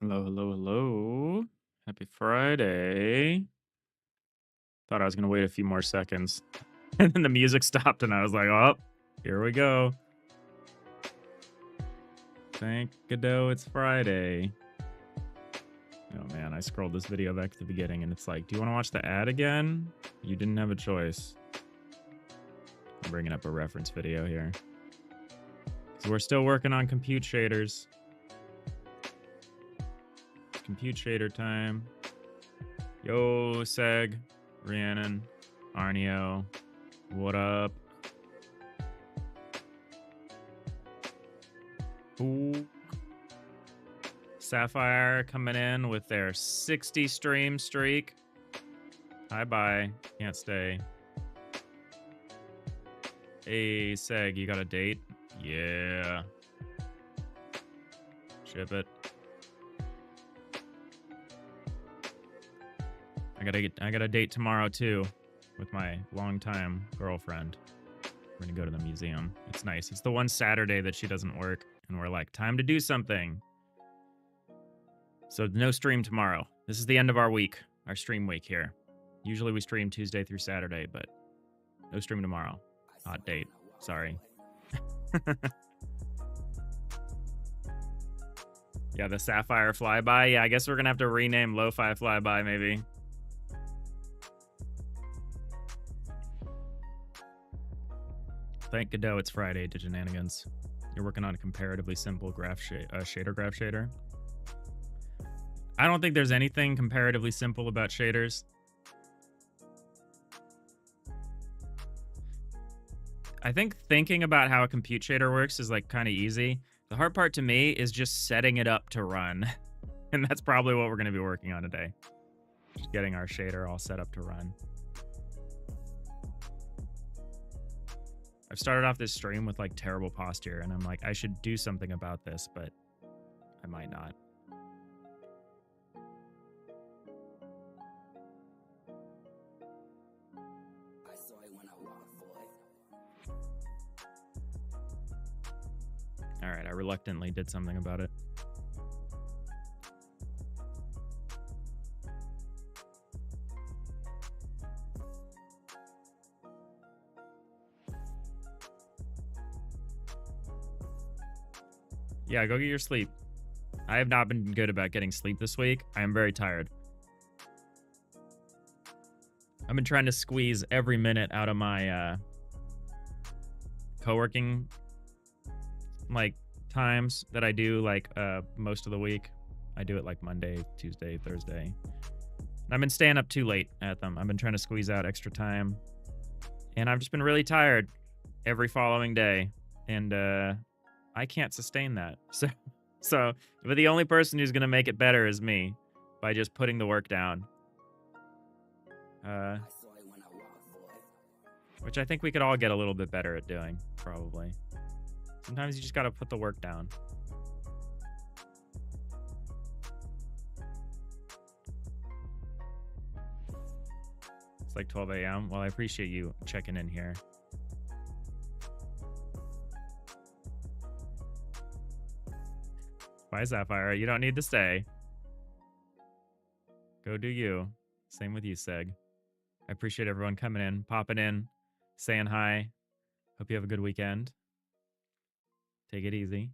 Hello, hello, hello. Happy Friday. Thought I was going to wait a few more seconds. And then the music stopped, and I was like, oh, here we go. Thank Godot, it's Friday. Oh, man, I scrolled this video back to the beginning, and it's like, do you want to watch the ad again? You didn't have a choice. I'm bringing up a reference video here. So we're still working on compute shaders. Compute shader time. Yo, Seg, Rhiannon, Arnio, what up? Ooh. Sapphire coming in with their 60 stream streak. Hi, bye. Can't stay. Hey, Seg, you got a date? Yeah. Ship it. I got a date tomorrow too, with my longtime girlfriend. We're gonna go to the museum. It's nice. It's the one Saturday that she doesn't work, and we're like, time to do something. So no stream tomorrow. This is the end of our week, our stream week here. Usually we stream Tuesday through Saturday, but no stream tomorrow. Hot date. Sorry. Yeah, the Sapphire Flyby. Yeah, I guess we're gonna have to rename Lo-Fi Flyby maybe. Thank Godot, it's Friday, Diginanigans. You're working on a comparatively simple shader graph shader. I don't think there's anything comparatively simple about shaders. I think thinking about how a compute shader works is like kind of easy. The hard part to me is just setting it up to run. And that's probably what we're going to be working on today. Just getting our shader all set up to run. I've started off this stream with like terrible posture, and I'm like, I should do something about this, but I might not. All right, I reluctantly did something about it. Yeah, go get your sleep. I have not been good about getting sleep this week. I am very tired. I've been trying to squeeze every minute out of my co-working like times that I do like most of the week. I do it like Monday, Tuesday, Thursday. And I've been staying up too late at them. I've been trying to squeeze out extra time. And I've just been really tired every following day. And I can't sustain that. But the only person who's gonna make it better is me by just putting the work down. Which I think we could all get a little bit better at doing, probably. Sometimes you just gotta put the work down. It's like 12 a.m. Well, I appreciate you checking in here. Bye, Sapphire. You don't need to stay. Go do you. Same with you, Seg. I appreciate everyone coming in, popping in, saying hi. Hope you have a good weekend. Take it easy.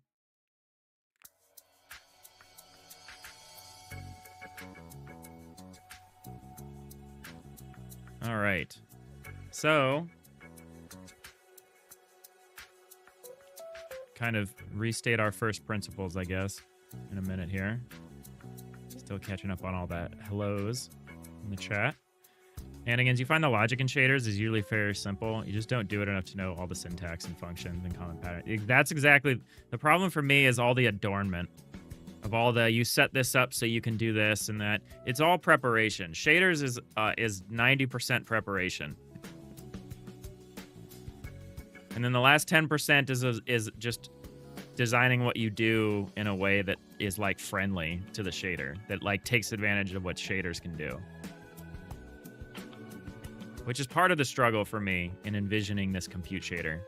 All right. So, kind of restate our first principles, I guess, in a minute here. Still catching up on all that hellos in the chat. Anigans, you find the logic in shaders is usually fairly simple. You just don't do it enough to know all the syntax and functions and common pattern. That's exactly the problem for me, is all the adornment of all the, you set this up so you can do this and that. It's all preparation. Shaders is 90% preparation. And then the last 10% is just designing what you do in a way that is like friendly to the shader, that like takes advantage of what shaders can do. Which is part of the struggle for me in envisioning this compute shader.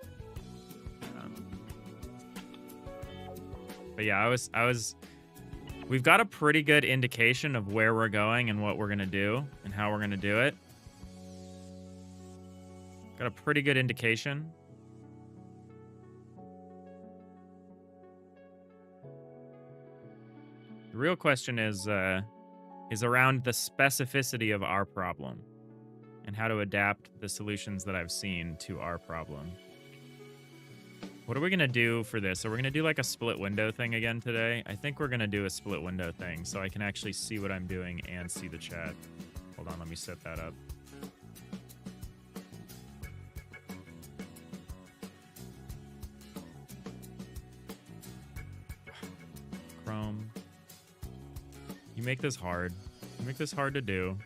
But yeah, I was We've got a pretty good indication of where we're going and what we're going to do and how we're going to do it. Got a pretty good indication. The real question is around the specificity of our problem and how to adapt the solutions that I've seen to our problem. What are we going to do for this? Are we going to do like a split window thing again today? I think we're going to do a split window thing so I can actually see what I'm doing and see the chat. Hold on, let me set that up. Chrome. You make this hard. You make this hard to do.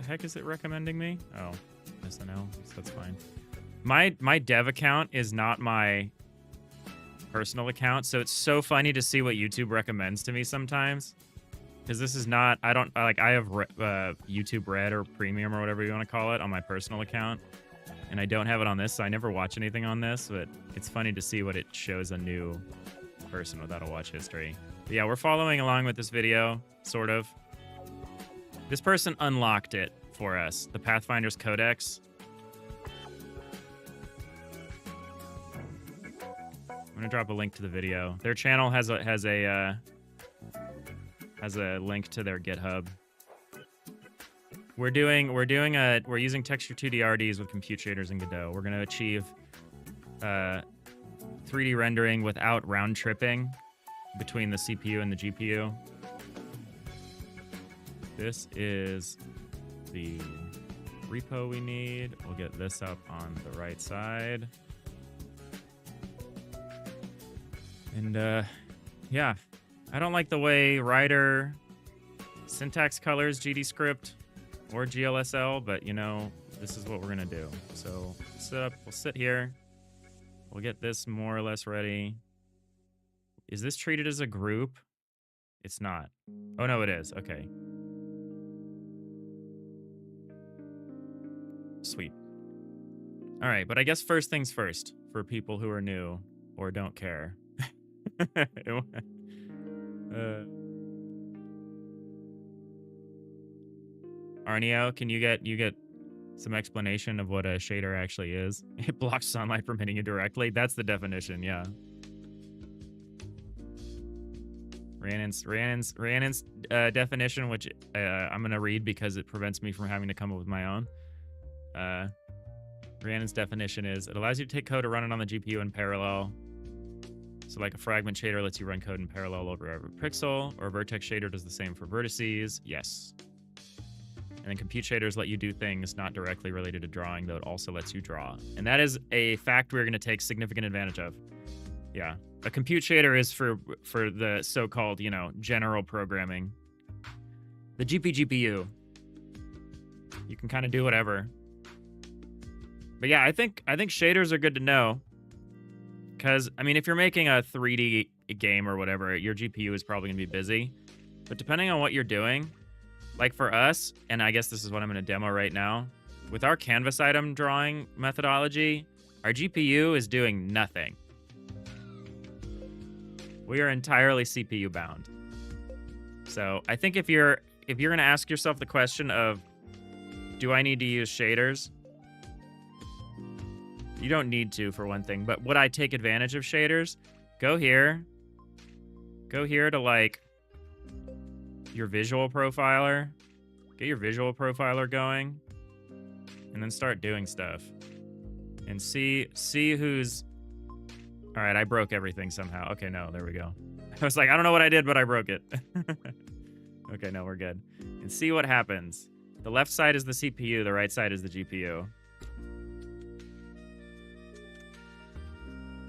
Heck is it recommending me? Oh, SNL, so that's fine. My dev account is not my personal account, so it's so funny to see what YouTube recommends to me sometimes. Because this is not, I have YouTube Red or Premium or whatever you want to call it on my personal account, and I don't have it on this, so I never watch anything on this, but it's funny to see what it shows a new person without a watch history. But yeah, we're following along with this video, sort of. This person unlocked it for us, the Pathfinder's Codex. I'm gonna drop a link to the video. Their channel has a link to their GitHub. We're using texture 2D RDs with compute shaders and Godot. We're gonna achieve 3D rendering without round tripping between the CPU and the GPU. This is the repo we need. We'll get this up on the right side. And yeah, I don't like the way Rider syntax colors GDScript or GLSL, but you know, this is what we're gonna do. So we'll sit here. We'll get this more or less ready. Is this treated as a group? It's not. Oh no, it is. Okay. Sweet. All right, but I guess first things first for people who are new or don't care. Arneo, can you get some explanation of what a shader actually is? It blocks sunlight from hitting you directly. That's the definition, yeah. Rhiannon's definition, which I'm gonna read because it prevents me from having to come up with my own. Rhiannon's definition is, it allows you to take code and run it on the GPU in parallel. So like a fragment shader lets you run code in parallel over every pixel, or a vertex shader does the same for vertices. Yes. And then compute shaders let you do things not directly related to drawing, though it also lets you draw. And that is a fact we're going to take significant advantage of. Yeah. A compute shader is for the so-called, you know, general programming. The GPU. You can kind of do whatever. But yeah, I think shaders are good to know. Because, I mean, if you're making a 3D game or whatever, your GPU is probably going to be busy. But depending on what you're doing, like for us, and I guess this is what I'm going to demo right now, with our canvas item drawing methodology, our GPU is doing nothing. We are entirely CPU bound. So I think if you're going to ask yourself the question of, do I need to use shaders? You don't need to, for one thing, but would I take advantage of shaders? Go here to like your visual profiler, get your visual profiler going, and then start doing stuff and see who's, all right, I broke everything somehow. Okay, no, there we go. I was like, I don't know what I did, but I broke it. Okay, no, we're good. And see what happens. The left side is the CPU, the right side is the GPU.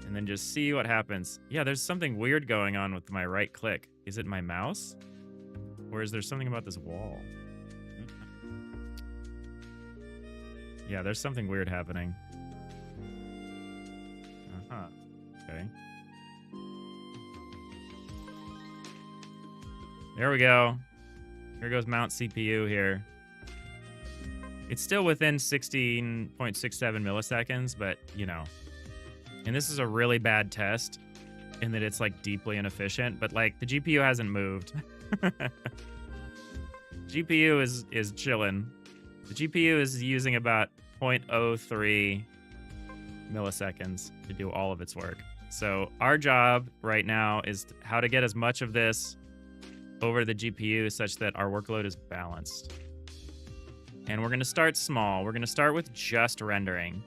And then just see what happens. Yeah, there's something weird going on with my right click. Is it my mouse? Or is there something about this wall? Yeah, there's something weird happening. Uh-huh. Okay. There we go. Here goes mount CPU here. It's still within 16.67 milliseconds, but, you know, And this is a really bad test in that it's like deeply inefficient, but like the GPU hasn't moved. GPU is chilling. The GPU is using about 0.03 milliseconds to do all of its work. So our job right now is how to get as much of this over the GPU such that our workload is balanced. And we're going to start small. We're going to start with just rendering.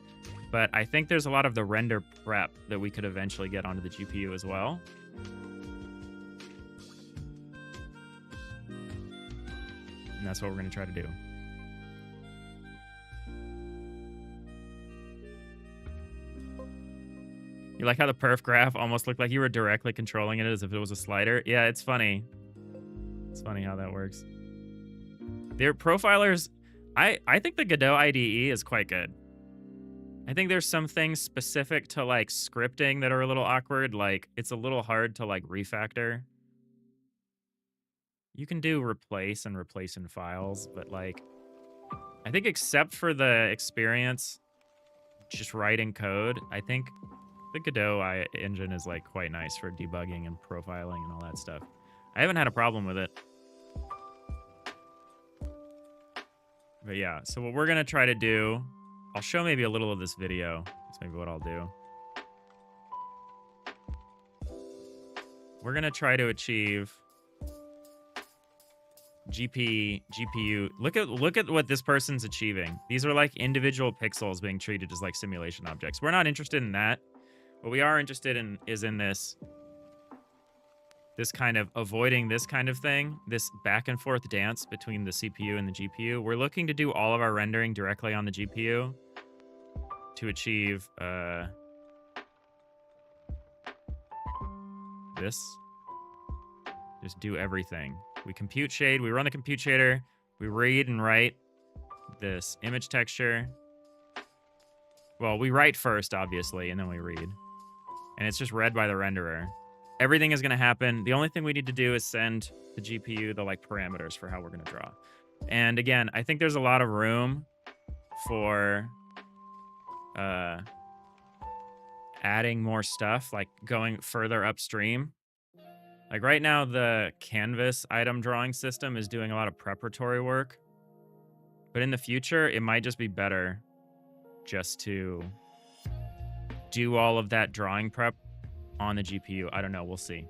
But I think there's a lot of the render prep that we could eventually get onto the GPU as well. And that's what we're going to try to do. You like how the perf graph almost looked like you were directly controlling it as if it was a slider? Yeah, it's funny. It's funny how that works. Their profilers, I think the Godot IDE is quite good. I think there's some things specific to like scripting that are a little awkward. Like it's a little hard to like refactor. You can do replace and replace in files, but like I think except for the experience just writing code, I think the Godot engine is like quite nice for debugging and profiling and all that stuff. I haven't had a problem with it. But yeah, so what we're gonna try to do, I'll show maybe a little of this video. That's maybe what I'll do. We're gonna try to achieve GPU. Look at what this person's achieving. These are like individual pixels being treated as like simulation objects. We're not interested in that. What we are interested in is in this kind of avoiding this kind of thing, this back and forth dance between the CPU and the GPU. We're looking to do all of our rendering directly on the GPU to achieve this. Just do everything. We compute shade, we run the compute shader, we read and write this image texture. Well, we write first, obviously, and then we read. And it's just read by the renderer. Everything is going to happen. The only thing we need to do is send the GPU the like parameters for how we're going to draw. And again, I think there's a lot of room for adding more stuff, like going further upstream. Like right now, the canvas item drawing system is doing a lot of preparatory work. But in the future, it might just be better just to do all of that drawing prep on the GPU. I don't know. We'll see.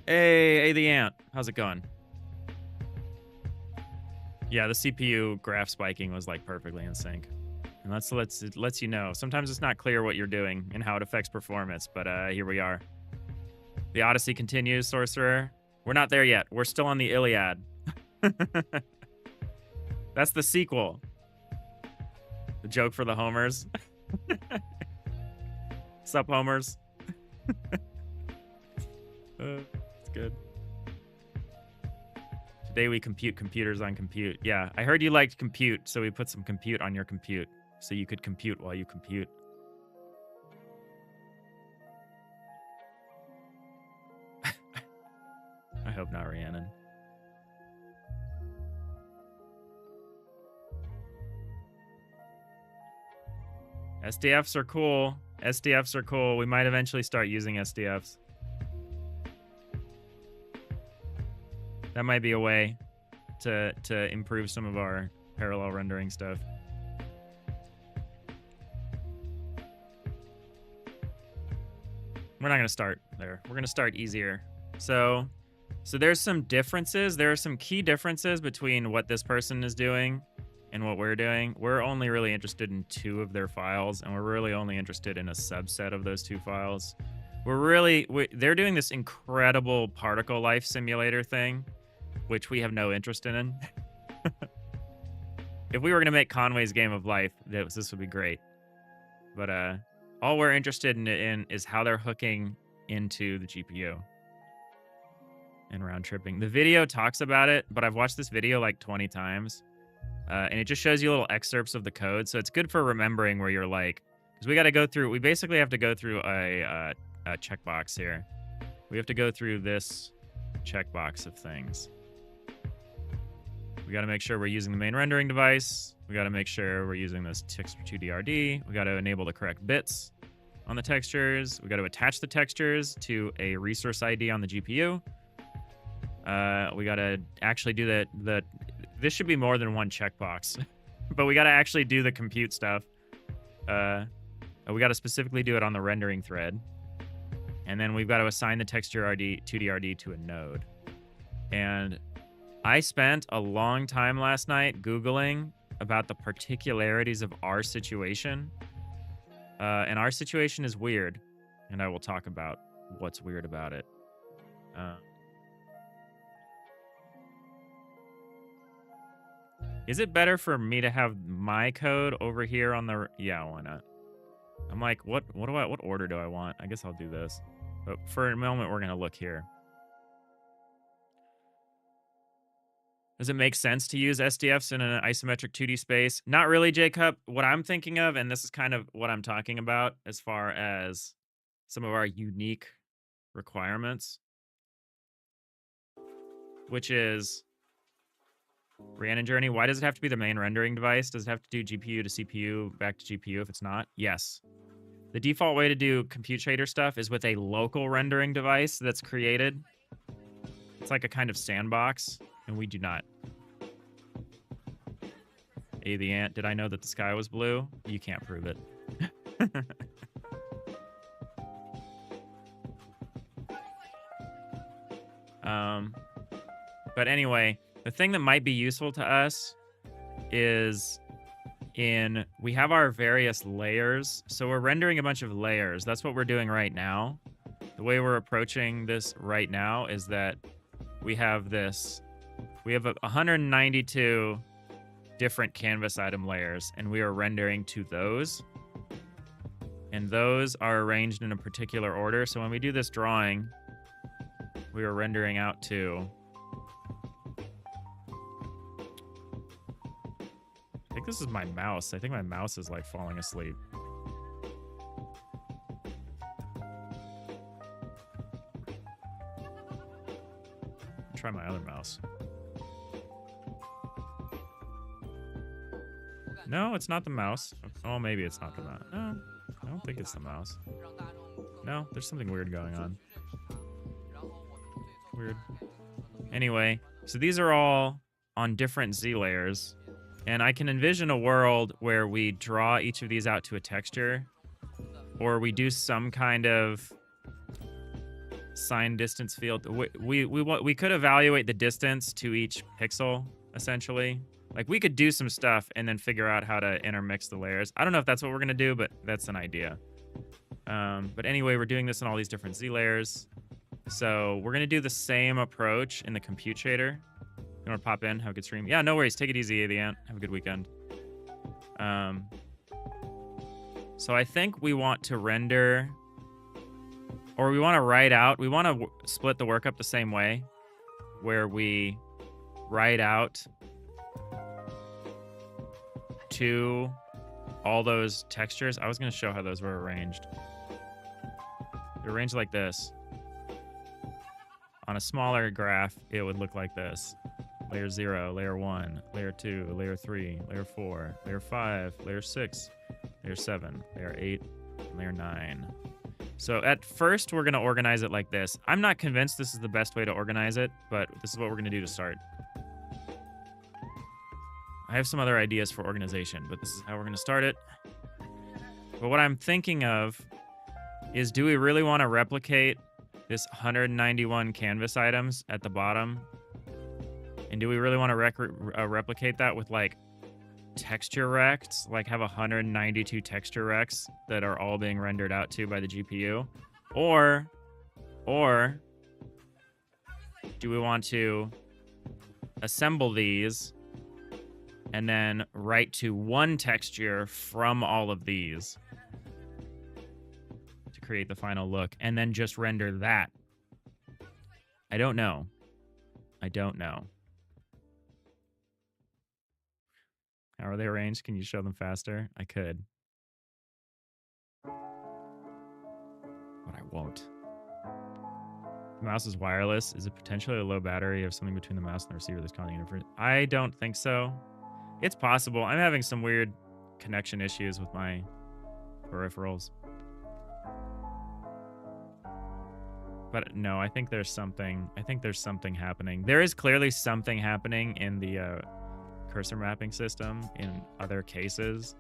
Hey, the ant. How's it going? Yeah, the CPU graph spiking was like perfectly in sync. And it lets you know. Sometimes it's not clear what you're doing and how it affects performance, but here we are. The Odyssey continues, Sorcerer. We're not there yet. We're still on the Iliad. That's the sequel. The joke for the homers. Sup, homers? It's good. Today we compute computers on compute. Yeah, I heard you liked compute, so we put some compute on your compute, so you could compute while you compute. I hope not, Rhiannon. SDFs are cool. SDFs are cool. We might eventually start using SDFs. That might be a way to improve some of our parallel rendering stuff. We're not going to start there. We're going to start easier. So there's some differences. There are some key differences between what this person is doing and what we're doing. We're only really interested in 2 of their files, and we're really only interested in a subset of those 2 files. They're doing this incredible particle life simulator thing, which we have no interest in. If we were going to make Conway's Game of Life, this would be great. But all we're interested in is how they're hooking into the GPU and round tripping. The video talks about it, but I've watched this video like 20 times. And it just shows you little excerpts of the code. So it's good for remembering where you're like, because we basically have to go through a checkbox here. We have to go through this checkbox of things. We got to make sure we're using the main rendering device. We got to make sure we're using this Tix2DRD. We got to enable the correct bits. on the textures. We got to attach the textures to a resource ID on the GPU. We got to actually do the this should be more than one checkbox, but we got to actually do the compute stuff. We got to specifically do it on the rendering thread. And then we've got to assign the texture 2D RD to a node. And I spent a long time last night Googling about the particularities of our situation. And our situation is weird. And I will talk about what's weird about it. Is it better for me to have my code over here on the... Yeah, why not? I'm like, what order do I want? I guess I'll do this. But for a moment, we're going to look here. Does it make sense to use SDFs in an isometric 2D space? Not really, Jacob. What I'm thinking of, and this is kind of what I'm talking about as far as some of our unique requirements, which is Rhiannon Journey. Why does it have to be the main rendering device? Does it have to do GPU to CPU back to GPU if it's not? Yes. The default way to do compute shader stuff is with a local rendering device that's created. It's like a kind of sandbox, and we do not. Hey, the ant, did I know that the sky was blue? You can't prove it. But anyway, the thing that might be useful to us is we have our various layers. So we're rendering a bunch of layers. That's what we're doing right now. The way we're approaching this right now is that we have 192 different canvas item layers, and we are rendering to those. And those are arranged in a particular order. So when we do this drawing, we are rendering out to... I think this is my mouse. I think my mouse is like falling asleep. Try my other mouse. No, it's not the mouse. Oh, maybe it's not the mouse. No, I don't think it's the mouse. No, there's something weird going on. Weird. Anyway, so these are all on different Z layers. And I can envision a world where we draw each of these out to a texture, or we do some kind of sign distance field. We could evaluate the distance to each pixel, essentially. Like, we could do some stuff and then figure out how to intermix the layers. I don't know if that's what we're going to do, but that's an idea. But anyway, we're doing this in all these different Z layers. So we're going to do the same approach in the compute shader. You want to pop in, have a good stream? Yeah, no worries. Take it easy, the ant. Have a good weekend. So I think we want to render, or we want to write out. We want to split the work up the same way, where we write out to all those textures. I was going to show how those were arranged. They're arranged like this. On a smaller graph, it would look like this. Layer 0, layer 1, layer 2, layer 3, layer 4, layer 5, layer 6, layer 7, layer 8, and layer 9. So at first, we're going to organize it like this. I'm not convinced this is the best way to organize it, but this is what we're going to do to start. I have some other ideas for organization, but this is how we're going to start it. But what I'm thinking of is, do we really want to replicate this 191 canvas items at the bottom? And do we really want to replicate that with, like, texture rects? Like, have 192 texture rects that are all being rendered out to by the GPU? Or do we want to assemble these and then write to one texture from all of these to create the final look, and then just render that? I don't know. I don't know. How are they arranged? Can you show them faster? I could. But I won't. The mouse is wireless. Is it potentially a low battery of something between the mouse and the receiver that's causing interference? I don't think so. It's possible. I'm having some weird connection issues with my peripherals. But no, I think there's something. I think there's something happening. There is clearly something happening in the cursor mapping system in other cases.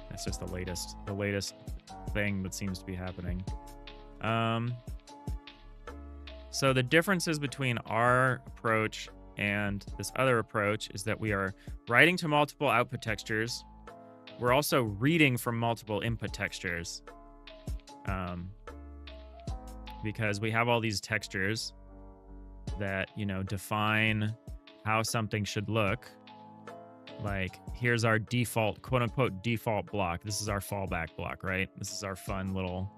That's just the latest thing that seems to be happening. So the differences between our approach and this other approach is that we are writing to multiple output textures. We're also reading from multiple input textures. Because we have all these textures that, you know, define how something should look. Like, here's our default, quote unquote, default block. This is our fallback block, right? This is our fun little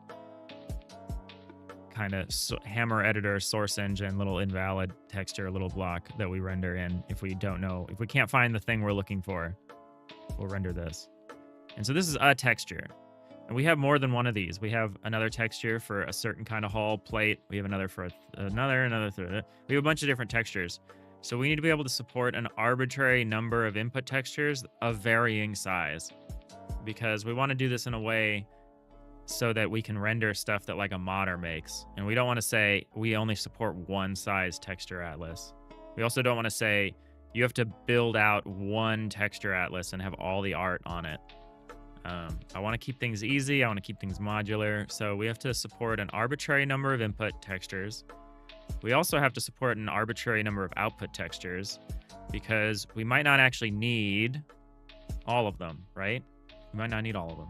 kind of hammer editor, source engine, little invalid texture, little block that we render in. If we don't know, if we can't find the thing we're looking for, we'll render this. And so this is a texture. And we have more than one of these. We have another texture for a certain kind of hull plate. We have another for another. We have a bunch of different textures. So we need to be able to support an arbitrary number of input textures of varying size, because we want to do this in a way so that we can render stuff that like a modder makes. And we don't want to say we only support one size texture atlas. We also don't want to say you have to build out one texture atlas and have all the art on it. I want to keep things easy. I want to keep things modular. So we have to support an arbitrary number of input textures. We also have to support an arbitrary number of output textures, because we might not actually need all of them, right? We might not need all of them.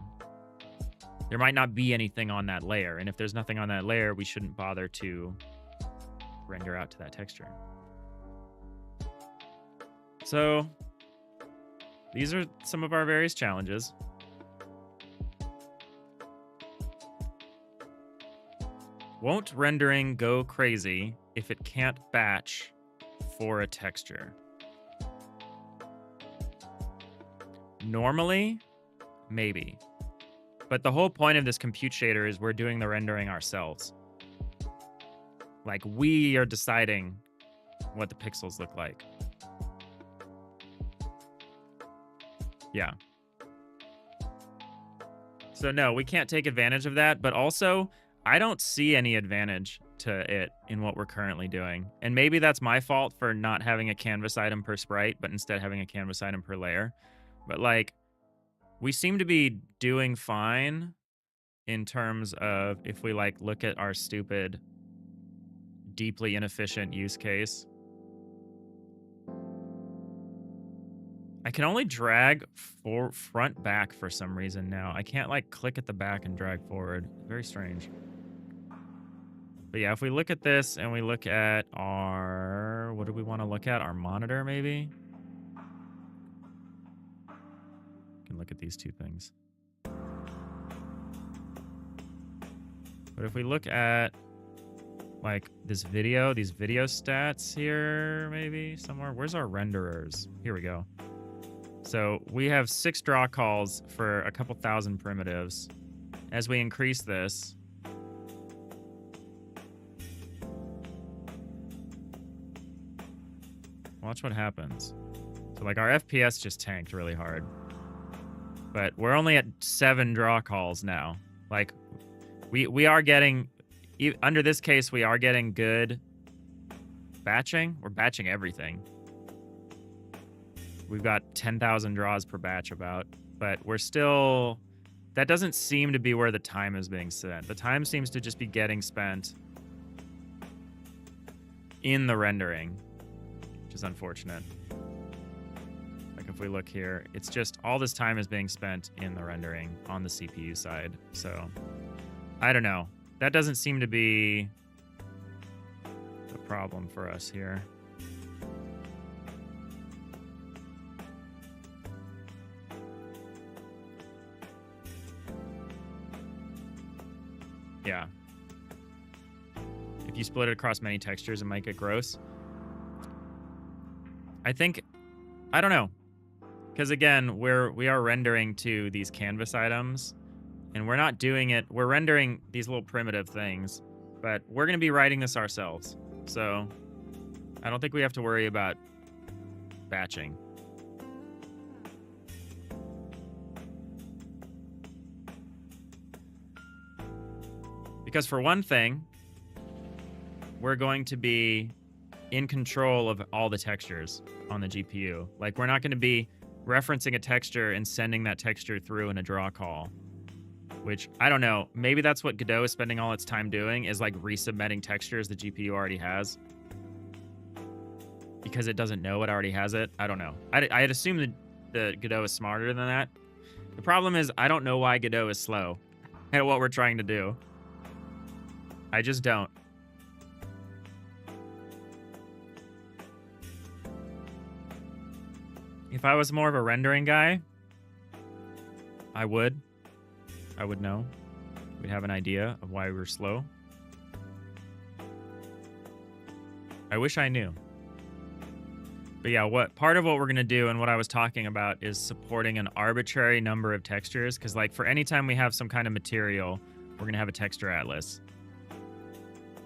There might not be anything on that layer. And if there's nothing on that layer, we shouldn't bother to render out to that texture. So these are some of our various challenges. Won't rendering go crazy if it can't batch for a texture? Normally, maybe. But the whole point of this compute shader is we're doing the rendering ourselves. Like, we are deciding what the pixels look like. Yeah. So no, we can't take advantage of that, but also I don't see any advantage to it in what we're currently doing. And maybe that's my fault for not having a canvas item per sprite, but instead having a canvas item per layer. But like, we seem to be doing fine in terms of if we like look at our stupid, deeply inefficient use case. I can only drag front back for some reason now. I can't like click at the back and drag forward. Very strange. But yeah, if we look at this and we look at our, what do we want to look at? Our monitor, maybe? We can look at these two things. But if we look at like this video, these video stats here, maybe somewhere. Where's our renderers? Here we go. So we have 6 draw calls for a couple thousand primitives. As we increase this, watch what happens. So like our FPS just tanked really hard. But we're only at 7 draw calls now. Like we are getting, under this case, we are getting good batching. We're batching everything. We've got 10,000 draws per batch about, but we're still, that doesn't seem to be where the time is being spent. The time seems to just be getting spent in the rendering, which is unfortunate. Like if we look here, it's just all this time is being spent in the rendering on the CPU side. So I don't know. That doesn't seem to be the problem for us here. Yeah. If you split it across many textures, it might get gross. I think, I don't know. Because again, we are rendering to these canvas items, and we're not doing it, we're rendering these little primitive things, but we're going to be writing this ourselves. So I don't think we have to worry about batching. Because for one thing, we're going to be in control of all the textures on the GPU. Like, we're not going to be referencing a texture and sending that texture through in a draw call, which, I don't know, maybe that's what Godot is spending all its time doing, is like resubmitting textures the GPU already has, because it doesn't know it already has it. I don't know. I'd assume that the Godot is smarter than that. The problem is, I don't know why Godot is slow at what we're trying to do. I just don't. If I was more of a rendering guy, I would know. We'd have an idea of why we were slow. I wish I knew. But yeah, part of what we're going to do and what I was talking about is supporting an arbitrary number of textures, because like for any time we have some kind of material, we're going to have a texture atlas.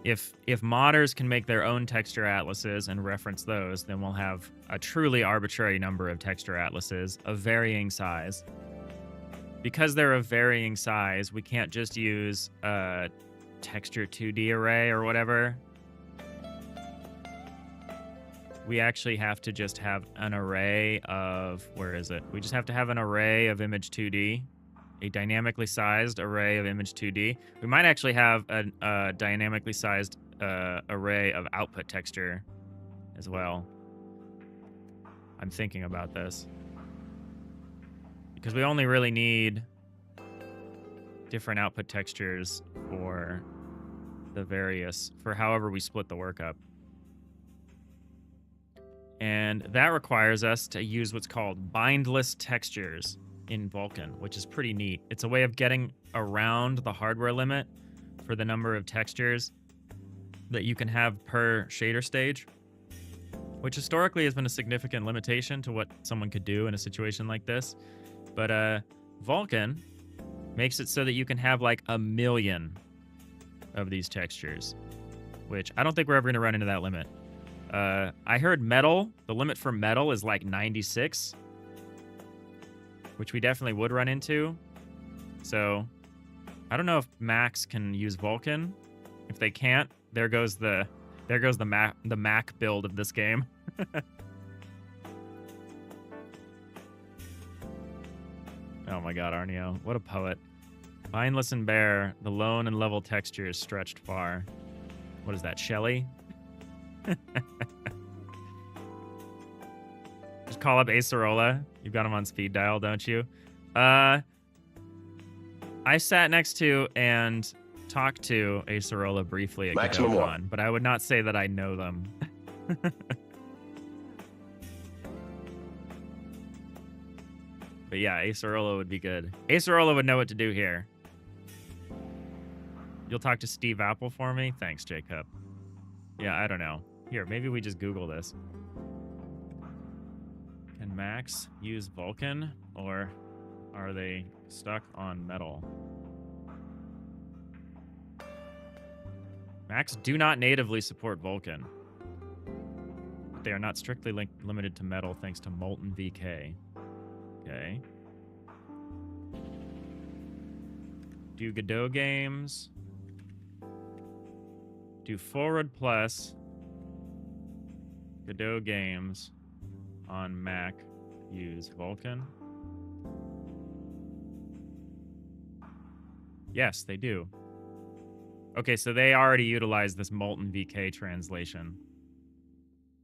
If modders can make their own texture atlases and reference those, then we'll have a truly arbitrary number of texture atlases of varying size. Because they're of varying size, we can't just use a texture 2D array or whatever. We actually have to just have an array of, where is it? We just have to have an array of image 2D, a dynamically sized array of image 2D. We might actually have a dynamically sized array of output texture as well. I'm thinking about this, because we only really need different output textures for the various, for however we split the work up. And that requires us to use what's called bindless textures in Vulkan, which is pretty neat. It's a way of getting around the hardware limit for the number of textures that you can have per shader stage, which historically has been a significant limitation to what someone could do in a situation like this. But Vulkan makes it so that you can have like 1 million of these textures, which I don't think we're ever going to run into that limit. I heard metal, the limit for metal is like 96, which we definitely would run into. So I don't know if Macs can use Vulkan. If they can't, there goes the Mac build of this game. Oh my god, Arneo, what a poet. Bindless and bare, the lone and level textures stretched far. What is that, Shelley? Just call up Acerola. You've got him on speed dial, don't you? I sat next to and talked to Acerola briefly at GodotCon, but I would not say that I know them. But yeah, Acerola would be good. Acerola would know what to do here. You'll talk to Steve Apple for me? Thanks, Jacob. Yeah, I don't know. Here, maybe we just Google this. Can Macs use Vulkan, or are they stuck on metal? Macs do not natively support Vulkan. They are not strictly limited to metal thanks to Molten VK. Okay. Do Godot games. Do Forward Plus Godot games on Mac use Vulkan? Yes, they do. Okay, so they already utilize this Molten VK translation.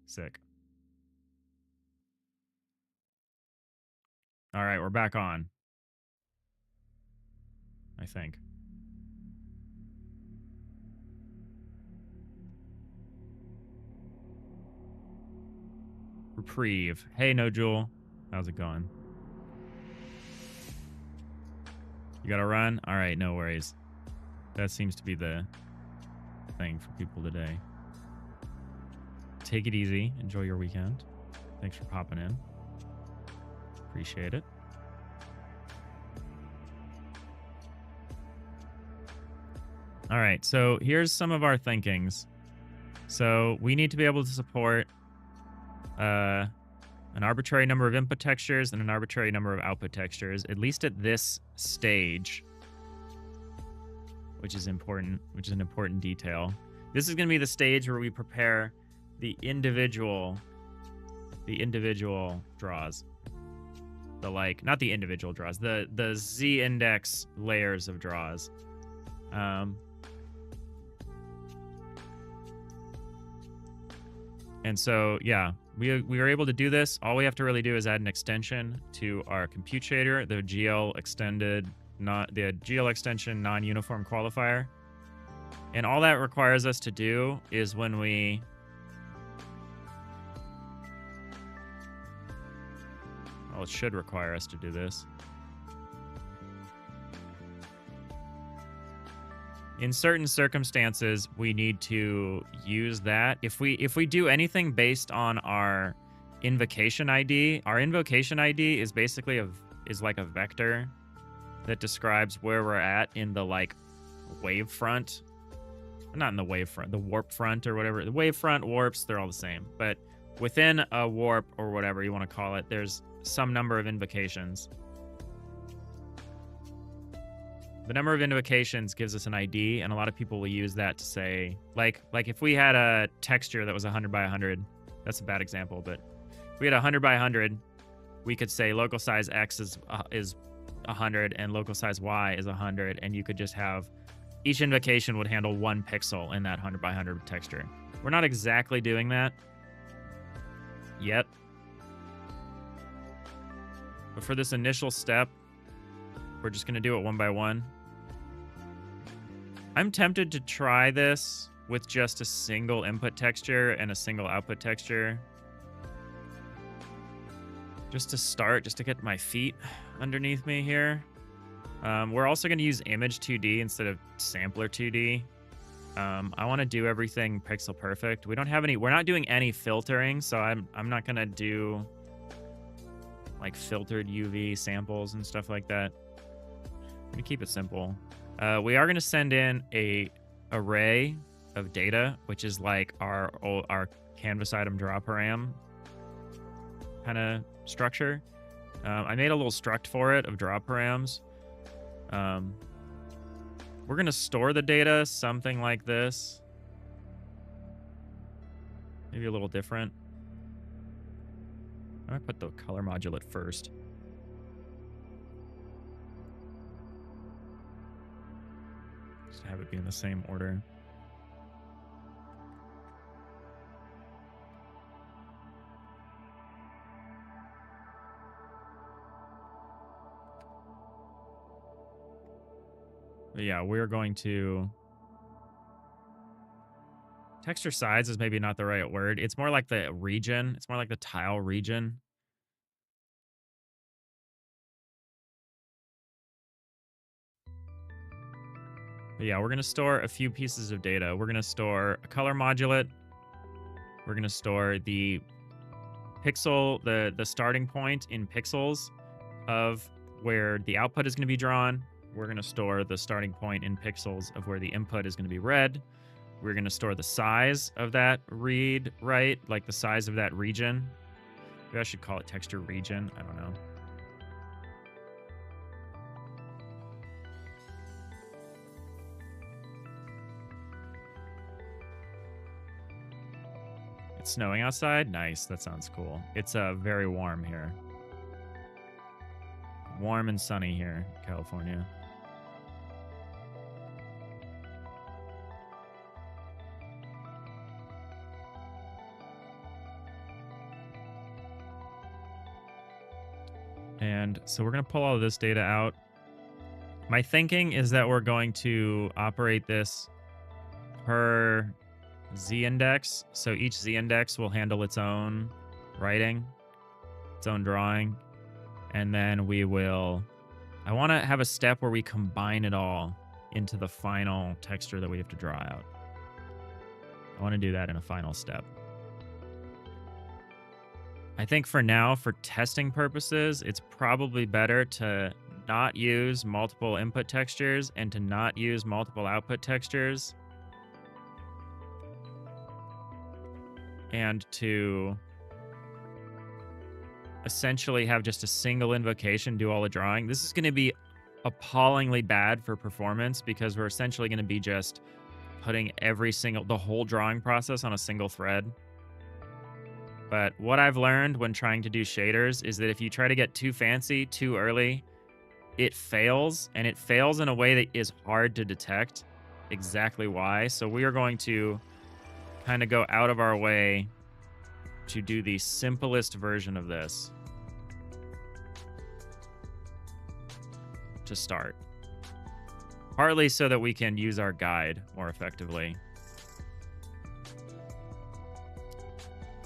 Sick. All right, we're back on. I think. Reprieve. Hey, No Jewel. How's it going? You gotta run? All right, no worries. That seems to be the thing for people today. Take it easy. Enjoy your weekend. Thanks for popping in. Appreciate it. All right, so here's some of our thinkings. So we need to be able to support an arbitrary number of input textures and an arbitrary number of output textures, at least at this stage, which is important, which is an important detail. This is going to be the stage where we prepare the individual draws. The like, not the individual draws, the Z index layers of draws. And so, yeah, we were able to do this. All we have to really do is add an extension to our compute shader, the GL extension non-uniform qualifier. And all that requires us to do is when we well, it should require us to do this. In certain circumstances, we need to use that. If we do anything based on our invocation ID, our invocation ID is basically is like a vector that describes where we're at in the like wave front. Not in the wave front, the warp front or whatever. The wave front, warps, they're all the same. But within a warp or whatever you want to call it, there's some number of invocations. The number of invocations gives us an ID, and a lot of people will use that to say, like if we had a texture that was 100 by 100, that's a bad example, but if we had 100 by 100, we could say local size X is 100 and local size Y is 100, and you could just have each invocation would handle 1 pixel in that 100 by 100 texture. We're not exactly doing that yet, but for this initial step, we're just going to do it one by one. I'm tempted to try this with just a single input texture and a single output texture. Just to start, just to get my feet underneath me here. We're also going to use image 2D instead of sampler 2D. I want to do everything pixel perfect. We're not doing any filtering, so I'm not going to do like filtered UV samples and stuff like that. I'm going to keep it simple. We are going to send in a array of data, which is like our canvas item draw param kind of structure. I made a little struct for it of draw params. We're going to store the data something like this. Maybe a little different. I'm going to put the color modulate first. Just have it be in the same order. But yeah, we're going to... Texture size is maybe not the right word. It's more like the region. It's more like the tile region. But yeah, we're going to store a few pieces of data. We're going to store a color modulate. We're going to store the pixel, the starting point in pixels of where the output is going to be drawn. We're going to store the starting point in pixels of where the input is going to be read. We're going to store the size of that read, write, like the size of that region. Maybe I should call it texture region. I don't know. It's snowing outside? Nice. That sounds cool. It's very warm here. Warm and sunny here in California. And so we're going to pull all of this data out. My thinking is that we're going to operate this per z-index. So each z-index will handle its own writing, its own drawing. And then we will... I want to have a step where we combine it all into the final texture that we have to draw out. I want to do that in a final step. I think for now, for testing purposes, it's probably better to not use multiple input textures and to not use multiple output textures. And to essentially have just a single invocation do all the drawing. This is going to be appallingly bad for performance because we're essentially going to be just putting the whole drawing process on a single thread. But what I've learned when trying to do shaders is that if you try to get too fancy too early, it fails, and it fails in a way that is hard to detect exactly why. So we are going to kind of go out of our way to do the simplest version of this to start. Partly so that we can use our guide more effectively.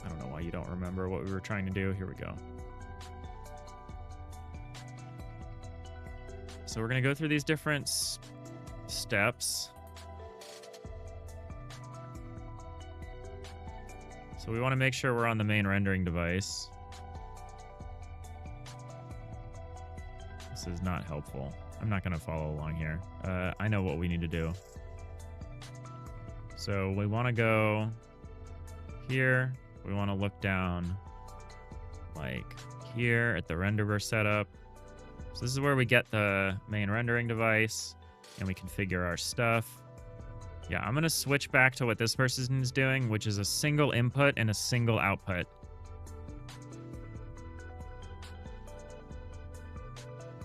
I don't know why you don't remember what we were trying to do. Here we go. So we're going to go through these different steps. So we want to make sure we're on the main rendering device. This is not helpful. I'm not going to follow along here. I know what we need to do. So we want to go here. We want to look down like here at the renderer setup. So this is where we get the main rendering device and we configure our stuff. Yeah, I'm going to switch back to what this person is doing, which is a single input and a single output.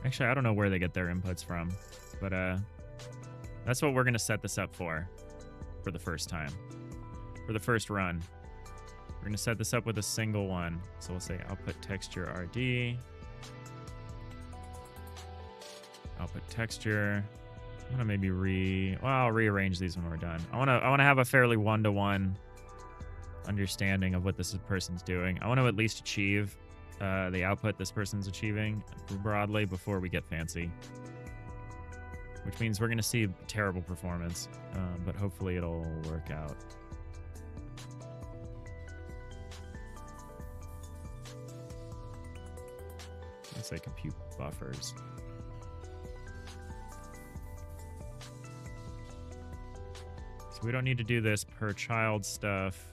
Actually, I don't know where they get their inputs from, but that's what we're going to set this up for the first time, for the first run. We're going to set this up with a single one. So we'll say output texture RD. Output texture. I'm gonna maybe I'll rearrange these when we're done. I wanna have a fairly one-to-one understanding of what this person's doing. I want to at least achieve the output this person's achieving broadly before we get fancy. Which means we're gonna see terrible performance, but hopefully it'll work out. Let's say compute buffers. So we don't need to do this per child stuff.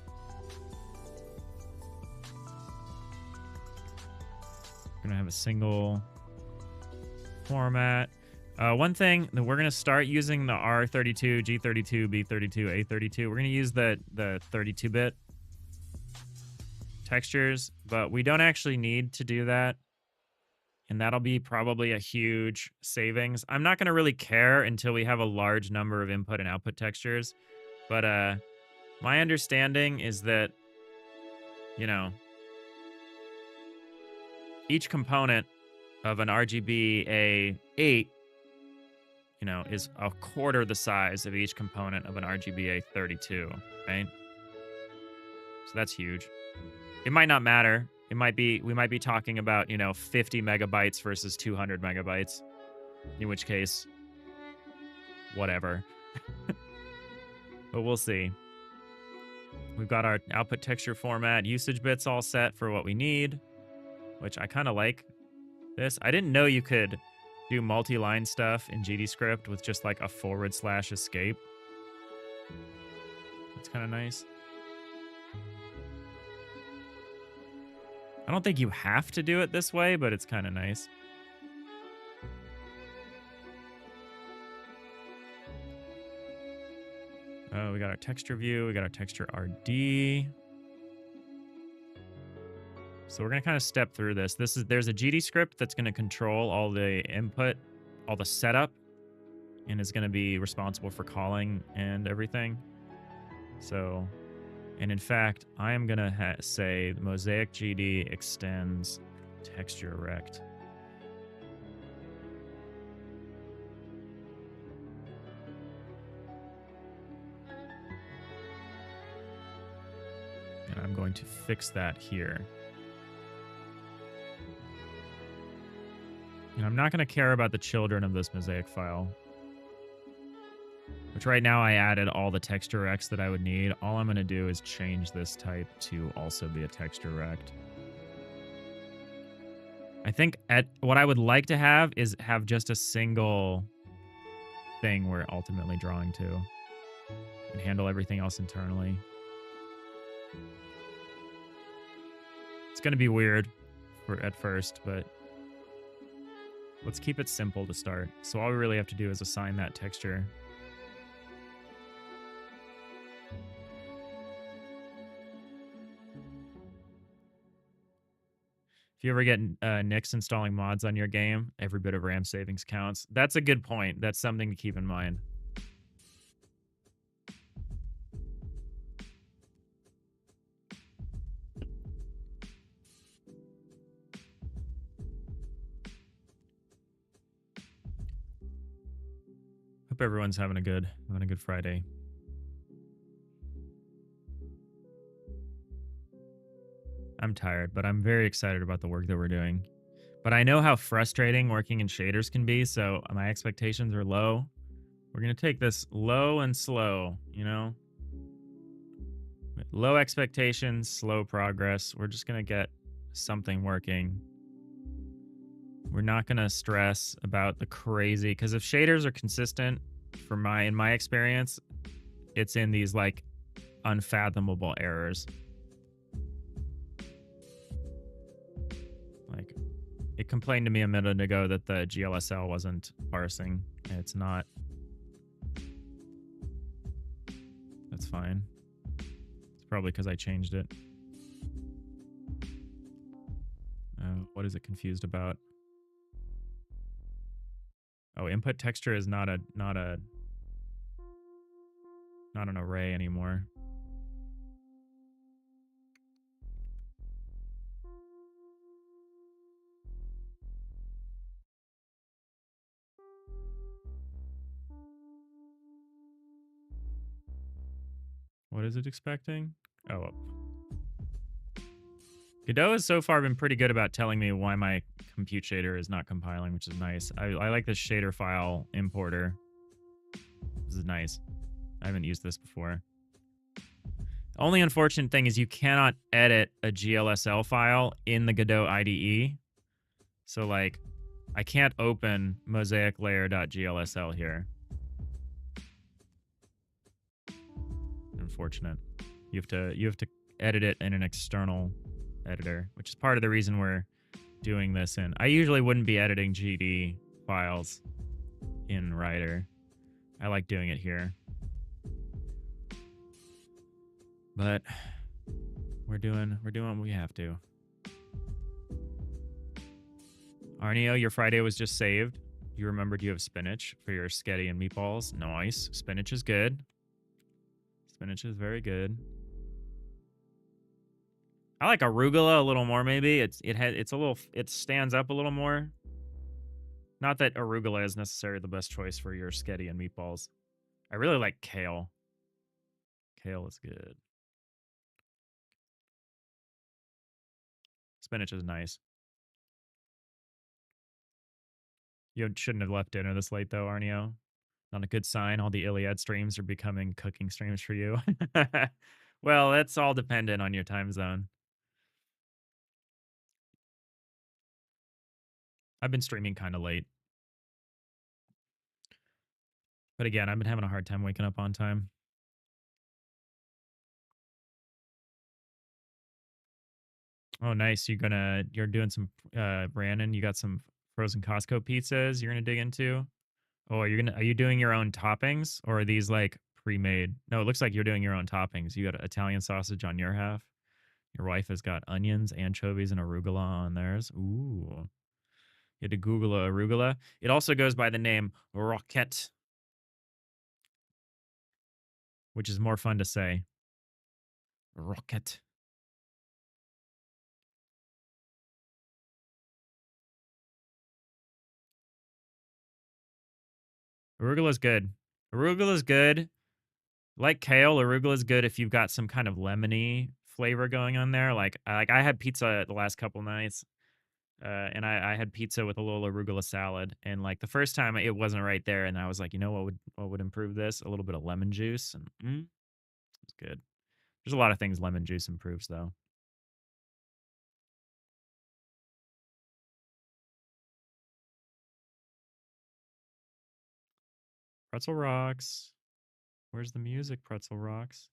We're gonna have a single format. One thing that we're gonna start using the R32, G32, B32, A32. We're gonna use the 32-bit textures, but we don't actually need to do that. And that'll be probably a huge savings. I'm not gonna really care until we have a large number of input and output textures. But my understanding is that, you know, each component of an RGB A8, you know, is a quarter the size of each component of an RGB A32, right? So that's huge. It might not matter. We might be talking about, you know, 50 megabytes versus 200 megabytes, in which case, whatever. But we'll see. We've got our output texture format, usage bits all set for what we need, which I kind of like this. I didn't know you could do multi-line stuff in GDScript with just like a / escape. That's kind of nice. I don't think you have to do it this way, but it's kind of nice. We got our texture view. We got our texture RD. So we're going to kind of step through this. There's a GDScript that's going to control all the input, all the setup, and is going to be responsible for calling and everything. So, and in fact, I am going to say Mosaic GD extends texture rect. And I'm going to fix that here. And I'm not going to care about the children of this mosaic file. Which right now I added all the texture rects that I would need. All I'm going to do is change this type to also be a texture rect. I think what I would like to have is have just a single thing we're ultimately drawing to. And handle everything else internally. It's going to be weird at first, but let's keep it simple to start. So all we really have to do is assign that texture. If you ever get Nix installing mods on your game, every bit of RAM savings counts. That's a good point. That's something to keep in mind. Hope everyone's having a good Friday. I'm tired, but I'm very excited about the work that we're doing. But I know how frustrating working in shaders can be, so my expectations are low. We're going to take this low and slow, you know? Low expectations, slow progress. We're just going to get something working. We're not going to stress about the crazy, because if shaders are consistent, in my experience, it's in these like unfathomable errors. Like, it complained to me a minute ago that the GLSL wasn't parsing. It's not. That's fine. It's probably because I changed it. What is it confused about? Oh, input texture is not an array anymore. What is it expecting? Oh, Godot has so far been pretty good about telling me why my compute shader is not compiling, which is nice. I like this shader file importer. This is nice. I haven't used this before. The only unfortunate thing is you cannot edit a GLSL file in the Godot IDE. So, like, I can't open mosaiclayer.glsl here. Unfortunate. You have to edit it in an external editor, which is part of the reason we're doing this in. I usually wouldn't be editing GD files in Writer. I like doing it here. But we're doing what we have to. Arneo, your Friday was just saved. You remembered you have spinach for your sketty and meatballs. Nice. Spinach is good. Spinach is very good. I like arugula a little more, maybe. It stands up a little more. Not that arugula is necessarily the best choice for your sketty and meatballs. I really like kale. Kale is good. Spinach is nice. You shouldn't have left dinner this late, though, Arneo. Not a good sign. All the Iliad streams are becoming cooking streams for you. Well, that's all dependent on your time zone. I've been streaming kind of late. But again, I've been having a hard time waking up on time. Oh, nice. You're doing some, Brandon, you got some frozen Costco pizzas you're gonna dig into? Oh, are you doing your own toppings, or are these like pre-made? No, it looks like you're doing your own toppings. You got Italian sausage on your half. Your wife has got onions, anchovies, and arugula on theirs. Ooh. You had to Google arugula. It also goes by the name roquette, which is more fun to say. Roquette. Arugula's good. Arugula's good. Like kale, arugula's good if you've got some kind of lemony flavor going on there. Like I had pizza the last couple nights, and I had pizza with a little arugula salad. And like the first time, it wasn't right there, and I was like, you know what would improve this? A little bit of lemon juice, and it's good. There's a lot of things lemon juice improves, though. Pretzel rocks. Where's the music, Pretzel rocks?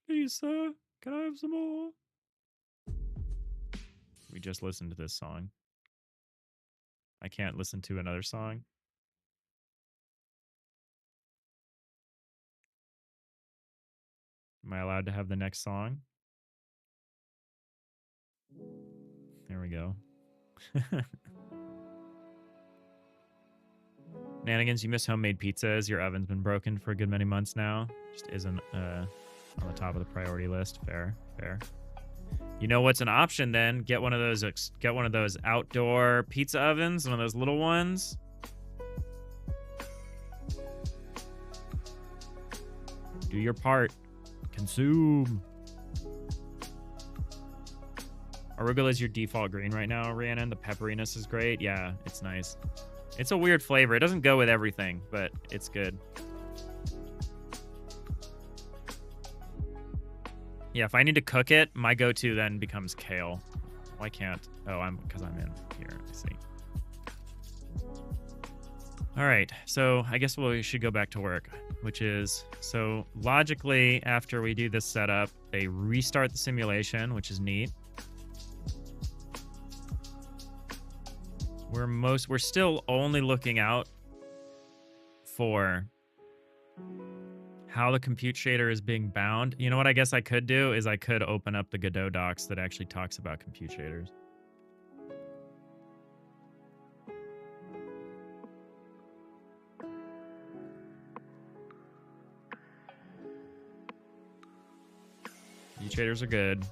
Please, sir, can I have some more? We just listened to this song. I can't listen to another song. Am I allowed to have the next song? There we go. Nanigans, you miss homemade pizzas. Your oven's been broken for a good many months now. Just isn't on the top of the priority list. Fair, fair. You know what's an option then? Get one of those outdoor pizza ovens, one of those little ones. Do your part. Consume. Arugula is your default green right now, Rhiannon. The pepperiness is great. Yeah, it's nice. It's a weird flavor. It doesn't go with everything, but it's good. Yeah, if I need to cook it, my go-to then becomes kale. Why can't? Oh, because I'm in here. I see. All right, so I guess we should go back to work, which is, so logically, after we do this setup, they restart the simulation, which is neat. We're still only looking out for how the compute shader is being bound. You know what I guess I could do is I could open up the Godot docs that actually talks about compute shaders. Compute shaders are good.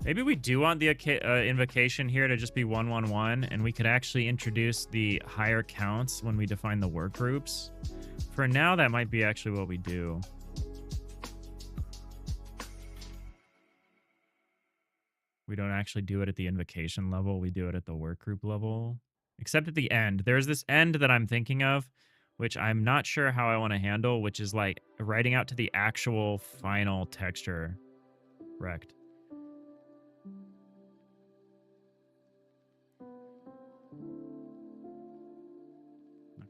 Maybe we do want the invocation here to just be 111, and we could actually introduce the higher counts when we define the work groups. For now, that might be actually what we do. We don't actually do it at the invocation level. We do it at the work group level. Except at the end. There's this end that I'm thinking of, which I'm not sure how I want to handle, which is like writing out to the actual final texture rect.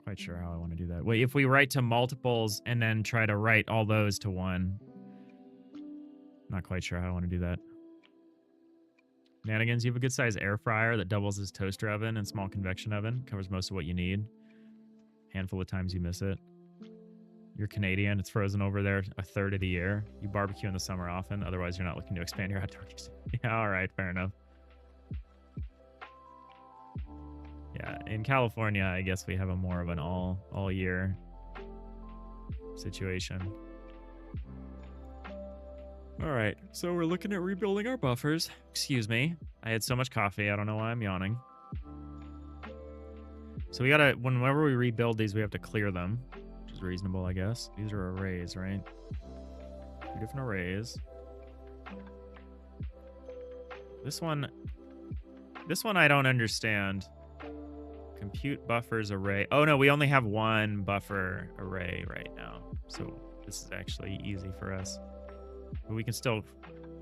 Quite sure how I want to do that. Wait, if we write to multiples and then try to write all those to one. Not quite sure how I want to do that. Nanigans, you have a good size air fryer that doubles as toaster oven and small convection oven. Covers most of what you need. Handful of times you miss it. You're Canadian. It's frozen over there a third of the year. You barbecue in the summer often. Otherwise, you're not looking to expand your outdoor use. Yeah, all right. Fair enough. Yeah, in California, I guess we have a more of an all year situation. All right, so we're looking at rebuilding our buffers. Excuse me. I had so much coffee. I don't know why I'm yawning. So we gotta, whenever we rebuild these, we have to clear them, which is reasonable, I guess. These are arrays, right? 2 different arrays. This one I don't understand. Compute buffers array. Oh no, we only have one buffer array right now. So this is actually easy for us. But we can still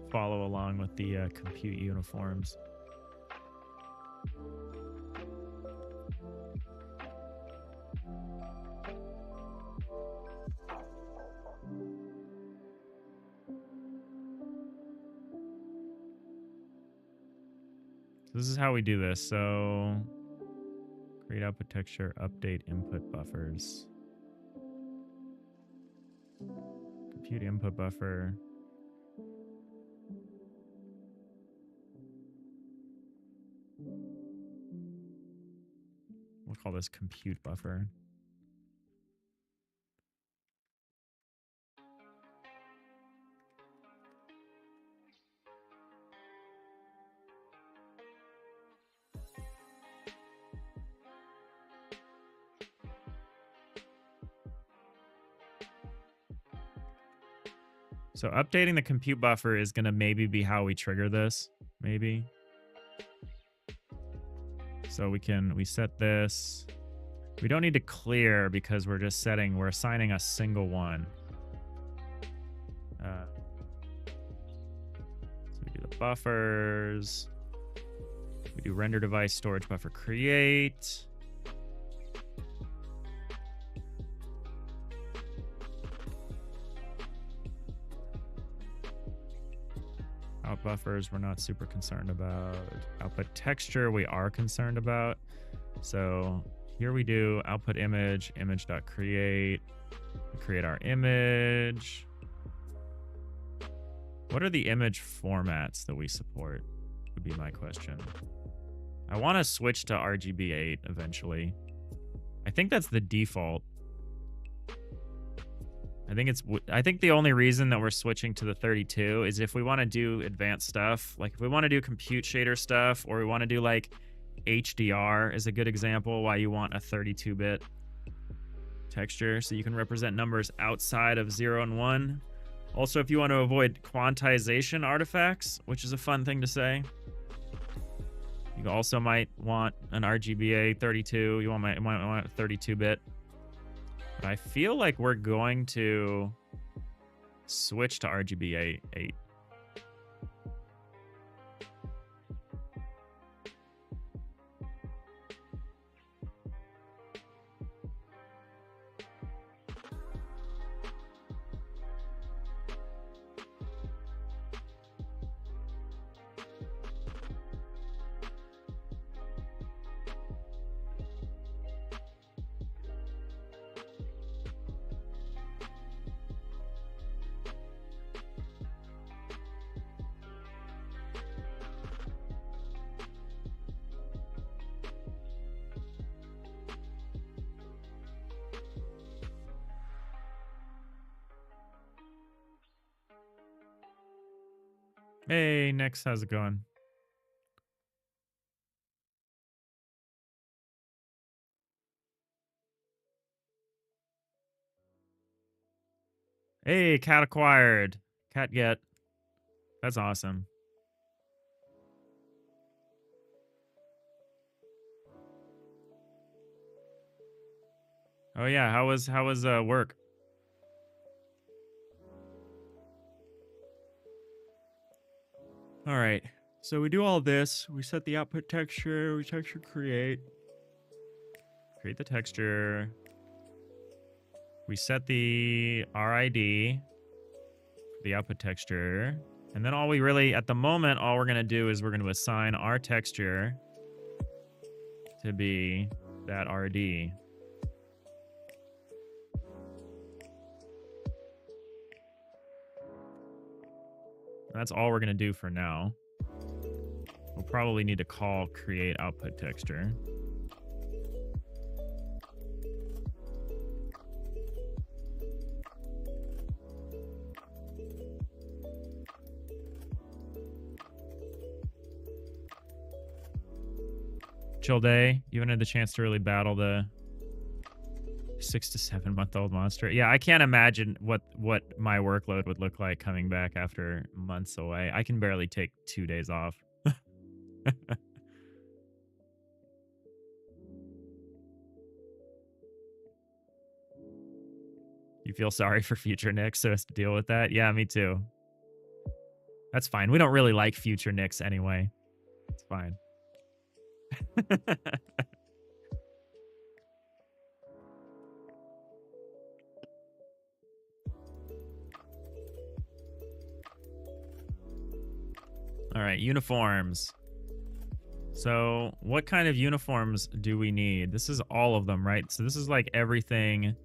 follow along with the compute uniforms. So this is how we do this. So create output texture, update input buffers. Compute input buffer. We'll call this compute buffer. So updating the compute buffer is going to maybe be how we trigger this, maybe. So we set this. We don't need to clear because we're assigning a single one. buffers. We do render device storage buffer create. Out buffers we're not super concerned about. Output texture we are concerned about. So here we do output image, image.create. We create our image. What are the image formats that we support? Would be my question. I want to switch to RGB8 eventually. I think that's the default. I think the only reason that we're switching to the 32 is if we want to do advanced stuff, like if we want to do compute shader stuff, or we want to do like HDR is a good example why you want a 32-bit texture so you can represent numbers outside of 0 and 1. Also, if you want to avoid quantization artifacts, which is a fun thing to say, you also might want an RGBA 32. You might want a 32-bit. But I feel like we're going to switch to RGBA 8. Hey, Nix, how's it going? Hey, cat acquired. Cat get. That's awesome. Oh yeah, how was work? All right. So we do all this. We set the output texture. We texture create. Create the texture. We set the RID for the output texture. And then all we really, at the moment, all we're going to do is we're going to assign our texture to be that RD. That's all we're going to do for now. We'll probably need to call create output texture. Chill day. You haven't had the chance to really battle the 6 to 7 month old monster. Yeah, I can't imagine what my workload would look like coming back after months away. I can barely take 2 days off. You feel sorry for future Nick so as to deal with that? Yeah, me too. That's fine. We don't really like future Nicks anyway. It's fine. All right, uniforms. So what kind of uniforms do we need? This is all of them, right? So this is like everything.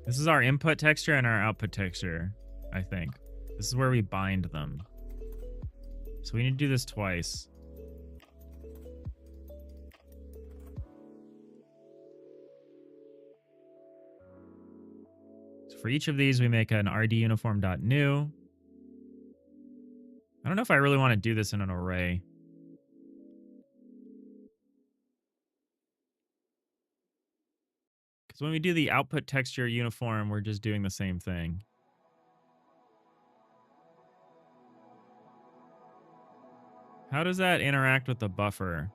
This is our input texture and our output texture, I think. This is where we bind them. So we need to do this twice. So for each of these, we make an rduniform.new. I don't know if I really want to do this in an array. Because when we do the output texture uniform, we're just doing the same thing. How does that interact with the buffer?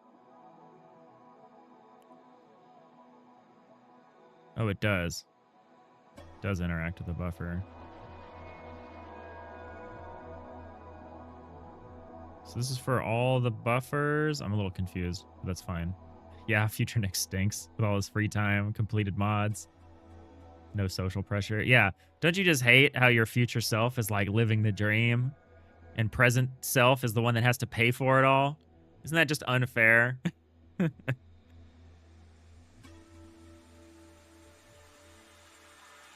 Oh, it does. It does interact with the buffer. So this is for all the buffers. I'm a little confused, but that's fine. Yeah, future Nick stinks with all his free time, completed mods, no social pressure. Yeah, don't you just hate how your future self is like living the dream and present self is the one that has to pay for it all? Isn't that just unfair?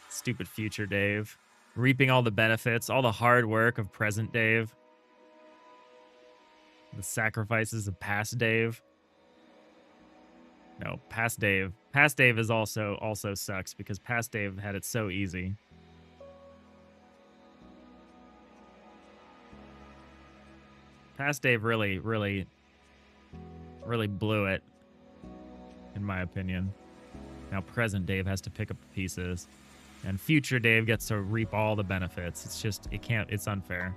Stupid future Dave. Reaping all the benefits, all the hard work of present Dave. The sacrifices of past Dave. No, past Dave. Past Dave is also sucks because past Dave had it so easy. Past Dave really blew it, in my opinion. Now present Dave has to pick up the pieces. And future Dave gets to reap all the benefits. It's just, it's unfair.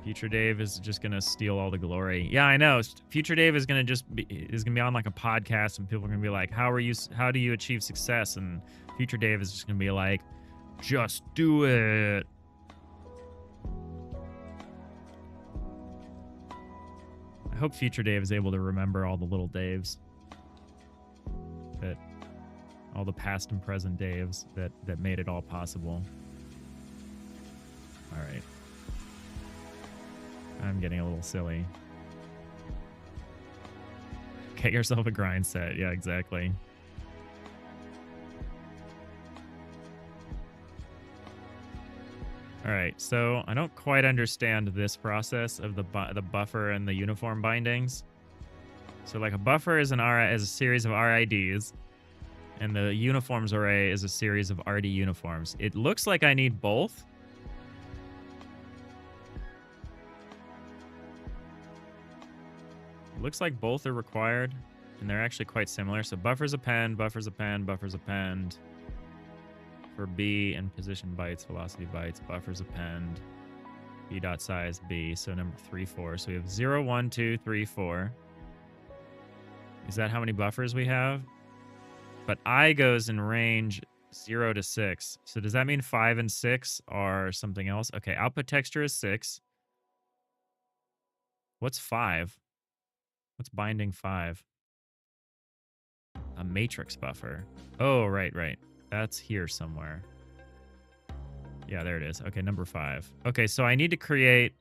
Future Dave is just gonna steal all the glory. Yeah, I know. Future Dave is gonna be on like a podcast, and people are gonna be like, "How do you achieve success?" And Future Dave is just gonna be like, "Just do it." I hope Future Dave is able to remember all the little Daves, all the past and present Daves that made it all possible. All right. I'm getting a little silly. Get yourself a grind set. Yeah, exactly. All right, so I don't quite understand this process of the buffer and the uniform bindings. So like a buffer is a series of RIDs, and the uniforms array is a series of RD uniforms. It looks like I need both. It looks like both are required, and they're actually quite similar. So buffers append, buffers append, buffers append. For B and position bytes, velocity bytes, buffers append, B dot size B. So number 3, 4. So we have 0, 1, 2, 3, 4. Is that how many buffers we have? But I goes in range 0 to 6. So does that mean 5 and 6 are something else? Okay, output texture is 6. What's 5? What's binding 5? A matrix buffer. Oh, right. That's here somewhere. Yeah, there it is. Okay, number 5. Okay, so I need to create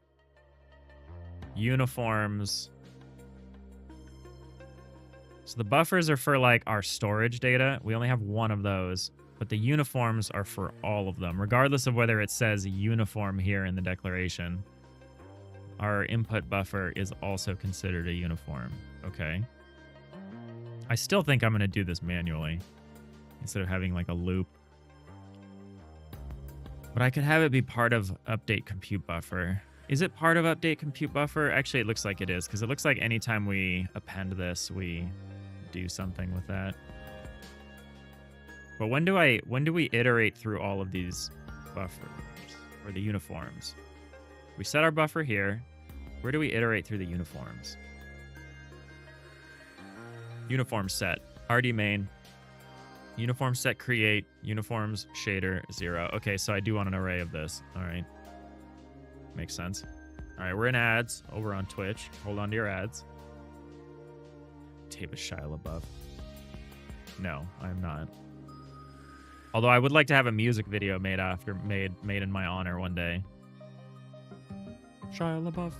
uniforms. So the buffers are for like our storage data. We only have one of those, but the uniforms are for all of them, regardless of whether it says uniform here in the declaration. Our input buffer is also considered a uniform. Okay. I still think I'm going to do this manually instead of having like a loop. But I could have it be part of update compute buffer. Is it part of update compute buffer? Actually, it looks like it is, because it looks like anytime we append this, we do something with that. But when do we iterate through all of these buffers or the uniforms? We set our buffer here. Where do we iterate through the uniforms? Uniform set, RD main, uniform set create, uniforms shader 0. Okay, so I do want an array of this. All right. Makes sense. All right, we're in ads over on Twitch. Hold on to your ads. Tape a Shia LaBeouf. No, I'm not. Although I would like to have a music video made in my honor one day. Shia LaBeouf.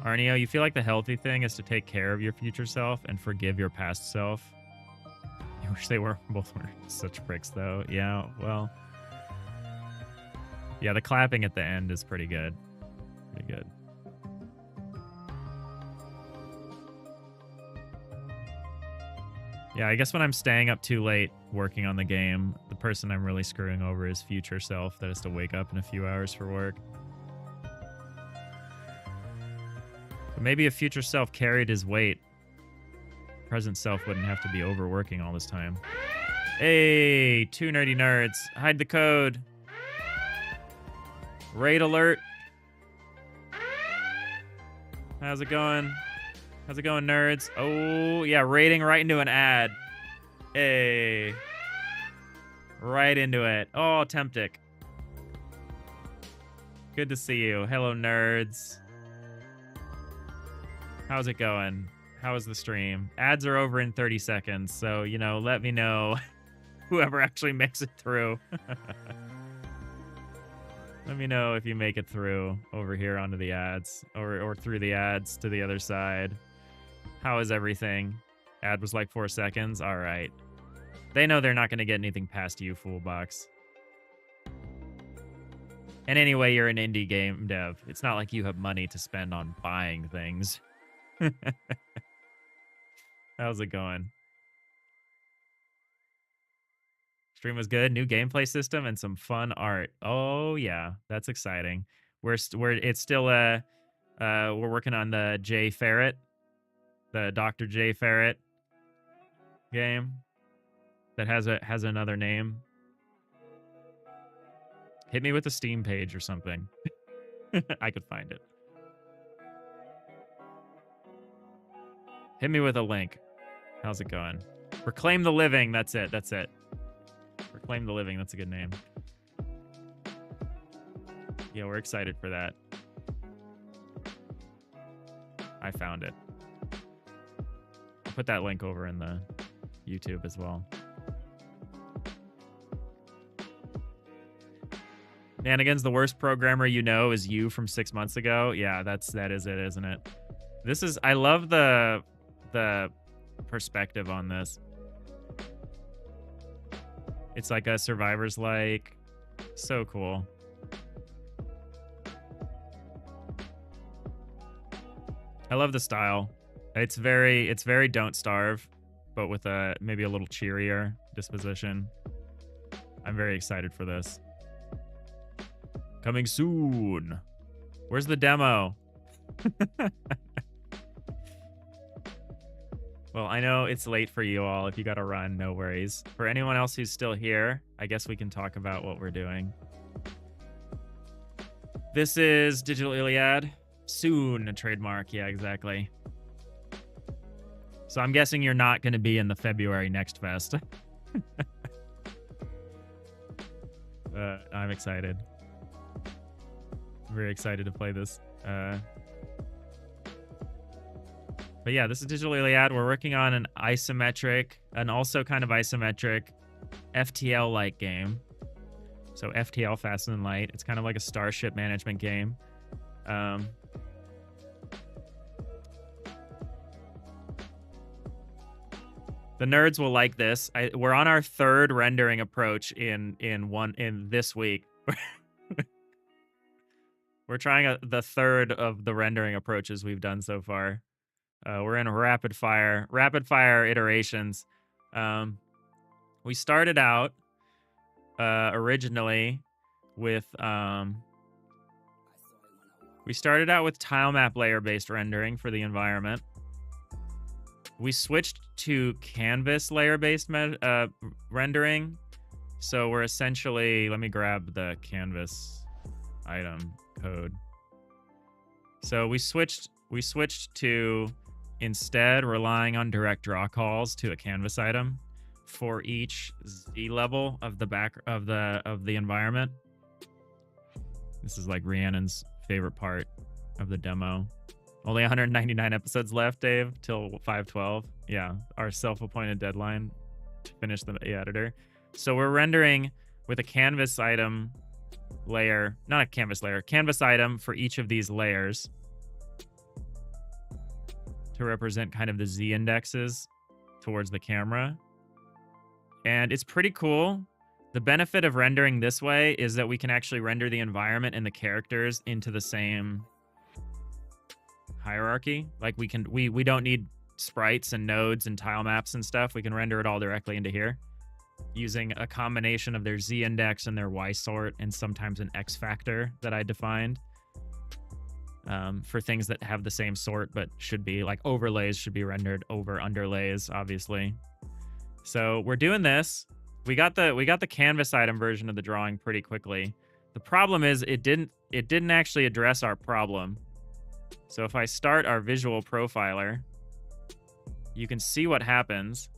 Arneo, you feel like the healthy thing is to take care of your future self and forgive your past self. You wish they were both were such pricks, though. Yeah, well. Yeah, the clapping at the end is pretty good. Pretty good. Yeah, I guess when I'm staying up too late working on the game, the person I'm really screwing over is future self that has to wake up in a few hours for work. But maybe if future self carried his weight, present self wouldn't have to be overworking all this time. Hey, 2 nerdy nerds. Hide the code. Raid alert. How's it going? How's it going, nerds? Oh, yeah, raiding right into an ad. Hey. Right into it. Oh, Temptic. Good to see you. Hello, nerds. How's it going? How is the stream? Ads are over in 30 seconds, so, you know, let me know whoever actually makes it through. Let me know if you make it through over here onto the ads, or through the ads to the other side. How is everything? Ad was like 4 seconds. All right. They know they're not going to get anything past you, Foolbox. And anyway, you're an indie game dev. It's not like you have money to spend on buying things. How's it going? Stream was good. New gameplay system and some fun art. Oh yeah, that's exciting. We're working on the J Ferret, the Dr. J Ferret game that has another name. Hit me with a Steam page or something. I could find it. Hit me with a link. How's it going? Reclaim the Living. That's it. That's it. Reclaim the Living. That's a good name. Yeah, we're excited for that. I found it. I'll put that link over in the YouTube as well. Nanigans, the worst programmer you know is you from 6 months ago. Yeah, that is it, isn't it? I love the perspective on this. It's like a Survivor's like. So cool. I love the style. It's very Don't Starve, but with maybe a little cheerier disposition. I'm very excited for this. Coming soon. Where's the demo? Well, I know it's late for you all. If you gotta run, no worries. For anyone else who's still here, I guess we can talk about what we're doing. This is Digital Iliad. Soon, a trademark. Yeah, exactly. So I'm guessing you're not going to be in the February Next Fest. I'm excited. I'm very excited to play this. But yeah, this is Digital Iliad. We're working on an isometric, and also kind of isometric FTL-like game. So FTL, Fast and Light. It's kind of like a starship management game. The nerds will like this. We're on our third rendering approach in this week. We're trying the third of the rendering approaches we've done so far. We're in rapid fire iterations. We started out originally with tile map layer based rendering for the environment. We switched to canvas layer based rendering. So we're essentially, let me grab the canvas item code. So we switched to instead relying on direct draw calls to a canvas item for each Z level of the environment. This is like Rhiannon's favorite part of the demo. Only 199 episodes left, Dave, till 5/12. Yeah, our self-appointed deadline to finish the editor. So we're rendering with a canvas item layer, not a canvas layer, canvas item for each of these layers to represent kind of the Z indexes towards the camera. And it's pretty cool. The benefit of rendering this way is that we can actually render the environment and the characters into the same hierarchy. Like we don't need sprites and nodes and tile maps and stuff. We can render it all directly into here using a combination of their Z index and their Y sort, and sometimes an X factor that I defined for things that have the same sort but should be like overlays should be rendered over underlays, obviously. So we're doing this. We got the canvas item version of the drawing pretty quickly. The problem is it didn't actually address our problem. So if I start our visual profiler, you can see what happens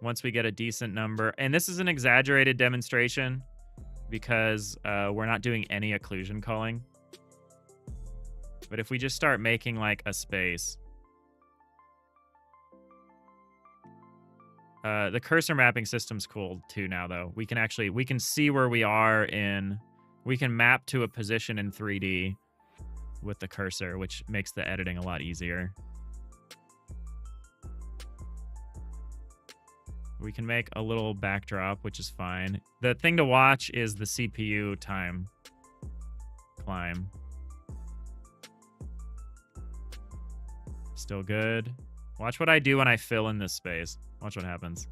once we get a decent number. And this is an exaggerated demonstration because we're not doing any occlusion culling. But if we just start making like a space. The cursor mapping system's cool too now though. We can see where we are we can map to a position in 3D with the cursor, which makes the editing a lot easier. We can make a little backdrop, which is fine. The thing to watch is the CPU time climb. Still good. Watch what I do when I fill in this space. Watch what happens.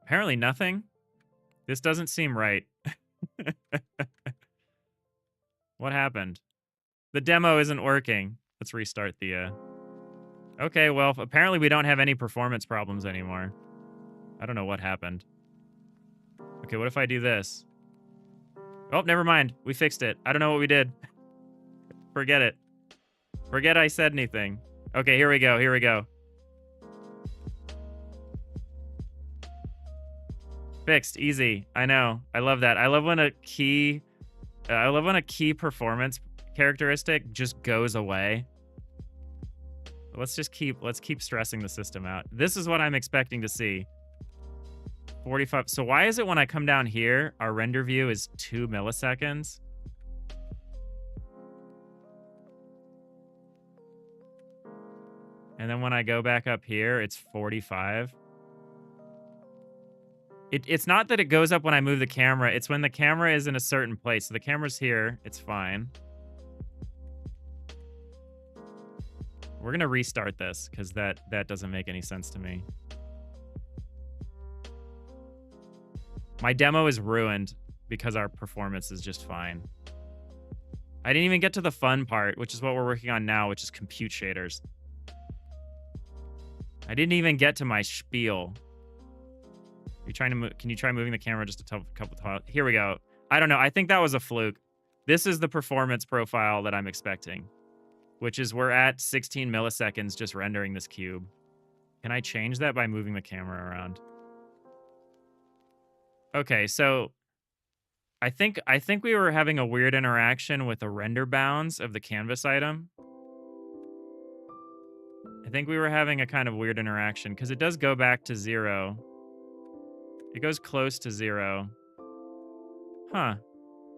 Apparently nothing. This doesn't seem right. What happened? The demo isn't working. Let's restart the... Okay, well, apparently we don't have any performance problems anymore. I don't know what happened. Okay, what if I do this? Oh, never mind. We fixed it. I don't know what we did. Forget it. Forget I said anything. Okay, here we go. Here we go. Fixed. Easy. I know. I love that. I love when a key performance characteristic just goes away. Let's keep stressing the system out. This is what I'm expecting to see. 45. So why is it when I come down here, our render view is 2 milliseconds? And then when I go back up here, it's 45. It's not that it goes up when I move the camera. It's when the camera is in a certain place. So the camera's here. It's fine. We're going to restart this because that doesn't make any sense to me. My demo is ruined because our performance is just fine. I didn't even get to the fun part, which is what we're working on now, which is compute shaders. I didn't even get to my spiel. Can you try moving the camera just a couple times? Here we go. I don't know. I think that was a fluke. This is the performance profile that I'm expecting, which is we're at 16 milliseconds just rendering this cube. Can I change that by moving the camera around? Okay, so I think we were having a weird interaction with the render bounds of the canvas item. I think we were having a kind of weird interaction because it does go back to 0. It goes close to 0. Huh.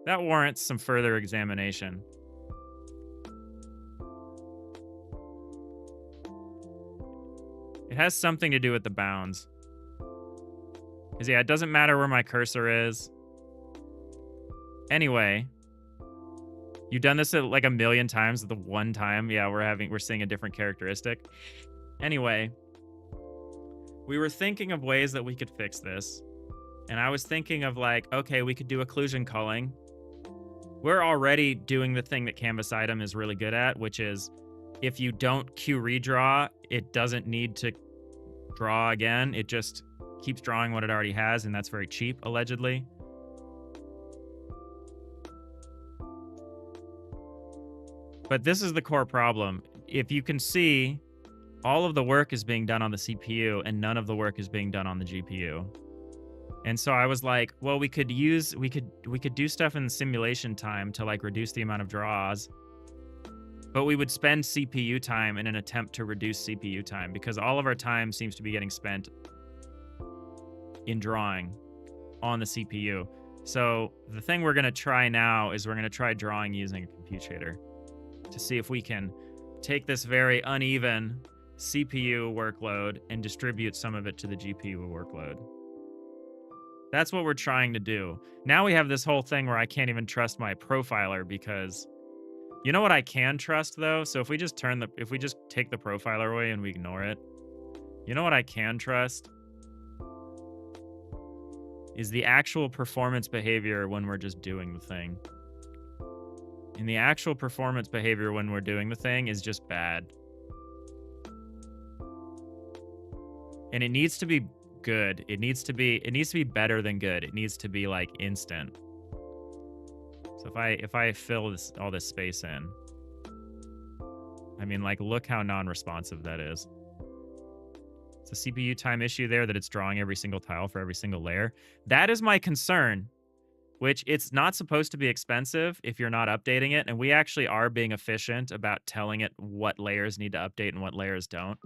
That warrants some further examination. It has something to do with the bounds. Because, yeah, it doesn't matter where my cursor is. Anyway. You've done this like a million times. The one time, yeah, we're seeing a different characteristic. Anyway. We were thinking of ways that we could fix this. And I was thinking of like, okay, we could do occlusion culling. We're already doing the thing that Canvas Item is really good at, which is if you don't Q redraw, it doesn't need to draw again. It just keeps drawing what it already has, and that's very cheap, allegedly. But this is the core problem. If you can see, all of the work is being done on the CPU, and none of the work is being done on the GPU. And so I was like, well, we could do stuff in simulation time to like reduce the amount of draws, but we would spend CPU time in an attempt to reduce CPU time because all of our time seems to be getting spent in drawing on the CPU. So the thing we're going to try now is we're going to try drawing using a compute shader to see if we can take this very uneven CPU workload and distribute some of it to the GPU workload. That's what we're trying to do. Now we have this whole thing where I can't even trust my profiler because you know what I can trust though? So if we just take the profiler away and we ignore it, you know what I can trust? Is the actual performance behavior when we're just doing the thing. And the actual performance behavior when we're doing the thing is just bad. And it needs to be good. It needs to be better than good. It needs to be like instant. So if I fill all this space in, I mean, like, look how non-responsive that is. It's a CPU time issue there that it's drawing every single tile for every single layer. That is my concern, which it's not supposed to be expensive if you're not updating it. And we actually are being efficient about telling it what layers need to update and what layers don't.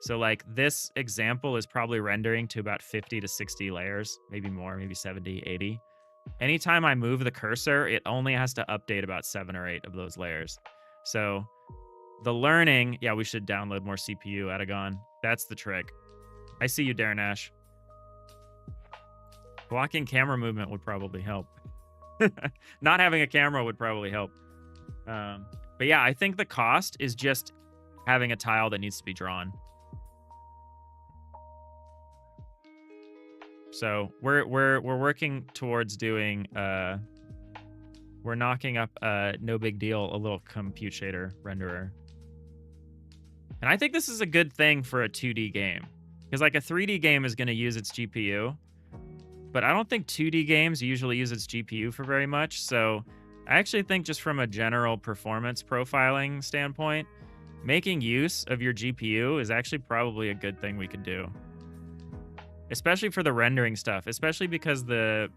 So like this example is probably rendering to about 50 to 60 layers, maybe more, maybe 70, 80. Anytime I move the cursor, it only has to update about 7 or 8 of those layers. So the learning, yeah, we should download more CPU, Atagon. That's the trick. I see you, Darnash. Blocking camera movement would probably help. Not having a camera would probably help. But yeah, I think the cost is just having a tile that needs to be drawn. So we're working towards doing we're knocking up no big deal, a little compute shader renderer. And I think this is a good thing for a 2D game. Because like a 3D game is going to use its GPU. But I don't think 2D games usually use its GPU for very much. So I actually think just from a general performance profiling standpoint, making use of your GPU is actually probably a good thing we could do. Especially for the rendering stuff. Especially because the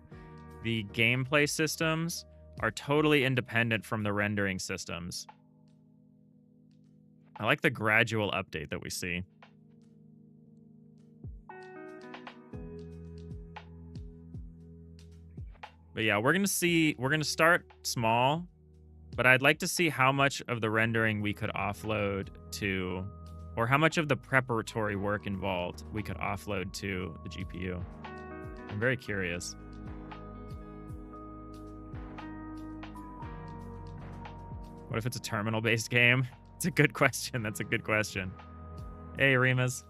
gameplay systems are totally independent from the rendering systems. I like the gradual update that we see. But yeah, we're going to start small, but I'd like to see how much of the rendering we could offload to, or how much of the preparatory work involved we could offload to the GPU. I'm very curious. What if it's a terminal-based game? It's a good question. That's a good question. Hey, Rimas.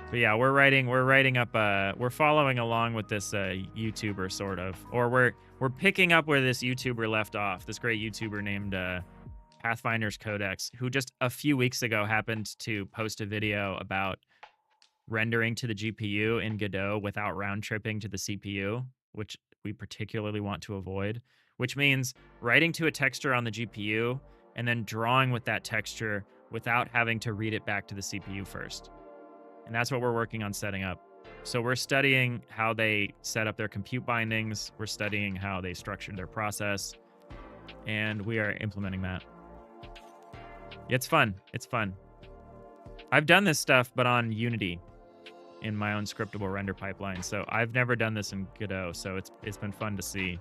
But yeah, we're writing up we're following along with this YouTuber sort of, or we're picking up where this YouTuber left off. This great YouTuber named Pathfinder's Codex, who just a few weeks ago happened to post a video about rendering to the GPU in Godot without round tripping to the CPU, which we particularly want to avoid, which means writing to a texture on the GPU and then drawing with that texture without having to read it back to the CPU first. And that's what we're working on setting up. So we're studying how they set up their compute bindings. We're studying how they structured their process. And we are implementing that. It's fun. It's fun. I've done this stuff, but on Unity in my own scriptable render pipeline. So I've never done this in Godot. So it's been fun to see.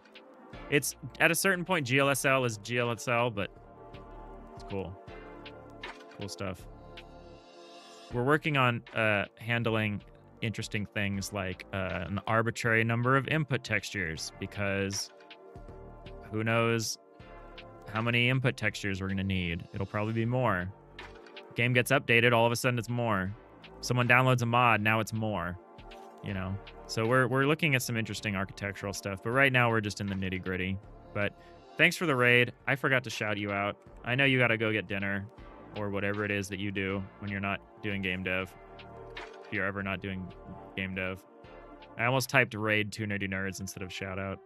It's at a certain point, GLSL is GLSL, but it's cool. Cool stuff. We're working on handling interesting things like an arbitrary number of input textures, because who knows how many input textures we're going to need. It'll probably be more. Game gets updated, all of a sudden it's more. Someone downloads a mod, now it's more. You know? So we're looking at some interesting architectural stuff, but right now we're just in the nitty-gritty. But thanks for the raid. I forgot to shout you out. I know you got to go get dinner or whatever it is that you do when you're not doing game dev. If you're ever not doing game dev. I almost typed raid 2 nerdy nerds instead of shout out.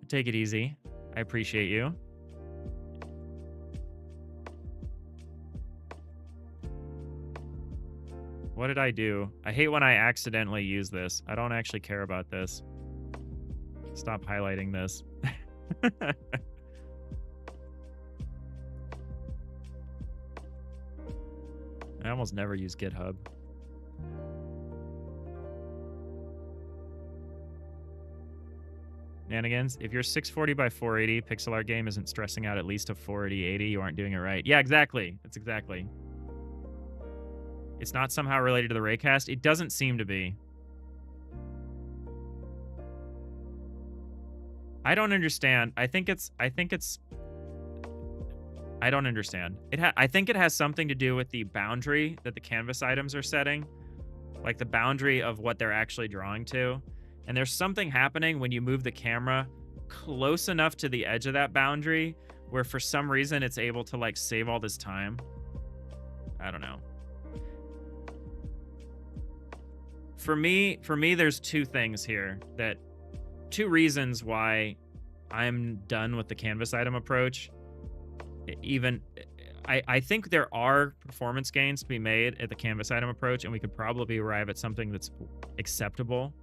Take it easy. I appreciate you. What did I do? I hate when I accidentally use this. I don't actually care about this. Stop highlighting this. I almost never use GitHub. Nanigans, if your 640 by 480 pixel art game isn't stressing out at least a 480/80, you aren't doing it right. Yeah, exactly. That's exactly. It's not somehow related to the raycast. It doesn't seem to be. I don't understand. I don't understand. I think it has something to do with the boundary that the canvas items are setting, like the boundary of what they're actually drawing to. And there's something happening when you move the camera close enough to the edge of that boundary where for some reason it's able to like save all this time. I don't know. For me, there's two things here two reasons why I'm done with the canvas item approach. Even, I think there are performance gains to be made at the canvas item approach, and we could probably arrive at something that's acceptable.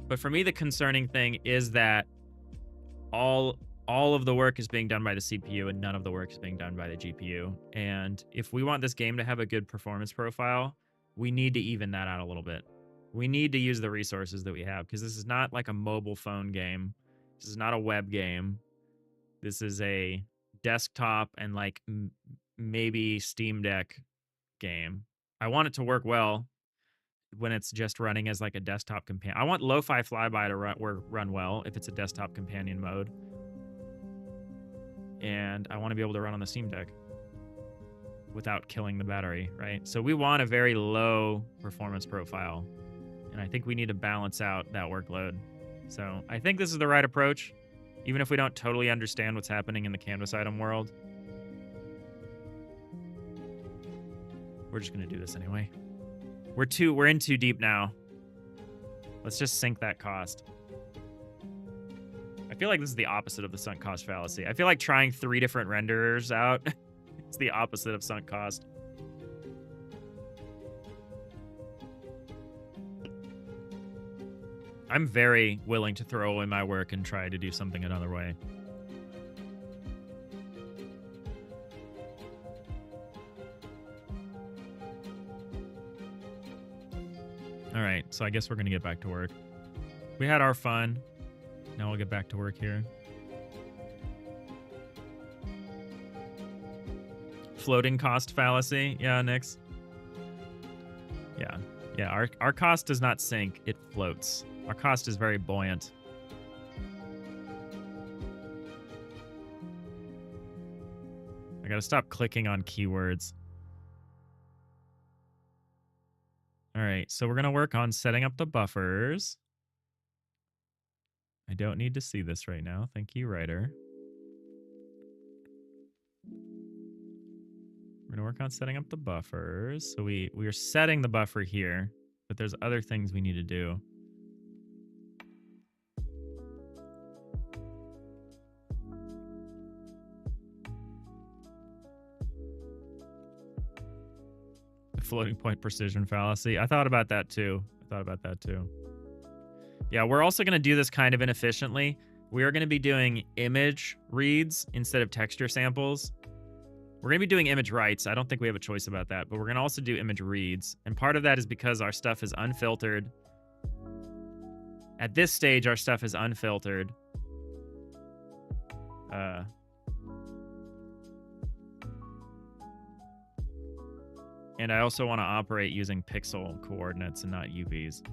But for me, the concerning thing is that all of the work is being done by the CPU and none of the work is being done by the GPU. And if we want this game to have a good performance profile, we need to even that out a little bit. We need to use the resources that we have, because this is not like a mobile phone game. This is not a web game. This is a desktop and like maybe Steam Deck game. I want it to work well when it's just running as like a desktop companion. I want Lo-Fi Flyby to run well if it's a desktop companion mode. And I want to be able to run on the Steam Deck without killing the battery, right? So we want a very low performance profile. And I think we need to balance out that workload. So I think this is the right approach, even if we don't totally understand what's happening in the canvas item world. We're just going to do this anyway. We're in too deep now. Let's just sink that cost. I feel like this is the opposite of the sunk cost fallacy. I feel like trying 3 different renderers out is the opposite of sunk cost. I'm very willing to throw away my work and try to do something another way. All right, so I guess we're going to get back to work. We had our fun. Now we'll get back to work here. Floating cost fallacy. Yeah, Nix. Yeah, our cost does not sink, it floats. Our cost is very buoyant. I gotta stop clicking on keywords. All right, so we're gonna work on setting up the buffers. I don't need to see this right now. Thank you, writer. We're gonna work on setting up the buffers. So we are setting the buffer here, but there's other things we need to do. The floating point precision fallacy. I thought about that too. Yeah, we're also going to do this kind of inefficiently. We are going to be doing image reads instead of texture samples. We're going to be doing image writes. I don't think we have a choice about that, but we're going to also do image reads. And part of that is because our stuff is unfiltered. At this stage, our stuff is unfiltered. And I also want to operate using pixel coordinates and not UVs.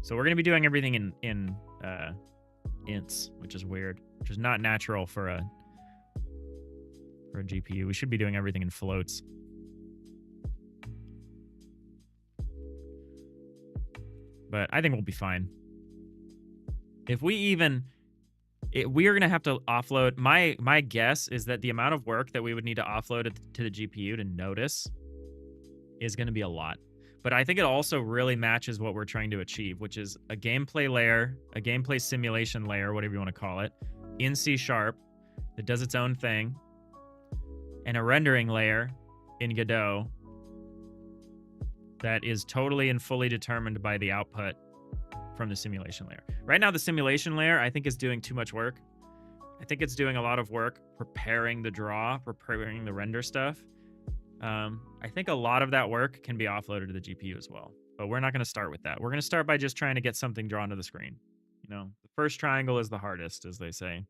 So we're going to be doing everything in ints, which is weird, which is not natural for a GPU. We should be doing everything in floats. But I think we'll be fine. If we even... we are going to have to offload... My guess is that the amount of work that we would need to offload it to the GPU to notice is going to be a lot. But I think it also really matches what we're trying to achieve, which is a gameplay layer, a gameplay simulation layer, whatever you want to call it, in C# that does its own thing, and a rendering layer in Godot that is totally and fully determined by the output from the simulation layer. Right now, the simulation layer, I think, is doing too much work. I think it's doing a lot of work preparing the draw, preparing the render stuff. I think a lot of that work can be offloaded to the GPU as well. But we're not going to start with that. We're going to start by just trying to get something drawn to the screen. You know, the first triangle is the hardest, as they say.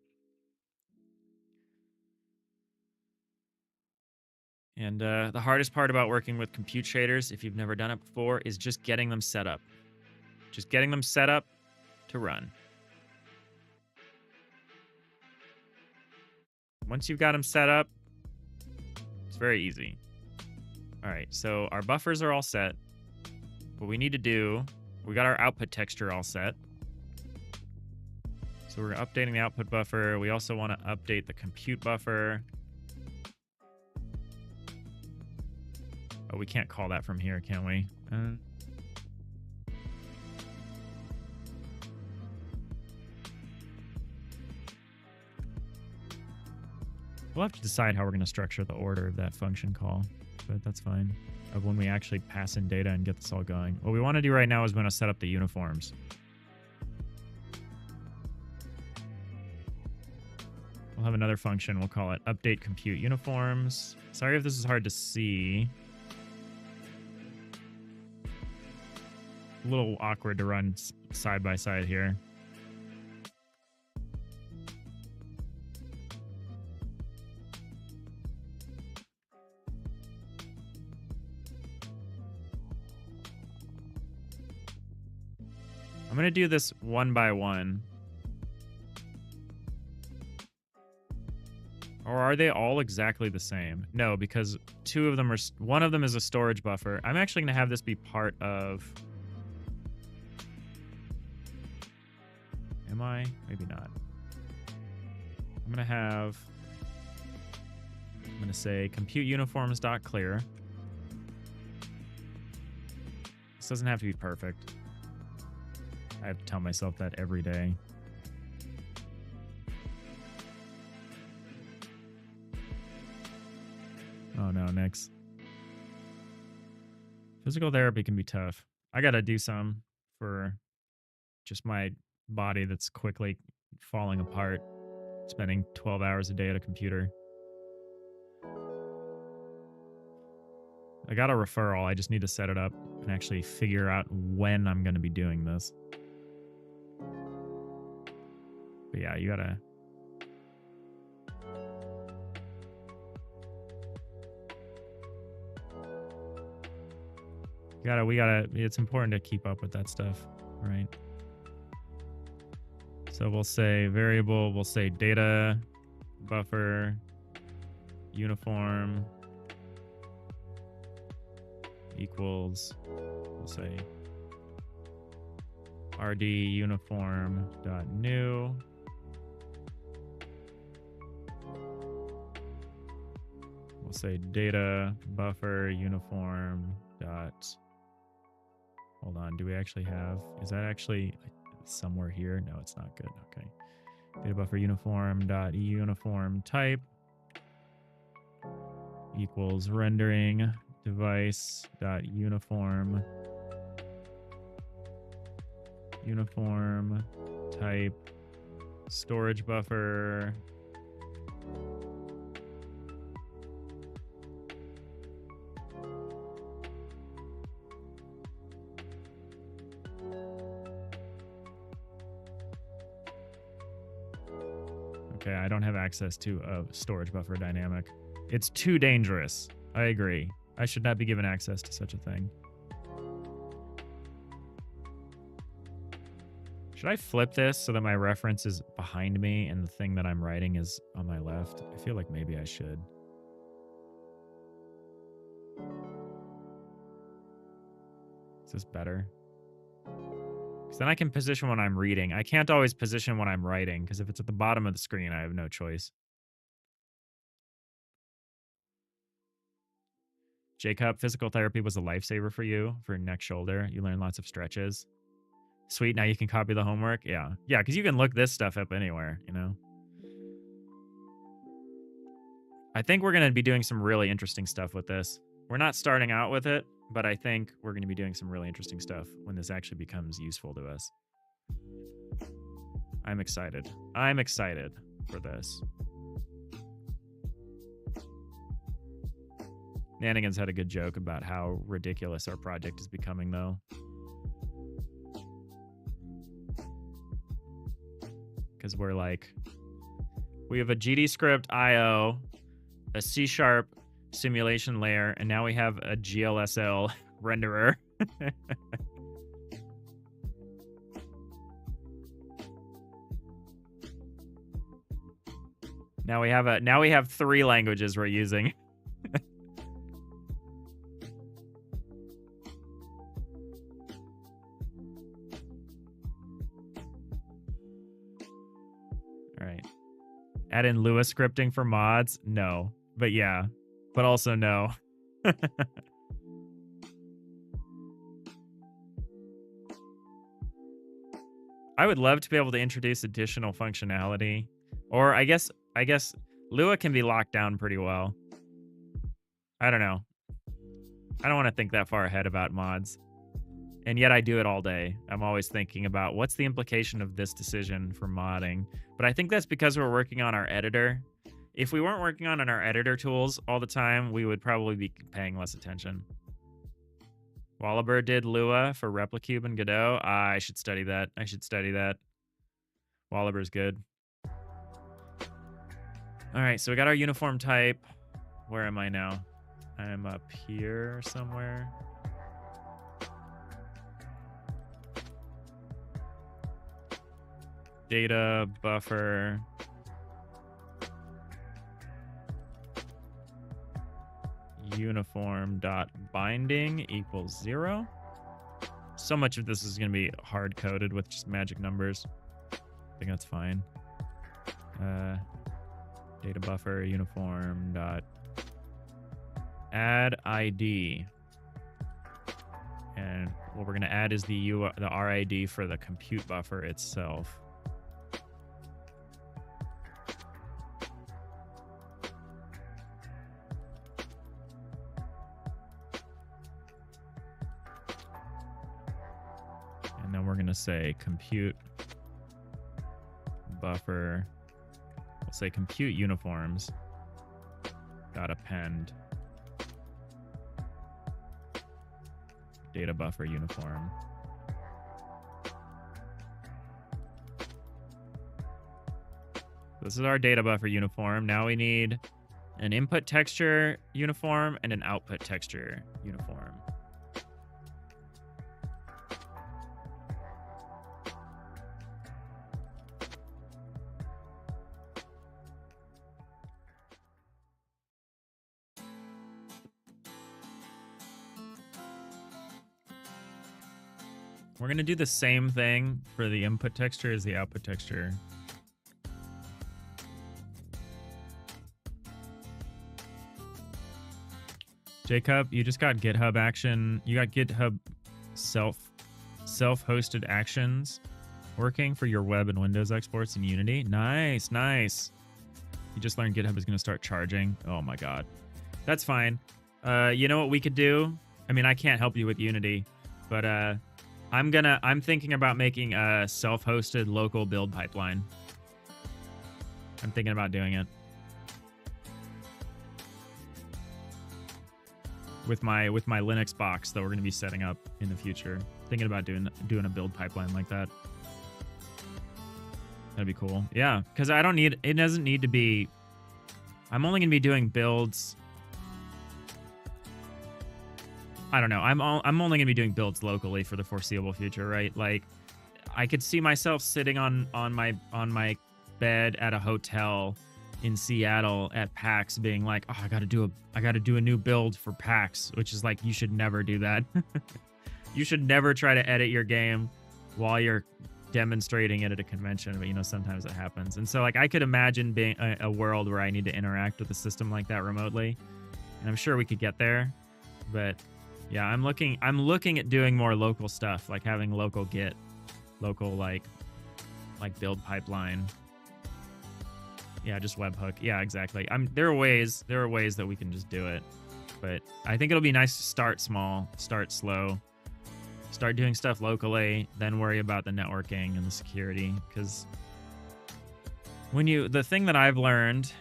And the hardest part about working with compute shaders, if you've never done it before, is just getting them set up. Just getting them set up to run. Once you've got them set up, it's very easy. All right, so our buffers are all set. What we need to do, we got our output texture all set. So we're updating the output buffer. We also want to update the compute buffer. Oh, we can't call that from here, can we? We'll have to decide how we're going to structure the order of that function call, but that's fine. Of when we actually pass in data and get this all going. What we want to do right now is we want to set up the uniforms. We'll have another function. We'll call it update compute uniforms. Sorry if this is hard to see. A little awkward to run side by side here. I'm going to do this one by one. Or are they all exactly the same? No, because two of them are... One of them is a storage buffer. I'm actually going to have this be part of... Am I? Maybe not. I'm going to have... I'm going to say compute uniforms.clear. This doesn't have to be perfect. I have to tell myself that every day. Oh no, Nix. Physical therapy can be tough. I gotta do some for just my body that's quickly falling apart, spending 12 hours a day at a computer. I got a referral. I just need to set it up and actually figure out when I'm going to be doing this. But yeah, you gotta... it's important to keep up with that stuff, right? So we'll say variable, we'll say data, buffer, uniform, equals, we'll say rd uniform dot new. We'll say data buffer uniform dot... Hold on, do we actually have... Is that actually somewhere here? No, it's not good. Okay. Data buffer uniform dot uniform type equals rendering device dot uniform type storage buffer Okay, I don't have access to a storage buffer dynamic. It's too dangerous. I agree. I should not be given access to such a thing. Should I flip this so that my reference is behind me and the thing that I'm writing is on my left? I feel like maybe I should. Is this better? Because then I can position when I'm reading. I can't always position when I'm writing, because if it's at the bottom of the screen, I have no choice. Jacob, physical therapy was a lifesaver for you for neck shoulder. You learned lots of stretches. Sweet, now you can copy the homework. Yeah, because you can look this stuff up anywhere, you know? I think we're going to be doing some really interesting stuff with this. We're not starting out with it, but I think we're going to be doing some really interesting stuff when this actually becomes useful to us. I'm excited. I'm excited for this. Nanigans had a good joke about how ridiculous our project is becoming, though. Because we're like, we have a GDScript IO, a C# simulation layer, and now we have a GLSL renderer. Now we have 3 languages we're using. All right. Add in Lua scripting for mods? No. But yeah. But also no. I would love to be able to introduce additional functionality. Or I guess Lua can be locked down pretty well. I don't know. I don't want to think that far ahead about mods. And yet I do it all day. I'm always thinking about what's the implication of this decision for modding. But I think that's because we're working on our editor. If we weren't working on our editor tools all the time, we would probably be paying less attention. Wallaber did Lua for Replicube and Godot. I should study that. I should study that. Wallaber's good. All right, so we got our uniform type. Where am I now? I'm up here somewhere. Data buffer. Uniform dot binding equals 0. So much of this is going to be hard coded with just magic numbers. I think that's fine. Data buffer uniform dot add ID, and what we're going to add is the RID for the compute buffer itself. And then we're going to say compute buffer. We'll say compute uniforms dot append data buffer uniform. This is our data buffer uniform. Now we need an input texture uniform and an output texture uniform. We're going to do the same thing for the input texture as the output texture. Jacob, you just got GitHub action. You got GitHub self-hosted actions working for your web and Windows exports in Unity. Nice, nice. You just learned GitHub is going to start charging. Oh my God. That's fine. You know what we could do? I mean, I can't help you with Unity, but I'm thinking about making a self-hosted local build pipeline. I'm thinking about doing it. With my Linux box that we're going to be setting up in the future. Thinking about doing a build pipeline like that. That'd be cool. Yeah, because it doesn't need to be, I'm only going to be doing builds. I don't know. I'm only going to be doing builds locally for the foreseeable future, right? Like, I could see myself sitting on my bed at a hotel in Seattle at PAX being like, oh, I got to do a new build for PAX, which is like, you should never do that. You should never try to edit your game while you're demonstrating it at a convention, but you know, sometimes it happens. And so like, I could imagine being a world where I need to interact with a system like that remotely. And I'm sure we could get there, but yeah, I'm looking at doing more local stuff, like having local Git, local like build pipeline. Yeah, just webhook. Yeah, exactly. There are ways that we can just do it, but I think it'll be nice to start small, start slow, start doing stuff locally, then worry about the networking and the security. Because the thing that I've learned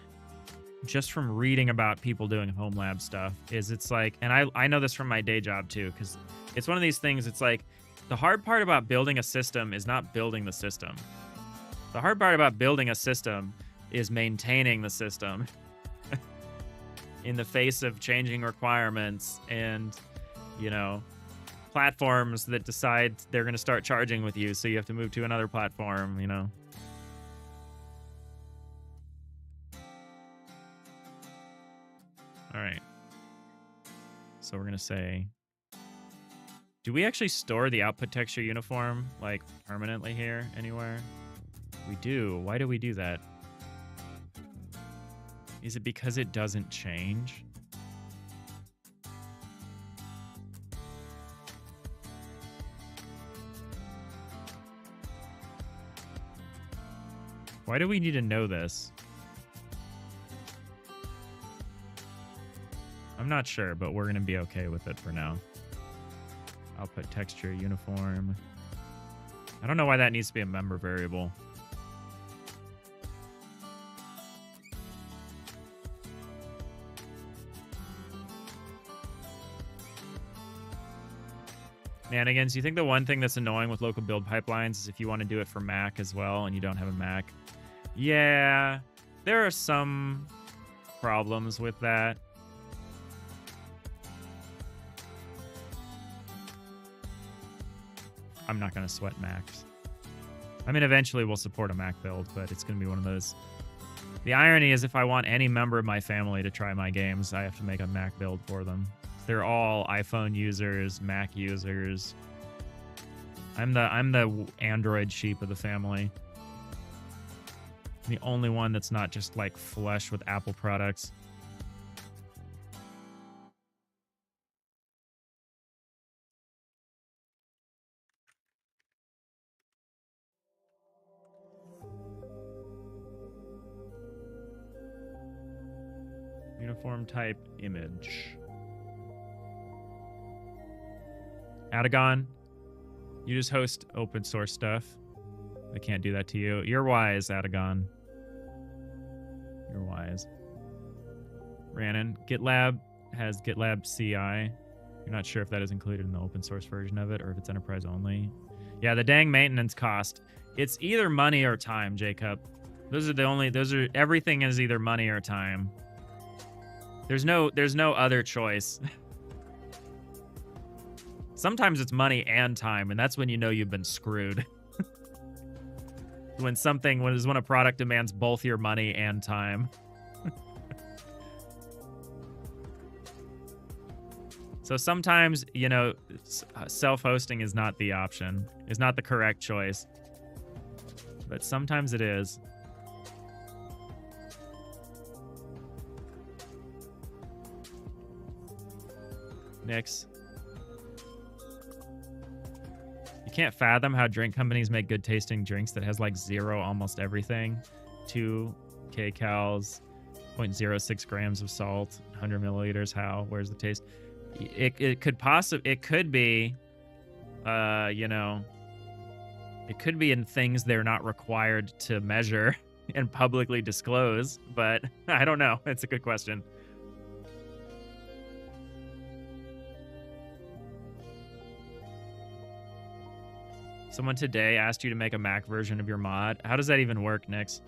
just from reading about people doing home lab stuff is it's like, and I know this from my day job too, because it's one of these things. It's like the hard part about building a system is not building the system. The hard part about building a system is maintaining the system in the face of changing requirements and, you know, platforms that decide they're going to start charging with you, so you have to move to another platform, you know. All right. So we're going to say, do we actually store the output texture uniform like permanently here anywhere? We do. Why do we do that? Is it because it doesn't change? Why do we need to know this? I'm not sure, but we're going to be okay with it for now. Output texture uniform. I don't know why that needs to be a member variable. Shenanigans. You think the one thing that's annoying with local build pipelines is if you want to do it for Mac as well and you don't have a Mac? Yeah, there are some problems with that. I'm not going to sweat Macs. I mean, eventually we'll support a Mac build, but it's going to be one of those. The irony is if I want any member of my family to try my games, I have to make a Mac build for them. They're all iPhone users, Mac users. I'm the Android sheep of the family. I'm the only one that's not just like flush with Apple products. Uniform type image. Adagon, you just host open source stuff. I can't do that to you. You're wise, Adagon. You're wise. Rannon, GitLab has GitLab CI. You're not sure if that is included in the open source version of it or if it's enterprise only. Yeah, the dang maintenance cost. It's either money or time, Jacob. Everything is either money or time. There's no other choice. Sometimes it's money and time, and that's when you know you've been screwed. when a product demands both your money and time. So sometimes, you know, self-hosting is not the option. Is not the correct choice. But sometimes it is. Nix. You can't fathom how drink companies make good tasting drinks that has like zero almost everything. 2 kcals, 0.06 grams of salt, 100 milliliters. How? Where's the taste? It could be, you know, it could be in things they're not required to measure and publicly disclose, but I don't know. It's a good question. Someone today asked you to make a Mac version of your mod. How does that even work, Nix?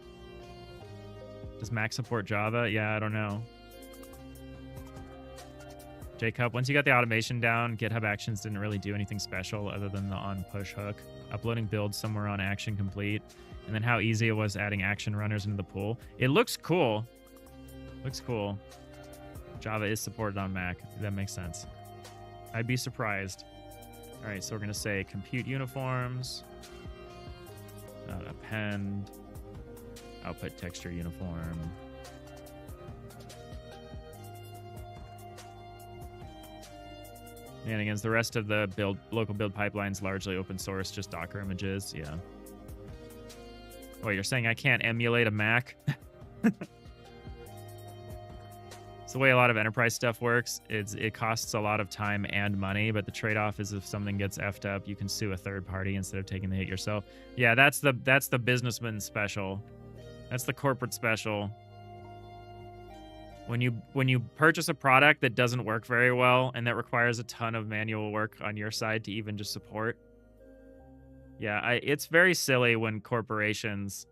Does Mac support Java? Yeah, I don't know. Jacob, once you got the automation down, GitHub Actions didn't really do anything special other than the on-push hook. Uploading builds somewhere on action complete. And then how easy it was adding action runners into the pool. It looks cool. Looks cool. Java is supported on Mac. That makes sense. I'd be surprised. All right, so we're going to say compute uniforms, append, output texture uniform. And against the rest of the local build pipelines, largely open source, just Docker images. Yeah. Wait, you're saying I can't emulate a Mac? It's the way a lot of enterprise stuff works. It costs a lot of time and money, but the trade-off is if something gets effed up, you can sue a third party instead of taking the hit yourself. Yeah, that's the businessman special. That's the corporate special. When you purchase a product that doesn't work very well and that requires a ton of manual work on your side to even just support. Yeah, it's very silly when corporations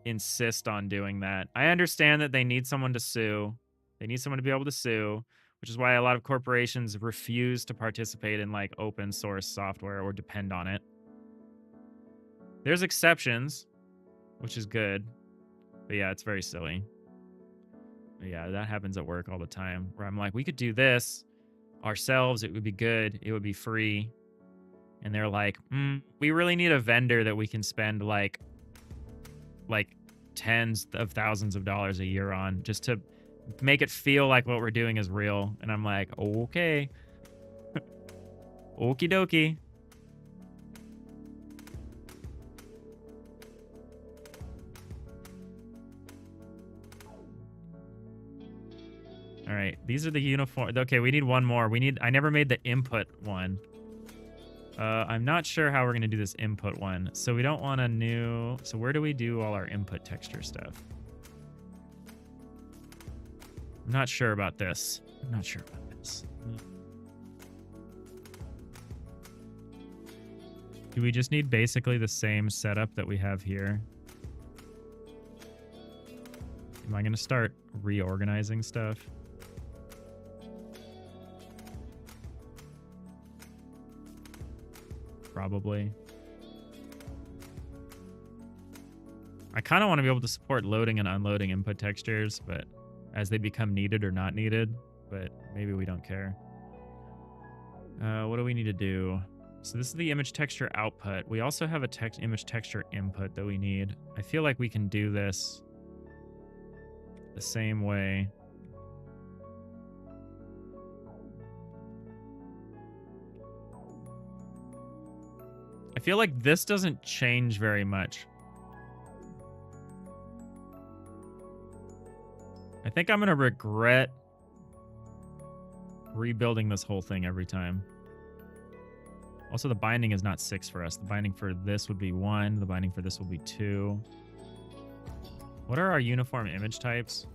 insist on doing that. I understand that they need someone to sue. They need someone to be able to sue, which is why a lot of corporations refuse to participate in like open source software or depend on it. There's exceptions, which is good. But yeah, it's very silly. But yeah, that happens at work all the time where I'm like, we could do this ourselves. It would be good. It would be free. And they're like, we really need a vendor that we can spend like tens of thousands of dollars a year on just to make it feel like what we're doing is real. And I'm like, okay. Okie dokie. These are the uniform. Okay, we need one more. I never made the input one. I'm not sure how we're going to do this input one. So we don't want a new... So where do we do all our input texture stuff? I'm not sure about this. I'm not sure about this. Do we just need basically the same setup that we have here? Am I going to start reorganizing stuff? Probably. I kind of want to be able to support loading and unloading input textures, but as they become needed or not needed, but maybe we don't care. What do we need to do? So this is the image texture output. We also have a image texture input that we need. I feel like we can do this the same way. I feel like this doesn't change very much. I think I'm going to regret rebuilding this whole thing every time. Also, the binding is not 6 for us. The binding for this would be 1. The binding for this will be 2. What are our uniform image types?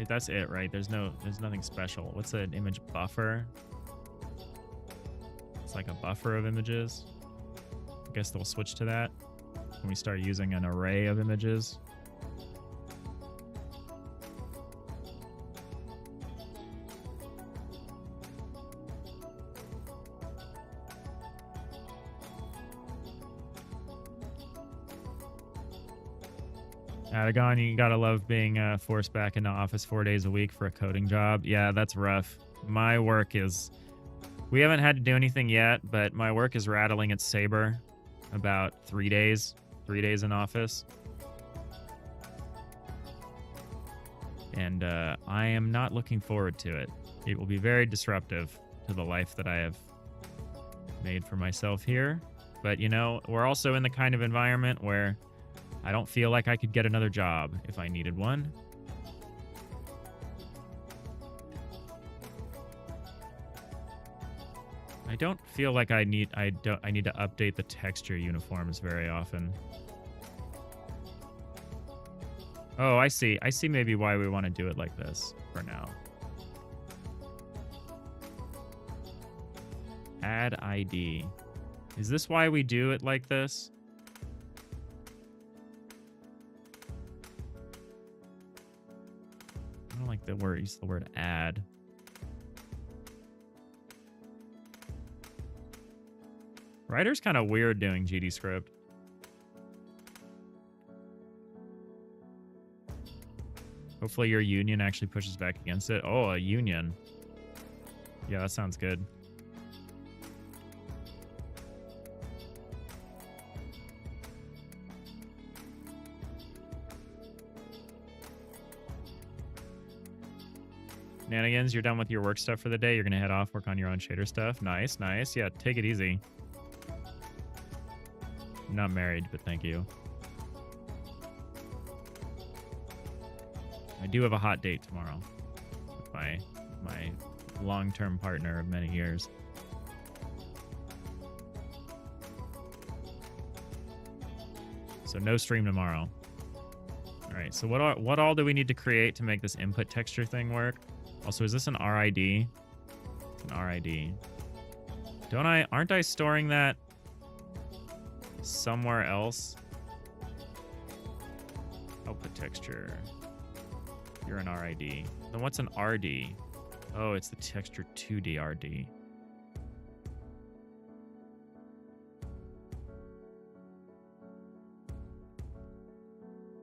That's it, right? There's nothing special. What's an image buffer? It's like a buffer of images. I guess they'll switch to that when we start using an array of images. Adagon, you gotta love being forced back into office 4 days a week for a coding job. Yeah, that's rough. My work is... We haven't had to do anything yet, but my work is rattling its saber about 3 days. 3 days in office. And I am not looking forward to it. It will be very disruptive to the life that I have made for myself here. But, you know, we're also in the kind of environment where I don't feel like I could get another job if I needed one. I don't feel like I need to update the texture uniforms very often. Oh, I see. I see maybe why we want to do it like this for now. Add ID. Is this why we do it like this? I don't like the word, use the word add. Writer's kind of weird doing GDScript. Hopefully your union actually pushes back against it. Oh, a union. Yeah, that sounds good. Nanigans, you're done with your work stuff for the day. You're going to head off, work on your own shader stuff. Nice, nice. Yeah, take it easy. I'm not married, but thank you. I do have a hot date tomorrow with my long-term partner of many years. So no stream tomorrow. All right, so what all do we need to create to make this input texture thing work? Also, is this an RID? It's an RID. Aren't I storing that somewhere else? Output texture. You're an RID. Then what's an RD? Oh, it's the texture 2D RD.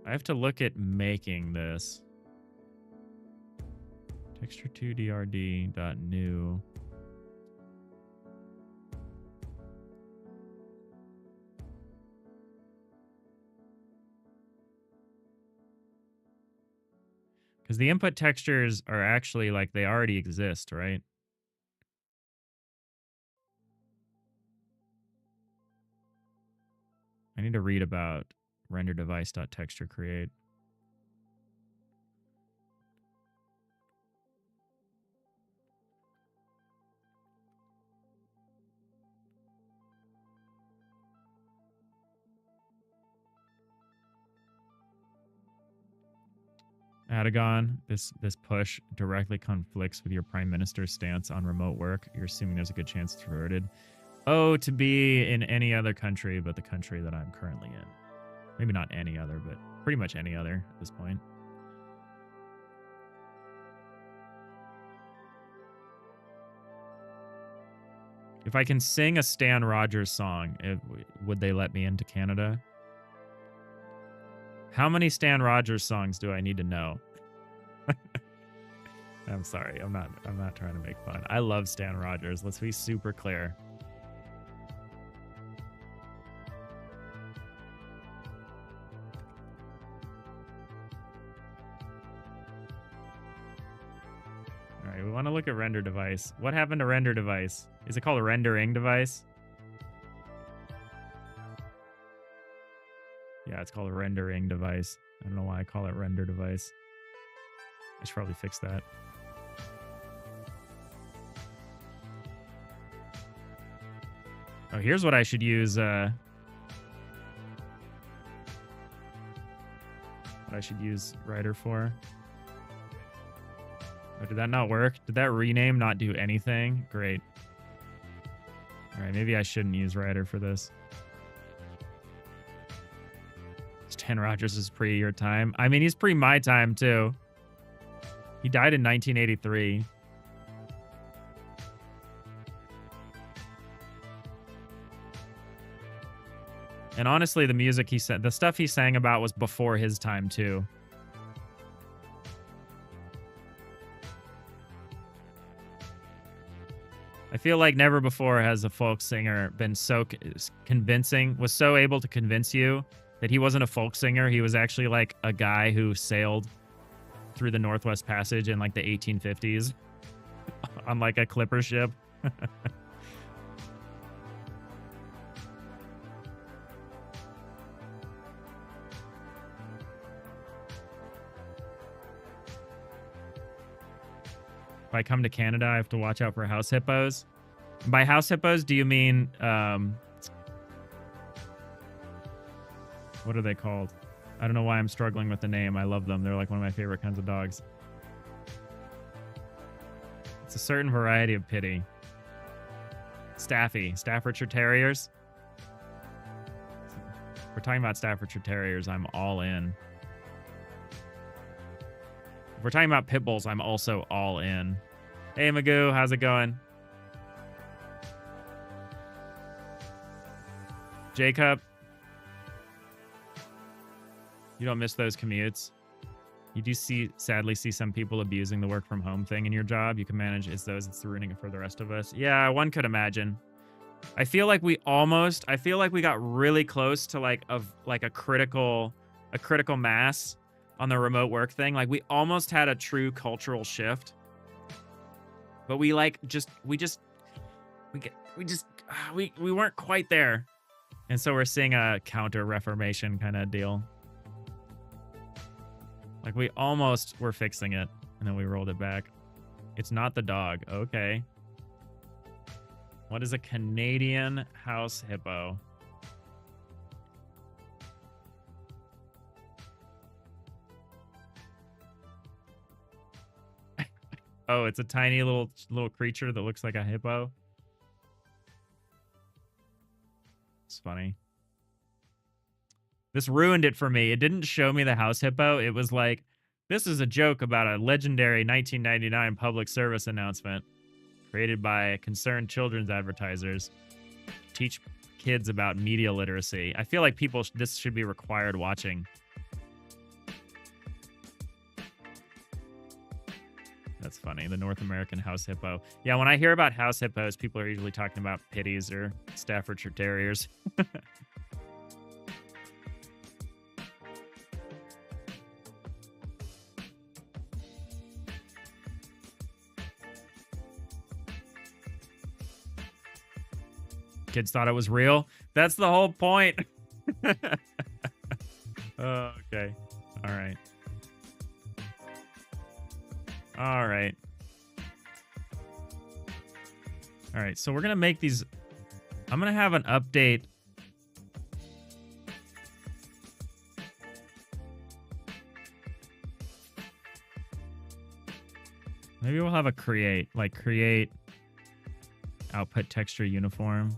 I have to look at making this. Texture 2D RD.new. Because the input textures are actually like they already exist, right? I need to read about render device.texture create. Adagon, this push directly conflicts with your prime minister's stance on remote work. You're assuming there's a good chance it's reverted. Oh, to be in any other country but the country that I'm currently in. Maybe not any other, but pretty much any other at this point. If I can sing a Stan Rogers song, would they let me into Canada? How many Stan Rogers songs do I need to know? I'm sorry. I'm not trying to make fun. I love Stan Rogers. Let's be super clear. All right, we want to look at render device. What happened to render device? Is it called a rendering device? Yeah, it's called a rendering device. I don't know why I call it render device. I should probably fix that. Oh, here's what I should use. What I should use writer for. Oh, did that not work? Did that rename not do anything? Great. All right, maybe I shouldn't use writer for this. Stan Rogers is pre your time. I mean, he's pre my time too. He died in 1983. And honestly, the music he said, the stuff he sang about was before his time too. I feel like never before has a folk singer been so convincing, was so able to convince you that he wasn't a folk singer. He was actually like a guy who sailed through the Northwest Passage in like the 1850s on like a clipper ship. If I come to Canada, I have to watch out for house hippos. By house hippos, do you mean, what are they called? I don't know why I'm struggling with the name. I love them. They're like one of my favorite kinds of dogs. It's a certain variety of pitty. Staffordshire Terriers. If we're talking about Staffordshire Terriers, I'm all in. If we're talking about pit bulls, I'm also all in. Hey, Magoo, how's it going? Jacob, you don't miss those commutes. You do sadly see some people abusing the work from home thing in your job. You can manage it's ruining it for the rest of us. Yeah, one could imagine. I feel like we got really close to like a critical mass on the remote work thing. Like we almost had a true cultural shift, but we weren't quite there. And so we're seeing a counter reformation kind of deal. Like we almost were fixing it and then we rolled it back. It's not the dog. Okay. What is a Canadian house hippo? Oh, it's a tiny little creature that looks like a hippo. It's funny. This ruined it for me. It didn't show me the house hippo. It was like, this is a joke about a legendary 1999 public service announcement created by concerned children's advertisers. Teach kids about media literacy. I feel like this should be required watching. That's funny. The North American house hippo. Yeah, when I hear about house hippos, people are usually talking about pitties or Staffordshire Terriers. Kids thought it was real. That's the whole point. Oh, okay. All right. All right. All right. So we're going to make these. I'm going to have an update. Maybe we'll have a create, like create output texture uniform.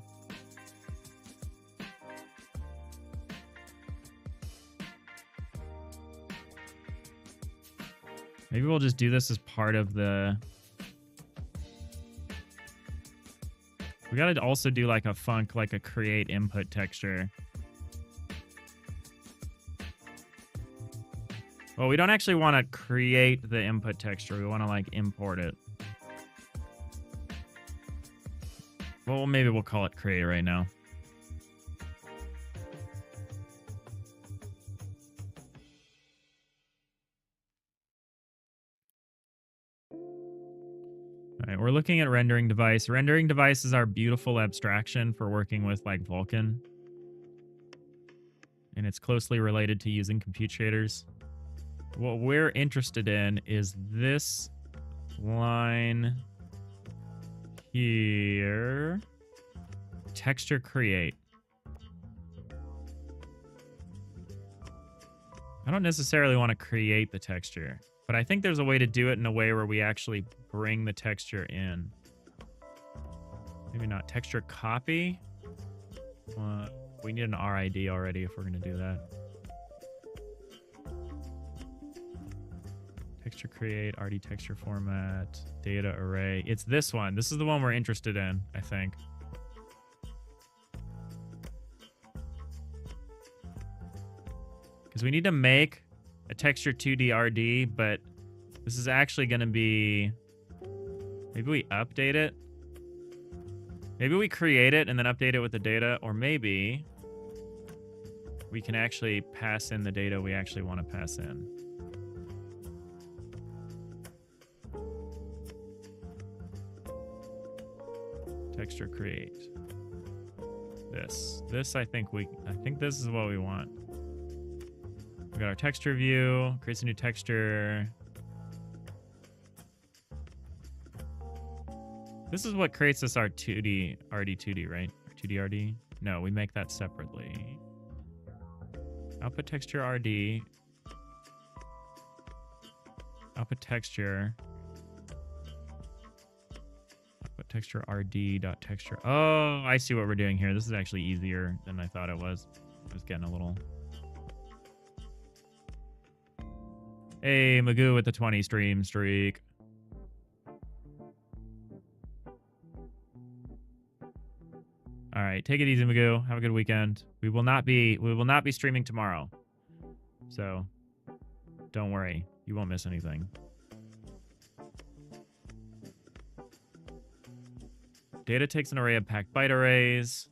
Maybe we'll just do this as part of the... We gotta also do like a func, like a create input texture. Well, we don't actually want to create the input texture. We want to like import it. Well, maybe we'll call it create right now. All right, we're looking at rendering device. Rendering device is our beautiful abstraction for working with like Vulkan. And it's closely related to using compute shaders. What we're interested in is this line here. Texture create. I don't necessarily want to create the texture, but I think there's a way to do it in a way where we actually bring the texture in. Maybe not. Texture copy. We need an RID already if we're going to do that. Texture create, RD texture format, data array. It's this one. This is the one we're interested in, I think. Because we need to make a texture 2D RD, but this is actually going to be... Maybe we update it. Maybe we create it and then update it with the data, or maybe we can actually pass in the data we actually want to pass in. Texture create. This I think this is what we want. We got our texture view, creates a new texture. This is what creates us our 2D RD2D, right? Or 2D RD? No, we make that separately. Output texture RD. Output texture. Output texture RD.texture. Oh, I see what we're doing here. This is actually easier than I thought it was. I was getting a little... Hey, Magoo with the 20 stream streak. All right, take it easy, Magoo. Have a good weekend. We will not be streaming tomorrow. So, don't worry. You won't miss anything. Data takes an array of packed byte arrays.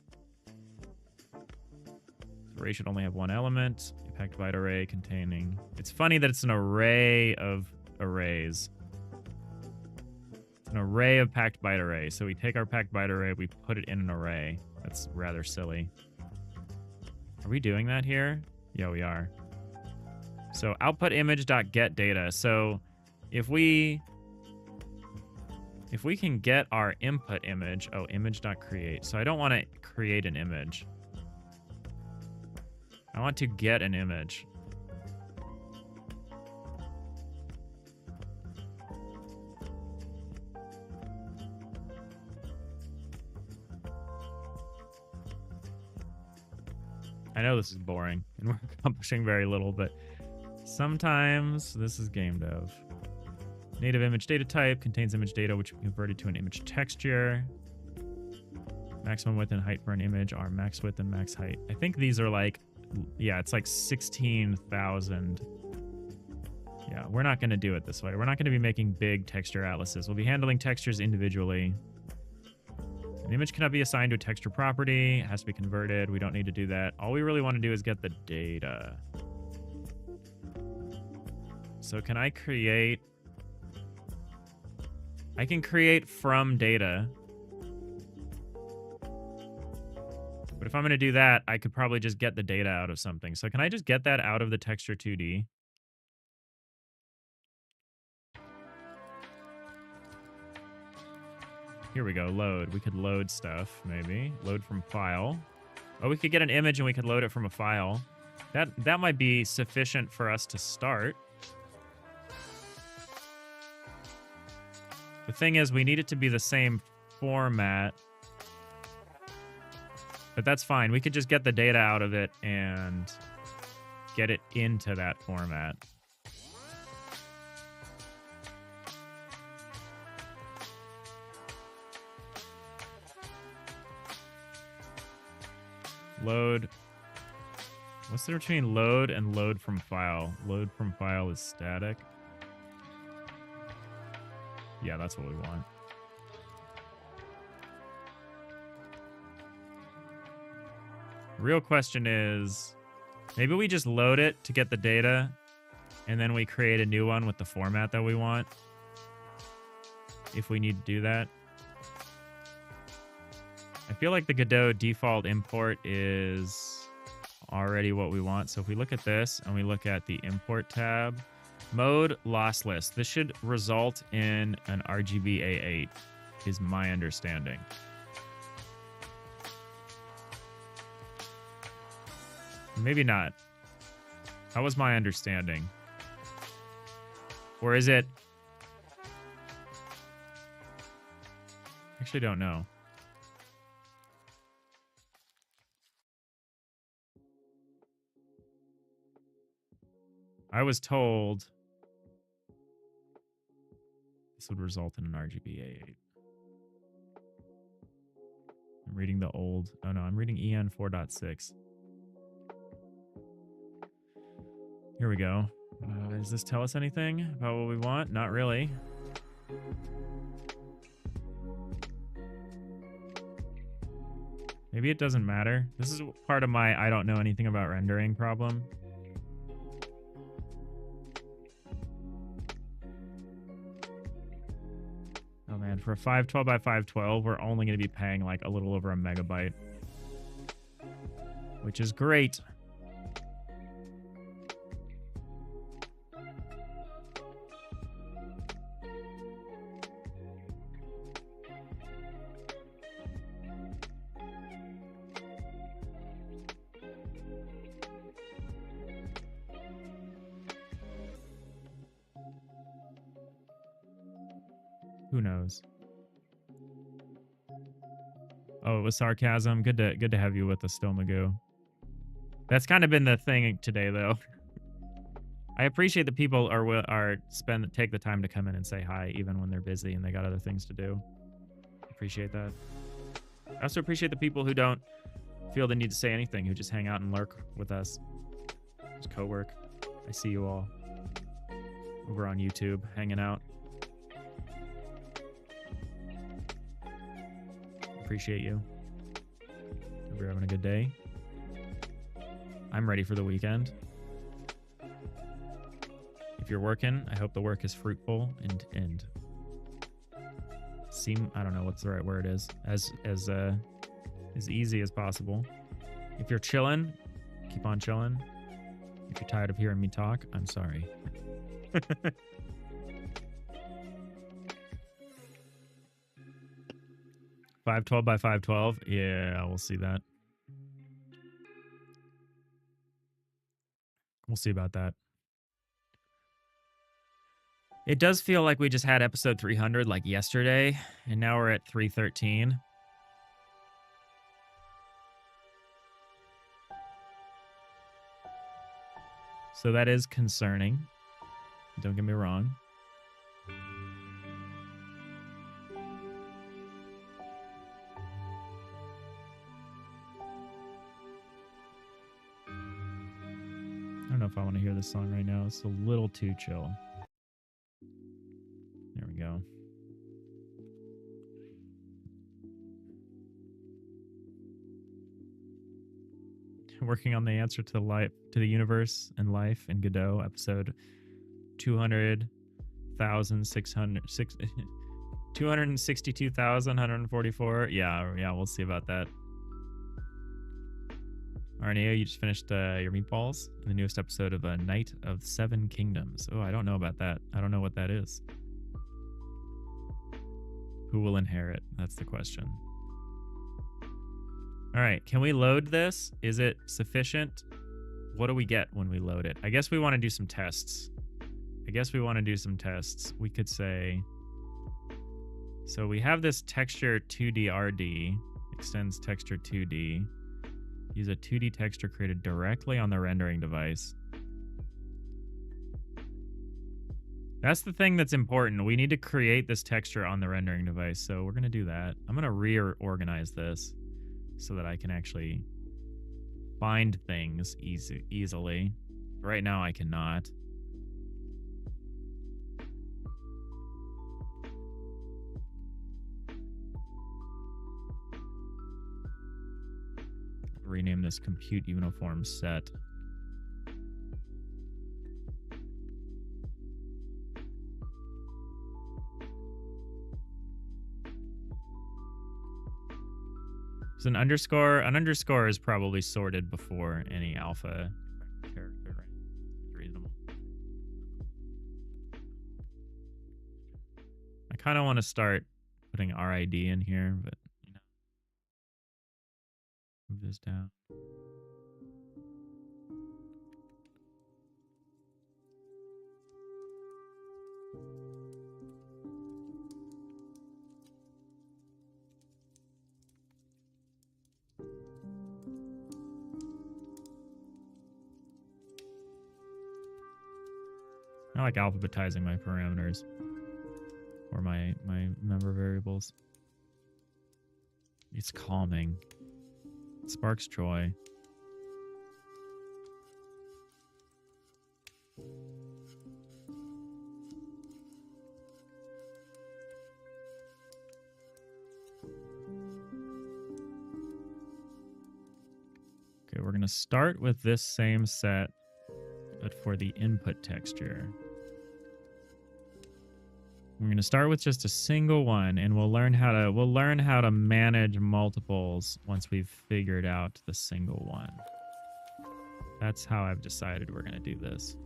The array should only have one element. A packed byte array containing... It's funny that it's an array of arrays. It's an array of packed byte arrays. So we take our packed byte array, we put it in an array. That's rather silly. Are we doing that here? Yeah, we are. So output image.get data. So if we can get our input image, oh, image.create. So I don't want to create an image. I want to get an image. I know this is boring and we're accomplishing very little, but sometimes this is game dev. Native image data type contains image data which we converted to an image texture. Maximum width and height for an image are max width and max height. I think these are like, yeah, it's like 16,000. Yeah, we're not going to do it this way. We're not going to be making big texture atlases. We'll be handling textures individually. An image cannot be assigned to a texture property. It has to be converted. We don't need to do that. All we really want to do is get the data. So can I create... I can create from data. But if I'm going to do that, I could probably just get the data out of something. So can I just get that out of the texture 2D? Here we go, load. We could load stuff, maybe. Load from file. Oh, we could get an image and we could load it from a file. That might be sufficient for us to start. The thing is, we need it to be the same format. But that's fine. We could just get the data out of it and get it into that format. Load. What's the difference between load and load from file? Load from file is static. Yeah, that's what we want. Real question is, maybe we just load it to get the data, and then we create a new one with the format that we want, if we need to do that. I feel like the Godot default import is already what we want. So if we look at this and we look at the import tab, mode lossless. This should result in an RGB A8, is my understanding. Maybe not. That was my understanding. Or is it? Actually, don't know. I was told this would result in an RGB A8. I'm reading the old... Oh no, I'm reading EN 4.6. Here we go. Does this tell us anything about what we want? Not really. Maybe it doesn't matter. This is part of my I don't know anything about rendering problem. Oh man, for a 512 by 512, we're only going to be paying like a little over a megabyte, which is great. Who knows? Oh, it was sarcasm. Good to have you with us still, Magoo. That's kind of been the thing today, though. I appreciate that people take the time to come in and say hi, even when they're busy and they got other things to do. Appreciate that. I also appreciate the people who don't feel the need to say anything, who just hang out and lurk with us. Just co-work. I see you all over on YouTube hanging out. Appreciate you. Hope you're having a good day. I'm ready for the weekend. If you're working, I hope the work is fruitful and I don't know what's the right word is, as easy as possible. If you're chilling, keep on chilling. If you're tired of hearing me talk, I'm sorry. 512 by 512. Yeah, we'll see that. We'll see about that. It does feel like we just had episode 300 like yesterday, and now we're at 313. So that is concerning. Don't get me wrong. I don't know if I want to hear this song right now. It's a little too chill. There we go. Working on the answer to the universe and life in Godot, episode 262,144. Yeah, we'll see about that. Arneo, you just finished your meatballs in the newest episode of Night of Seven Kingdoms. Oh, I don't know about that. I don't know what that is. Who will inherit? That's the question. All right, can we load this? Is it sufficient? What do we get when we load it? I guess we want to do some tests. We could say So we have this texture 2D RD, extends texture 2D. Use a 2D texture created directly on the rendering device. That's the thing that's important. We need to create this texture on the rendering device. So we're going to do that. I'm going to reorganize this so that I can actually find things easily. Right now I cannot. Rename this compute uniform set. So an underscore is probably sorted before any alpha character, right? It's reasonable. I kind of want to start putting RID in here, but you know, move this down. I like alphabetizing my parameters or my member variables. It's calming. It sparks joy. Okay, we're going to start with this same set, but for the input texture. We're going to start with just a single one, and we'll learn how to manage multiples once we've figured out the single one. That's how I've decided we're going to do this.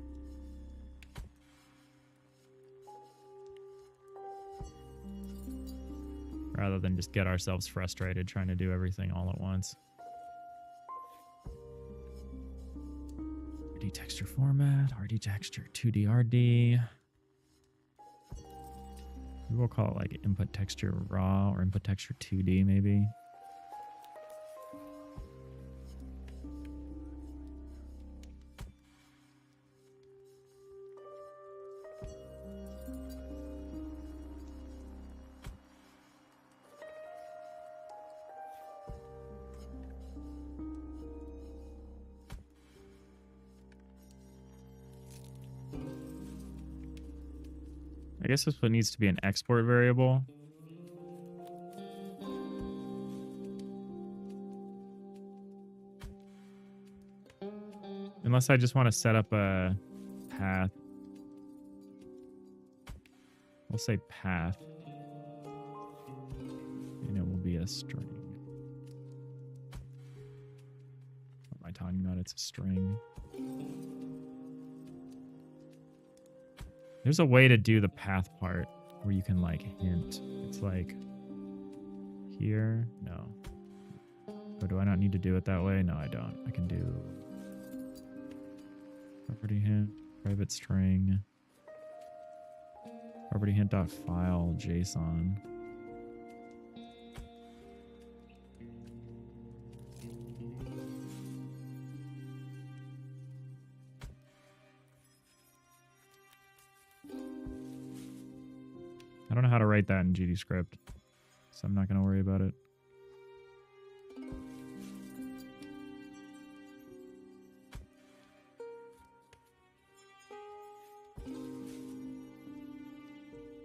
Rather than just get ourselves frustrated trying to do everything all at once. RD texture format, RD texture 2D RD. We'll call it like input texture raw or input texture 2D maybe. I guess this one needs to be an export variable. Unless I just want to set up a path. We'll say path. And it will be a string. What am I talking about? It's a string. There's a way to do the path part where you can like hint. It's like here. No. Or do I not need to do it that way? No, I don't. I can do property hint, private string, property hint.file JSON. I don't know how to write that in GDScript, so I'm not going to worry about it.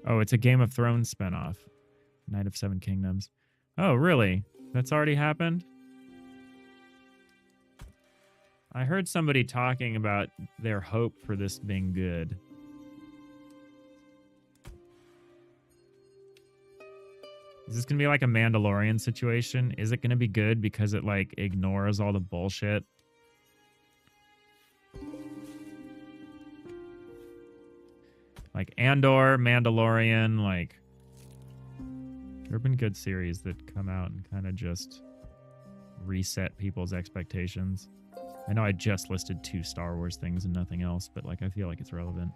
Oh, it's a Game of Thrones spinoff. Knight of Seven Kingdoms. Oh, really? That's already happened? I heard somebody talking about their hope for this being good. Is this going to be like a Mandalorian situation? Is it going to be good because it like ignores all the bullshit? Like Andor, Mandalorian, like there have been good series that come out and kind of just reset people's expectations. I know I just listed 2 Star Wars things and nothing else, but like I feel like it's relevant.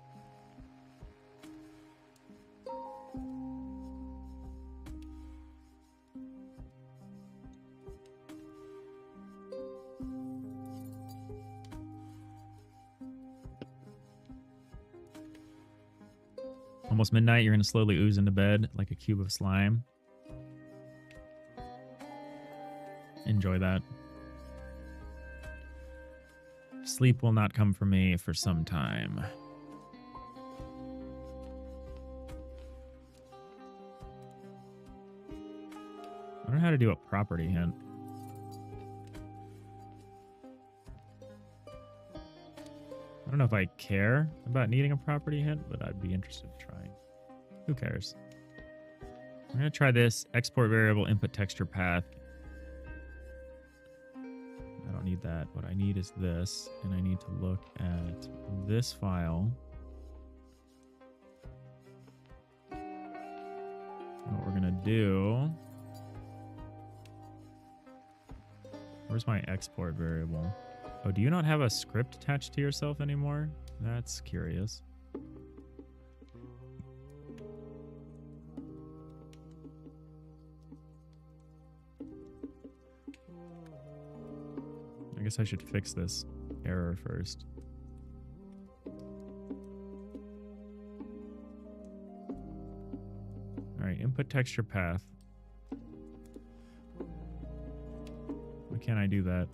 almost midnight. You're going to slowly ooze into bed like a cube of slime. Enjoy that. Sleep will not come for me for some time. I don't know how to do a property hint. I don't know if I care about needing a property hint, but I'd be interested in trying. Who cares? I'm going to try this export variable input texture path. I don't need that. What I need is this, and I need to look at this file. What we're going to do... Where's my export variable? Oh, do you not have a script attached to yourself anymore? That's curious. I guess I should fix this error first. All right, input texture path. Why can't I do that?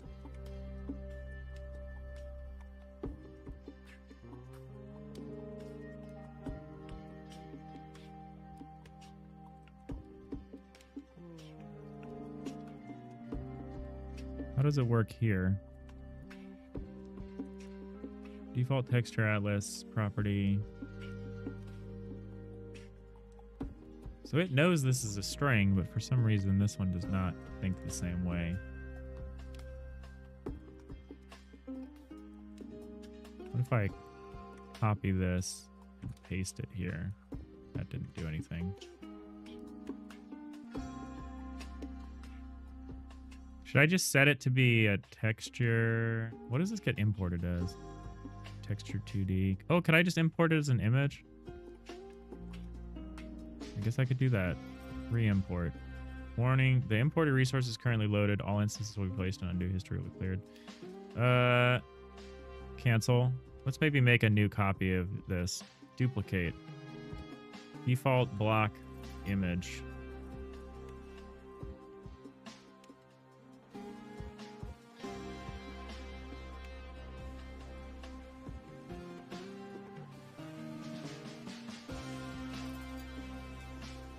How does it work here? Default texture atlas property. So it knows this is a string, but for some reason this one does not think the same way. What if I copy this and paste it here? That didn't do anything. Should I just set it to be a texture? What does this get imported as? Texture 2D. Oh, could I just import it as an image? I guess I could do that. Re-import. Warning, the imported resource is currently loaded. All instances will be placed in undo history will be cleared. Cancel. Let's maybe make a new copy of this. Duplicate. Default block image.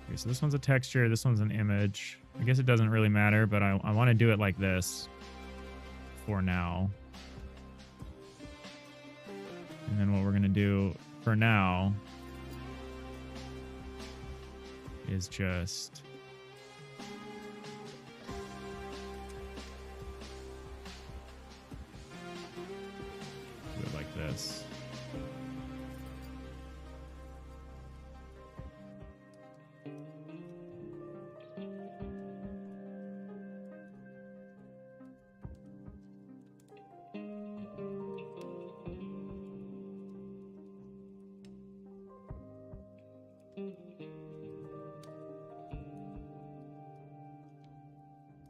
Okay, so this one's a texture, this one's an image. I guess it doesn't really matter, but I want to do it like this for now. And then what we're going to do for now is just do it like this.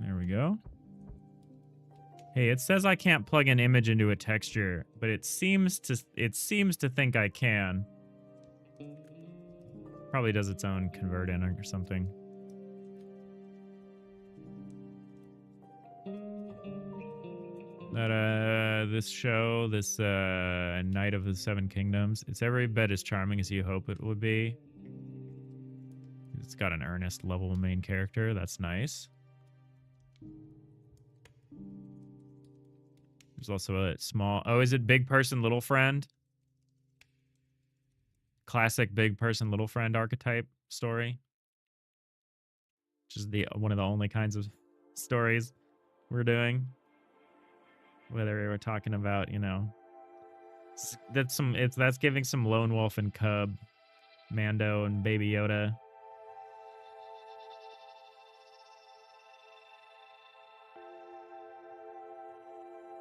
There we go. Hey, it says I can't plug an image into a texture, but it seems to think I can. Probably does its own convert in or something. That this show, this Night of the Seven Kingdoms, it's every bit as charming as you hope it would be. It's got an earnest, lovable main character. That's nice. There's also a small... Oh, is it big person, little friend? Classic big person, little friend archetype story. Which is one of the only kinds of stories we're doing. Whether we're talking about, you know... That's giving some Lone Wolf and Cub, Mando and Baby Yoda.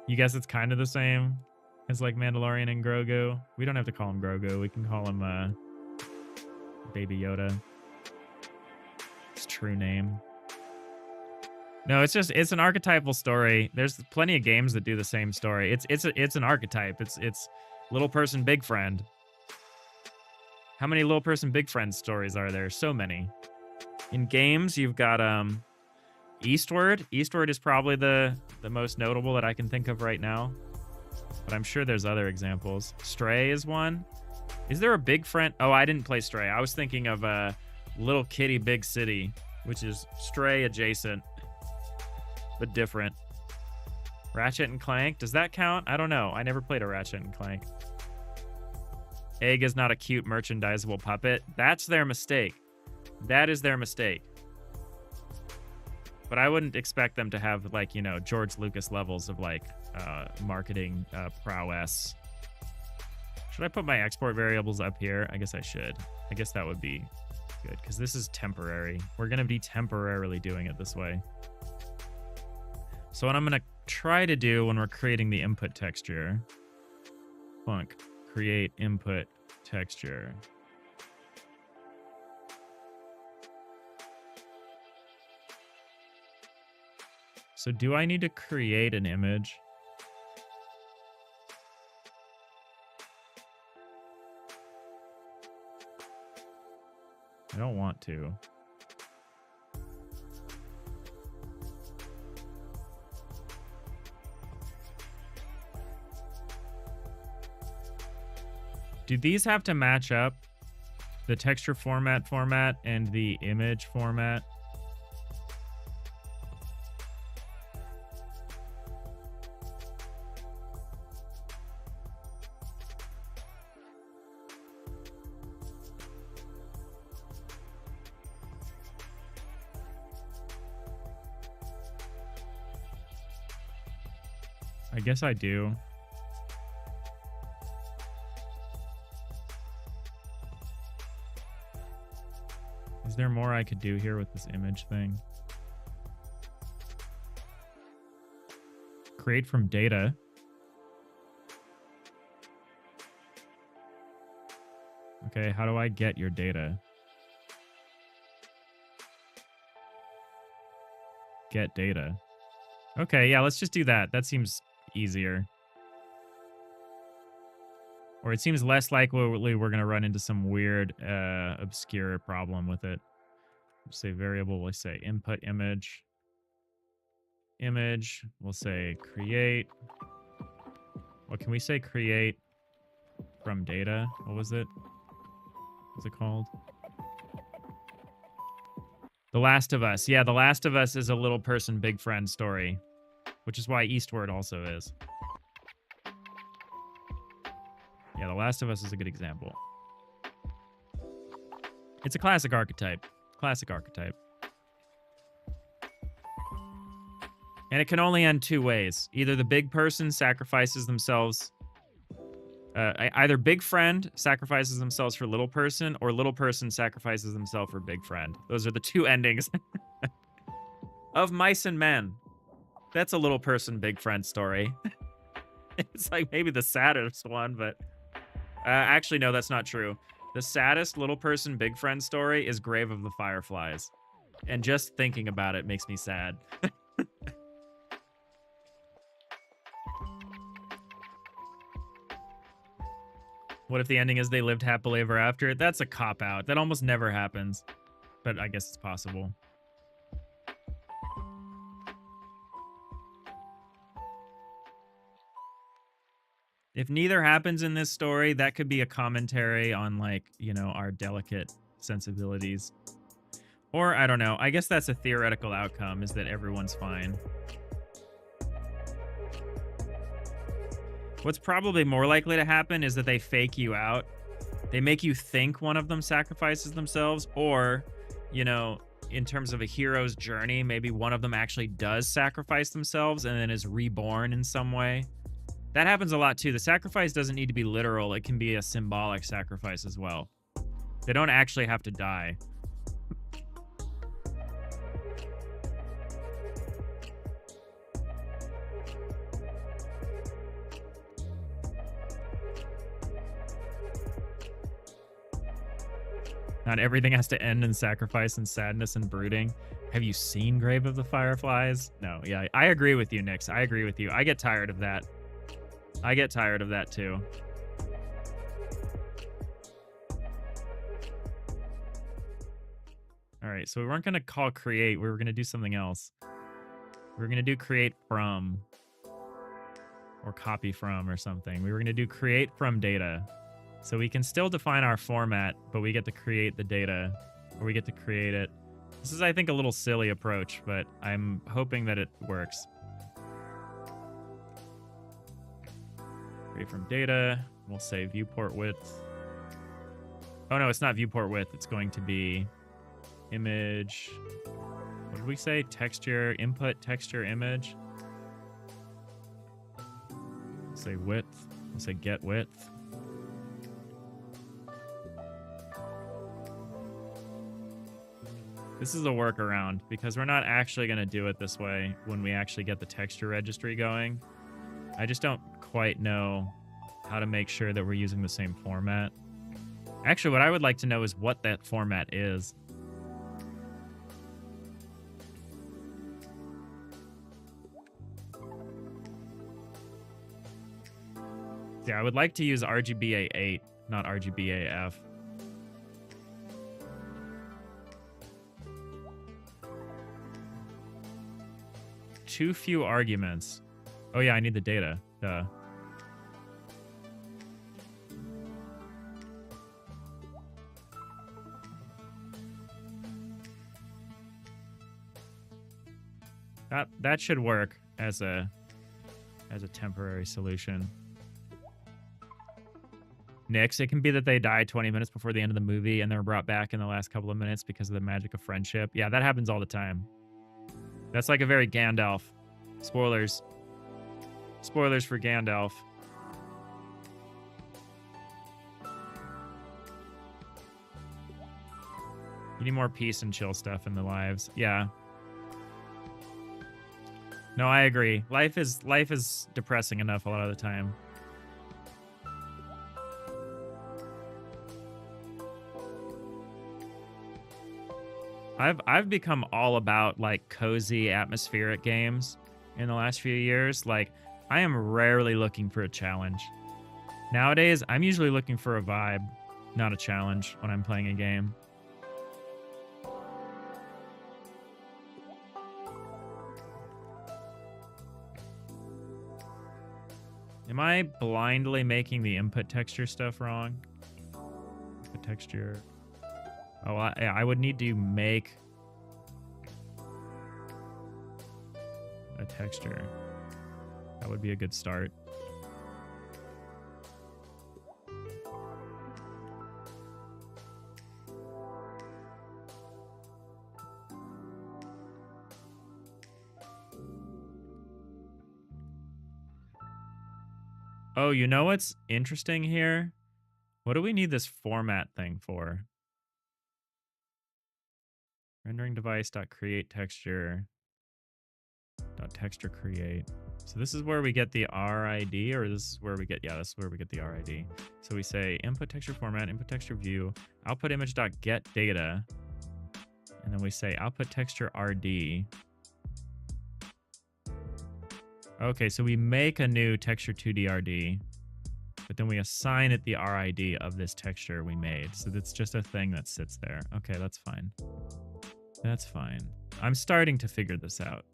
You guess it's kind of the same as like Mandalorian and Grogu. We don't have to call him Grogu. We can call him Baby Yoda. His true name. No, it's an archetypal story. There's plenty of games that do the same story. It's an archetype. It's little person, big friend. How many little person big friend stories are there? So many. In games, you've got Eastward. Eastward is probably the most notable that I can think of right now. But I'm sure there's other examples. Stray is one. Is there a big friend? Oh, I didn't play Stray. I was thinking of Little Kitty Big City, which is Stray adjacent, but different. Ratchet and Clank. Does that count? I don't know. I never played a Ratchet and Clank. Egg is not a cute merchandisable puppet. That's their mistake. That is their mistake. But I wouldn't expect them to have, like, you know, George Lucas levels of, like, marketing prowess. Should I put my export variables up here? I guess I should. I guess that would be good, because this is temporary. We're going to be temporarily doing it this way. So what I'm going to try to do when we're creating the input texture, create input texture. So do I need to create an image? I don't want to. Do these have to match up? The texture format and the image format? I guess I do. Is there more I could do here with this image thing? Create from data. Okay, how do I get your data? Get data. Okay, yeah, let's just do that. That seems easier. Or it seems less likely we're going to run into some weird, obscure problem with it. Say variable, we'll say input image. Image, we'll say create. What can we say? Create from data. What was it? What's it called? The Last of Us. Yeah, The Last of Us is a little person, big friend story, which is why Eastward also is. Yeah, The Last of Us is a good example. It's a classic archetype. Classic archetype. And it can only end two ways. Either the big person sacrifices themselves... either big friend sacrifices themselves for little person, or little person sacrifices themselves for big friend. Those are the two endings of Mice and Men. That's a little person, big friend story. It's like maybe the saddest one, but... actually, no, that's not true. The saddest little person, big friend story is Grave of the Fireflies. And just thinking about it makes me sad. What if the ending is they lived happily ever after? That's a cop-out. That almost never happens. But I guess it's possible. If neither happens in this story, that could be a commentary on, like, you know, our delicate sensibilities. Or, I don't know. I guess that's a theoretical outcome, is that everyone's fine. What's probably more likely to happen is that they fake you out. They make you think one of them sacrifices themselves, or, you know, in terms of a hero's journey, maybe one of them actually does sacrifice themselves and then is reborn in some way. That happens a lot too. The sacrifice doesn't need to be literal. It can be a symbolic sacrifice as well. They don't actually have to die. Not everything has to end in sacrifice and sadness and brooding. Have you seen Grave of the Fireflies? No, yeah, I agree with you, Nix. I agree with you. I get tired of that. I get tired of that too. All right, so we weren't going to call create. We were going to do something else. We were going to do create from or copy from or something. We were going to do create from data. So we can still define our format, but we get to create the data, or we get to create it. This is, I think, a little silly approach, but I'm hoping that it works. Create from data. We'll say viewport width. Oh, no, it's not viewport width. It's going to be image. What did we say? Texture, input, texture, image. We'll say width. We'll say get width. This is a workaround because we're not actually going to do it this way when we actually get the texture registry going. I just don't quite know how to make sure that we're using the same format. Actually, what I would like to know is what that format is. Yeah, I would like to use RGBA8, not RGBAF. Too few arguments. Oh yeah, I need the data. Duh. That should work as a temporary solution. Nix, it can be that they die 20 minutes before the end of the movie and they're brought back in the last couple of minutes because of the magic of friendship. Yeah, that happens all the time. That's like a very Gandalf. Spoilers. Spoilers for Gandalf. You need more peace and chill stuff in the lives. Yeah. No, I agree. Life is depressing enough a lot of the time. I've become all about like cozy atmospheric games in the last few years. Like I am rarely looking for a challenge. Nowadays, I'm usually looking for a vibe, not a challenge when I'm playing a game. Am I blindly making the input texture stuff wrong? Input texture. Oh, I would need to make a texture. That would be a good start. Oh, you know what's interesting here? What do we need this format thing for? Rendering device dot create texture dot texture create. So this is where we get the RID, or this is where we get, yeah, this is where we get the RID. So we say input texture format, input texture view, output image dot get data, and then we say output texture RD. Okay, so we make a new texture 2D RD, but then we assign it the RID of this texture we made. So that's just a thing that sits there. Okay, that's fine. That's fine. I'm starting to figure this out.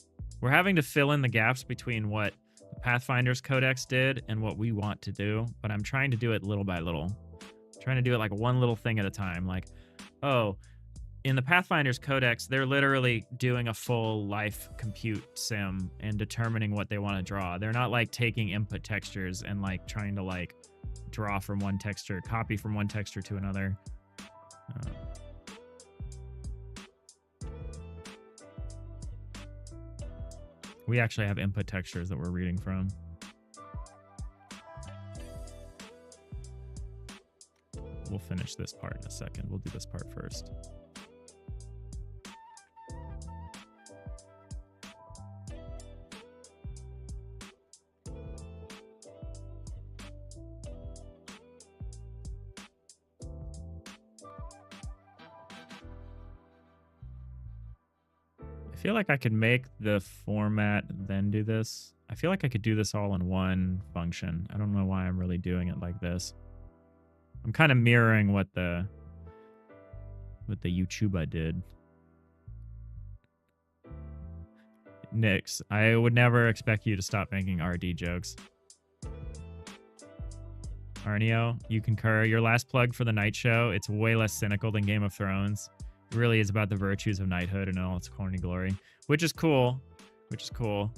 We're having to fill in the gaps between what the Pathfinder's Codex did and what we want to do, but I'm trying to do it little by little. I'm trying to do it like one little thing at a time. Like, oh, in the Pathfinder's Codex, they're literally doing a full life compute sim and determining what they want to draw. They're not like taking input textures and like trying to like draw from one texture, copy from one texture to another. We actually have input textures that we're reading from. We'll finish this part in a second. We'll do this part first. I feel like I could make the format, then do this. I feel like I could do this all in one function. I don't know why I'm really doing it like this. I'm kind of mirroring what the YouTuber did. Nix, I would never expect you to stop making RD jokes. Arneo, you concur. Your last plug for the night show, it's way less cynical than Game of Thrones. It really is about the virtues of knighthood and all its corny glory, which is cool. Which is cool.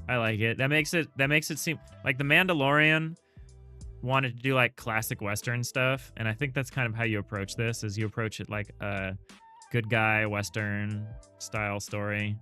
I like it. That makes it seem like The Mandalorian wanted to do like classic Western stuff, and I think that's kind of how you approach this, is you approach it like a good guy Western style story.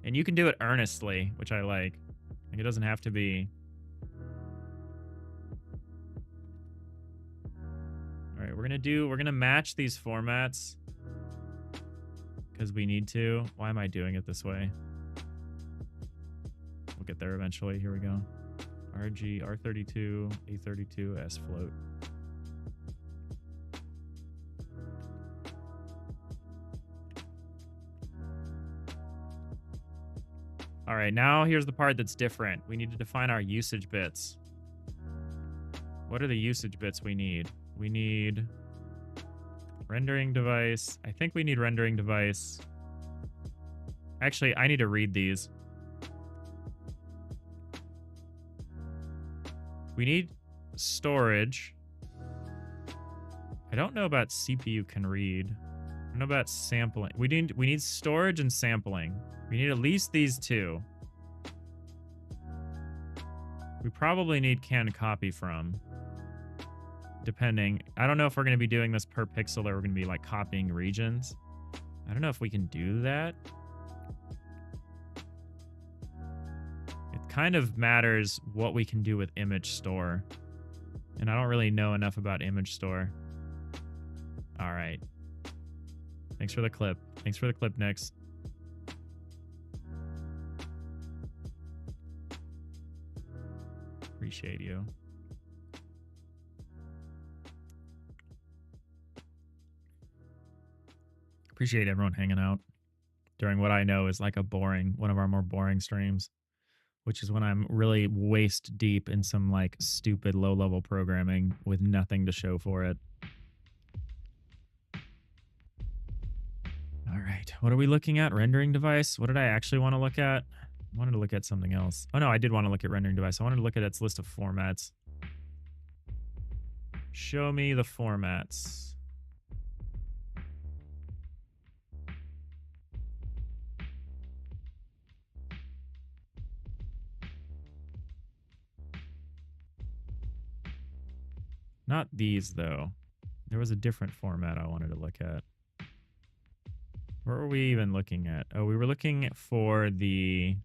And you can do it earnestly, which I like. Like, it doesn't have to be... All right, we're gonna match these formats because we need to. Why am I doing it this way? We'll get there eventually. Here we go. RG, R32, A32, S float. All right, now here's the part that's different. We need to define our usage bits. What are the usage bits we need? We need rendering device. I think we need rendering device. Actually, I need to read these. We need storage. I don't know about CPU can read. I don't know about sampling. We need storage and sampling. We need at least these two. We probably need can copy from. Depending. I don't know if we're going to be doing this per pixel or we're going to be like copying regions. I don't know if we can do that. It kind of matters what we can do with image store. And I don't really know enough about image store. All right. Thanks for the clip. Thanks for the clip, Nix. Appreciate you. Appreciate everyone hanging out during what I know is like one of our more boring streams, which is when I'm really waist deep in some like stupid low-level programming with nothing to show for it. All right, what are we looking at? Rendering device? What did I actually want to look at? I wanted to look at something else. Oh no, I did want to look at rendering device. I wanted to look at its list of formats. Show me the formats. Not these, though. There was a different format I wanted to look at. Where were we even looking at? Oh, we were looking for the...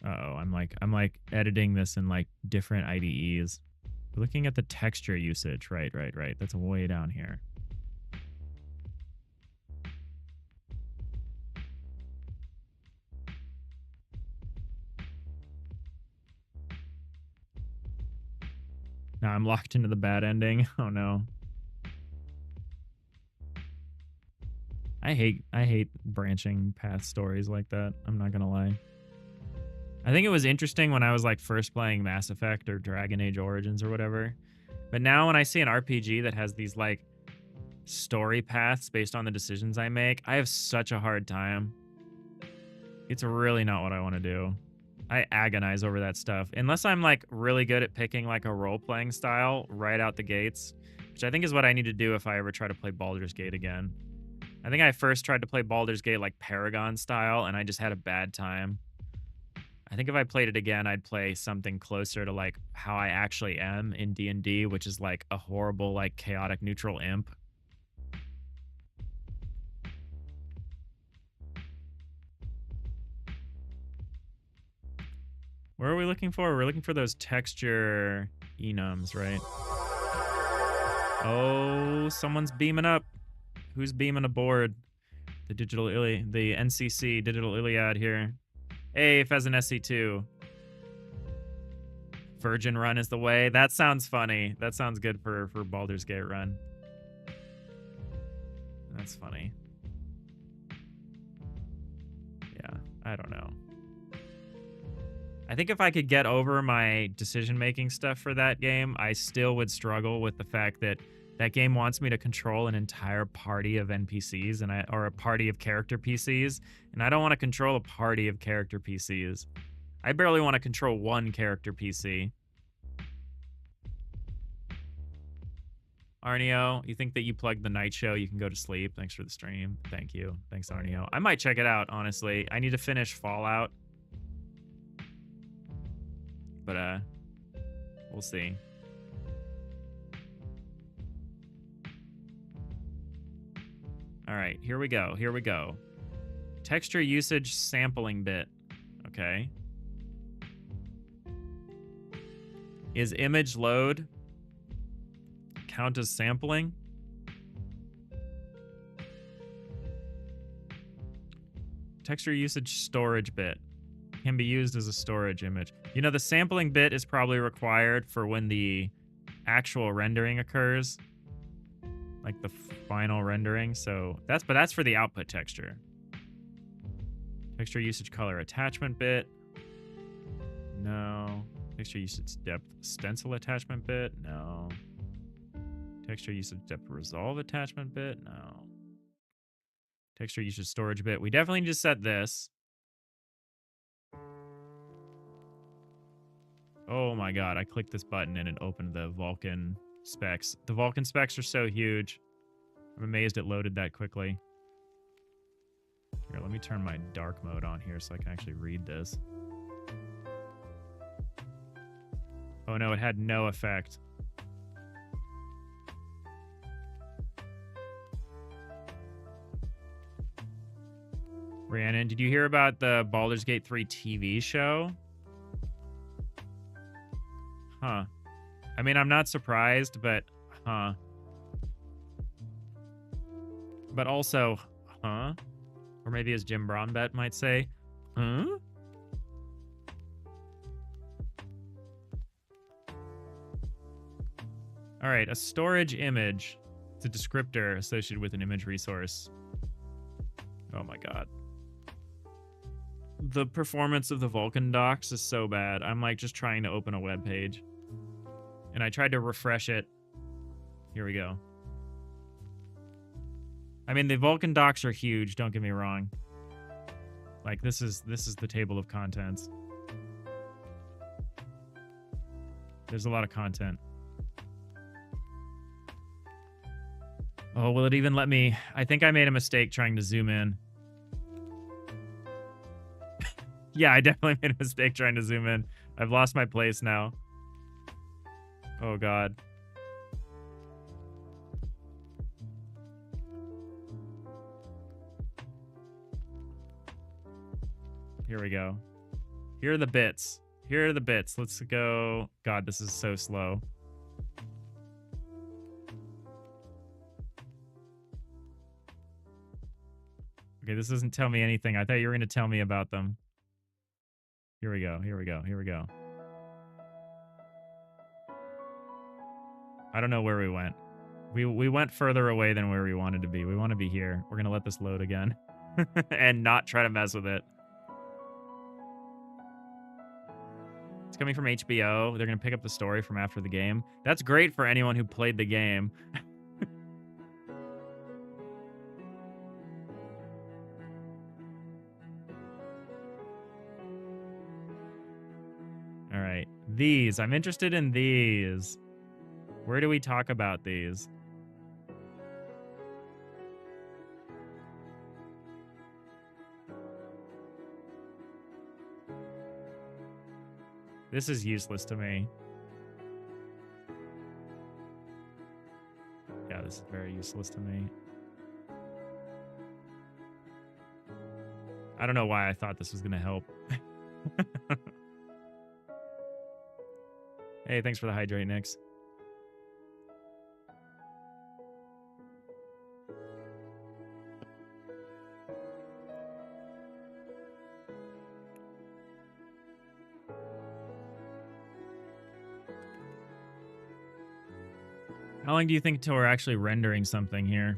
Uh-oh, I'm like editing this in like different IDEs. We're looking at the texture usage. Right. That's way down here. Now I'm locked into the bad ending. Oh no. I hate branching path stories like that. I'm not gonna lie. I think it was interesting when I was like first playing Mass Effect or Dragon Age Origins or whatever. But now when I see an RPG that has these like story paths based on the decisions I make, I have such a hard time. It's really not what I want to do. I agonize over that stuff. Unless I'm like really good at picking like a role-playing style right out the gates, which I think is what I need to do if I ever try to play Baldur's Gate again. I think I first tried to play Baldur's Gate like Paragon style and I just had a bad time. I think if I played it again, I'd play something closer to like how I actually am in D&D, which is like a horrible, like chaotic neutral imp. Where are we looking for? We're looking for those texture enums, right? Oh, someone's beaming up. Who's beaming aboard? The the NCC Digital Iliad here. Hey, Pheasant SC2. Virgin Run is the way. That sounds funny. That sounds good for Baldur's Gate Run. That's funny. Yeah, I don't know. I think if I could get over my decision-making stuff for that game, I still would struggle with the fact that that game wants me to control an entire party of NPCs or a party of character PCs, and I don't want to control a party of character PCs. I barely want to control one character PC. Arneo, you think that you plugged the night show, you can go to sleep. Thanks for the stream. Thank you. Thanks, Arneo. I might check it out, honestly. I need to finish Fallout. But, we'll see. All right, here we go. Here we go. Texture usage sampling bit. Okay. Is image load count as sampling? Texture usage storage bit can be used as a storage image. You know, the sampling bit is probably required for when the actual rendering occurs, like the final rendering. So that's for the output texture. Texture usage color attachment bit. No. Texture usage depth stencil attachment bit. No. Texture usage depth resolve attachment bit. No. Texture usage storage bit. We definitely need to set this. Oh my god, I clicked this button and it opened the Vulkan specs. The Vulkan specs are so huge. I'm amazed it loaded that quickly. Here, let me turn my dark mode on here so I can actually read this. Oh no, it had no effect. Rhiannon, did you hear about the Baldur's Gate 3 TV show? Huh. I mean, I'm not surprised, but huh. But also, huh? Or maybe as Jim Brownbet might say, huh? All right, a storage image. It's a descriptor associated with an image resource. Oh my god. The performance of the Vulkan docs is so bad. I'm like just trying to open a web page. And I tried to refresh it. Here we go. I mean, the Vulkan docs are huge, don't get me wrong. Like this is the table of contents. There's a lot of content. Oh, will it even let me? I think I made a mistake trying to zoom in. Yeah, I definitely made a mistake trying to zoom in. I've lost my place now. Oh, God. Here we go. Here are the bits. Here are the bits. Let's go. God, this is so slow. Okay, this doesn't tell me anything. I thought you were going to tell me about them. Here we go. Here we go. Here we go. I don't know where we went. We went further away than where we wanted to be. We want to be here. We're going to let this load again. And not try to mess with it. It's coming from HBO. They're going to pick up the story from after the game. That's great for anyone who played the game. All right. These. I'm interested in these. Where do we talk about these? This is useless to me. Yeah, this is very useless to me. I don't know why I thought this was going to help. Hey, thanks for the hydrate, Nix. How long do you think until we're actually rendering something here?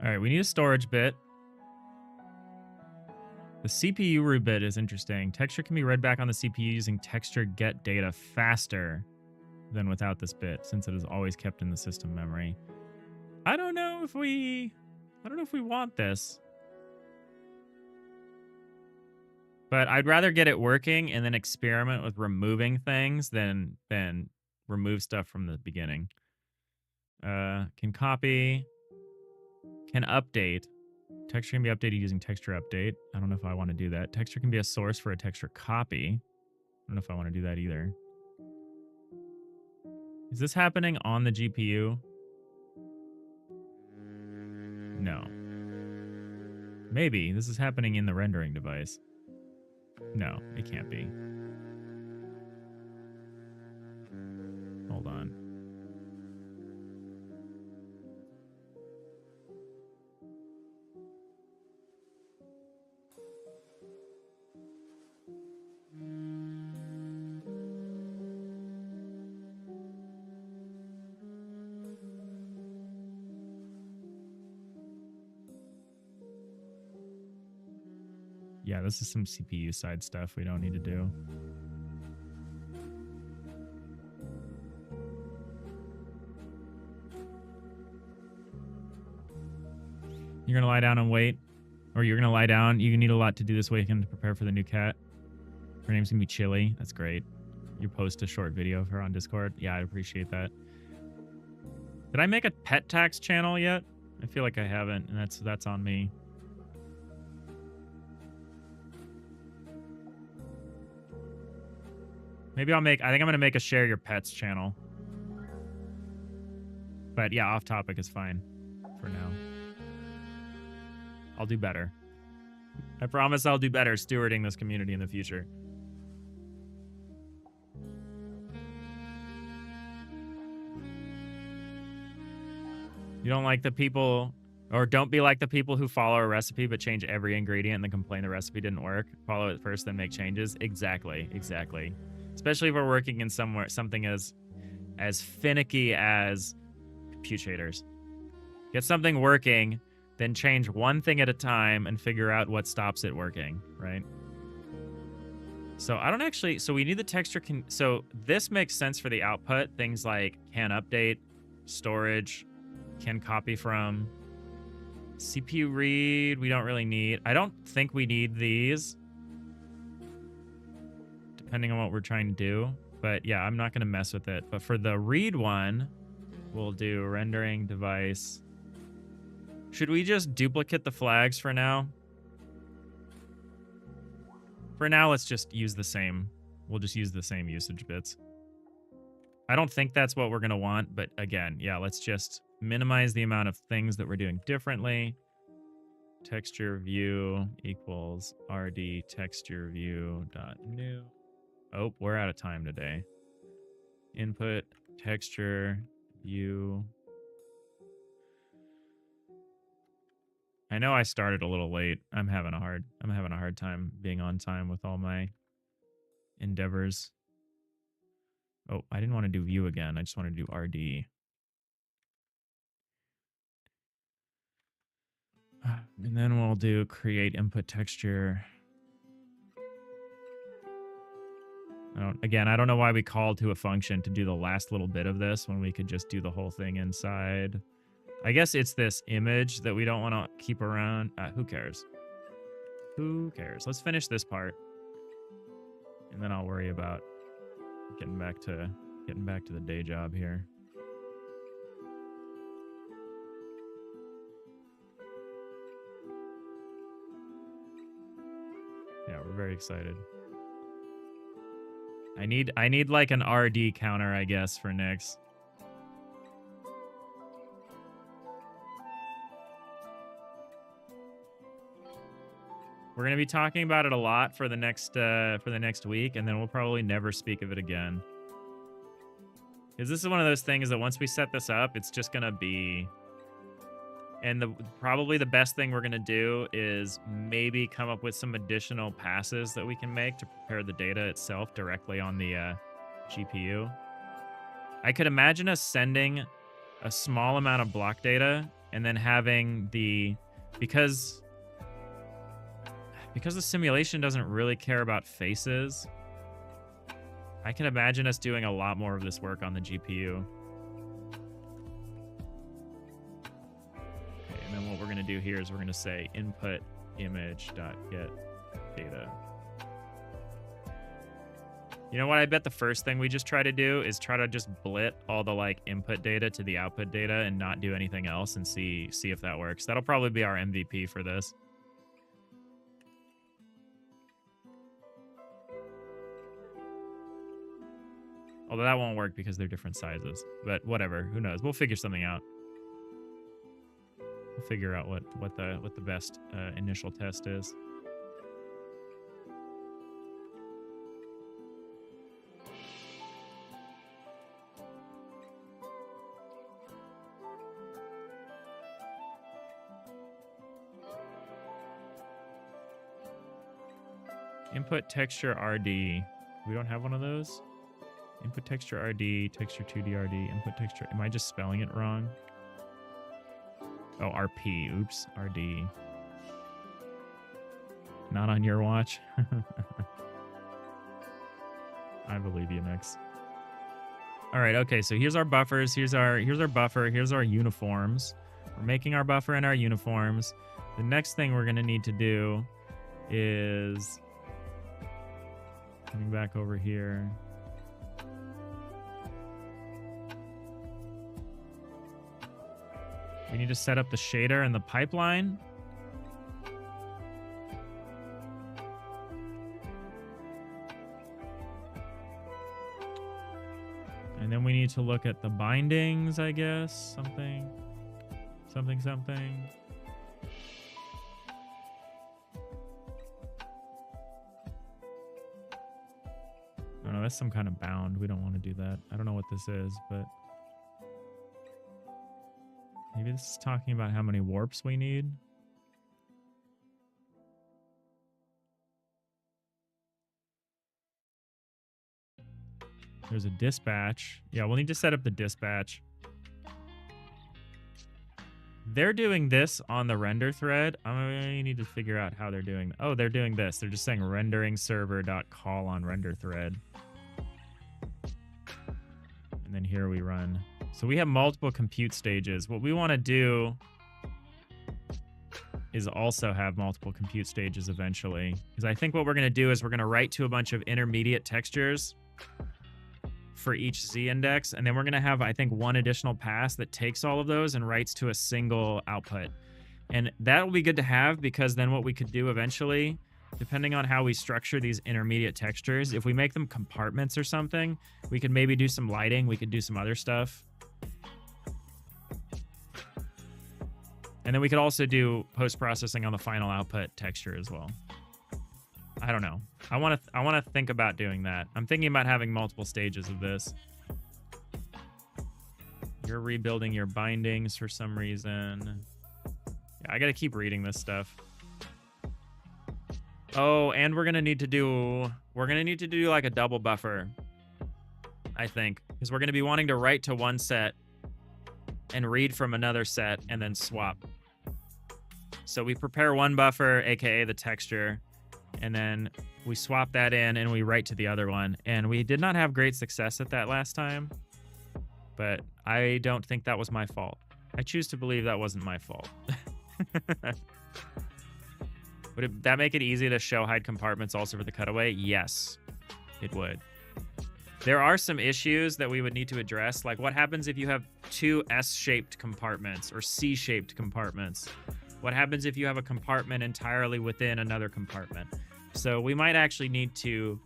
All right, we need a storage bit. The CPU root bit is interesting. Texture can be read back on the CPU using texture get data faster than without this bit, since it is always kept in the system memory. I don't know if we want this. But I'd rather get it working and then experiment with removing things than remove stuff from the beginning. Can copy, can update. Texture can be updated using texture update. I don't know if I want to do that. Texture can be a source for a texture copy. I don't know if I want to do that either. Is this happening on the GPU? No. Maybe. This is happening in the rendering device. No, it can't be. Hold on. Yeah, this is some CPU side stuff we don't need to do. You're going to lie down and wait? Or you're going to lie down? You need a lot to do this weekend to prepare for the new cat. Her name's going to be Chili. That's great. You post a short video of her on Discord. Yeah, I'd appreciate that. Did I make a pet tax channel yet? I feel like I haven't, and that's on me. Maybe I think I'm going to make a share your pets channel. But yeah, off topic is fine for now. I'll do better. I promise I'll do better stewarding this community in the future. You don't like the people, or don't be like the people who follow a recipe but change every ingredient and then complain the recipe didn't work. Follow it first, then make changes. Exactly. Especially if we're working in something as finicky as compute shaders. Get something working, then change one thing at a time and figure out what stops it working, right? So I don't actually, so we need the texture, so this makes sense for the output. Things like can update, storage, can copy from, CPU read, we don't really need. I don't think we need these, depending on what we're trying to do. But yeah, I'm not going to mess with it. But for the read one, we'll do rendering device. Should we just duplicate the flags for now? For now, let's just use the same. We'll just use the same usage bits. I don't think that's what we're going to want. But again, yeah, let's just minimize the amount of things that we're doing differently. Texture view equals rd texture view dot new. Oh, we're out of time today. Input texture view. I know I started a little late. I'm having a hard time being on time with all my endeavors. Oh, I didn't want to do view again. I just want to do RD. And then we'll do create input texture. I don't know why we called to a function to do the last little bit of this when we could just do the whole thing inside. I guess it's this image that we don't want to keep around. Who cares? Who cares? Let's finish this part. And then I'll worry about getting back to the day job here. Yeah, we're very excited. I need like an RD counter, I guess, for Nyx. We're gonna be talking about it a lot for the next week, and then we'll probably never speak of it again. Because this is one of those things that once we set this up, it's just going to be... And probably the best thing we're going to do is maybe come up with some additional passes that we can make to prepare the data itself directly on the GPU. I could imagine us sending a small amount of block data and then having the... Because the simulation doesn't really care about faces, I can imagine us doing a lot more of this work on the GPU. Okay, and then what we're going to do here is we're going to say input image.get data. You know what? I bet the first thing we just try to do is try to just blit all the like input data to the output data and not do anything else and see if that works. That'll probably be our MVP for this. Although that won't work because they're different sizes. But whatever, who knows? We'll figure something out. We'll figure out what the best initial test is. Input texture RD. We don't have one of those? Input texture RD, texture 2D RD, input texture. Am I just spelling it wrong? Oh, RP. Oops. RD. Not on your watch. I believe you, Nix. All right. Okay. So here's our buffers. Here's our buffer. Here's our uniforms. We're making our buffer and our uniforms. The next thing we're going to need to do is coming back over here. We need to set up the shader and the pipeline. And then we need to look at the bindings, I guess. Something. Oh no, that's some kind of bound. We don't want to do that. I don't know what this is, but... Maybe this is talking about how many warps we need. There's a dispatch. Yeah, we'll need to set up the dispatch. They're doing this on the render thread. I need to figure out how they're doing. Oh, they're doing this. They're just saying rendering server.call on render thread. And then here we run. So we have multiple compute stages. What we want to do is also have multiple compute stages eventually. Because I think what we're going to do is we're going to write to a bunch of intermediate textures for each Z index. And then we're going to have, I think, one additional pass that takes all of those and writes to a single output. And that will be good to have because then what we could do eventually, depending on how we structure these intermediate textures, if we make them compartments or something, we could maybe do some lighting. We could do some other stuff. And then we could also do post-processing on the final output texture as well. I don't know. I want to think about doing that. I'm thinking about having multiple stages of this. You're rebuilding your bindings for some reason. Yeah, I got to keep reading this stuff. Oh, and we're going to need to do like a double buffer, I think, because we're going to be wanting to write to one set and read from another set and then swap. So we prepare one buffer, aka the texture, and then we swap that in and we write to the other one. And we did not have great success at that last time, but I don't think that was my fault. I choose to believe that wasn't my fault. Would that make it easy to show hide compartments also for the cutaway? Yes, it would. There are some issues that we would need to address, like what happens if you have two S-shaped compartments or C-shaped compartments? What happens if you have a compartment entirely within another compartment? So we might actually need to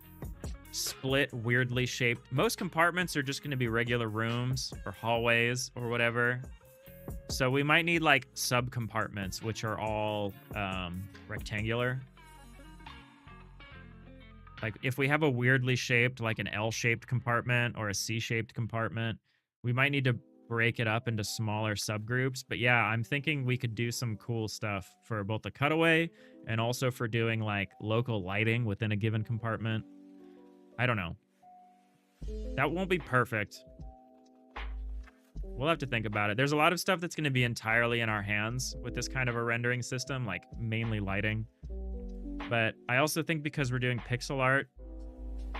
split weirdly shaped. Most compartments are just going to be regular rooms or hallways or whatever. So we might need like sub-compartments, which are all rectangular. Like if we have a weirdly shaped, like an L-shaped compartment or a C-shaped compartment, we might need to break it up into smaller subgroups. But yeah, I'm thinking we could do some cool stuff for both the cutaway and also for doing like local lighting within a given compartment. I don't know. That won't be perfect. We'll have to think about it. There's a lot of stuff that's going to be entirely in our hands with this kind of a rendering system, like mainly lighting. But I also think because we're doing pixel art,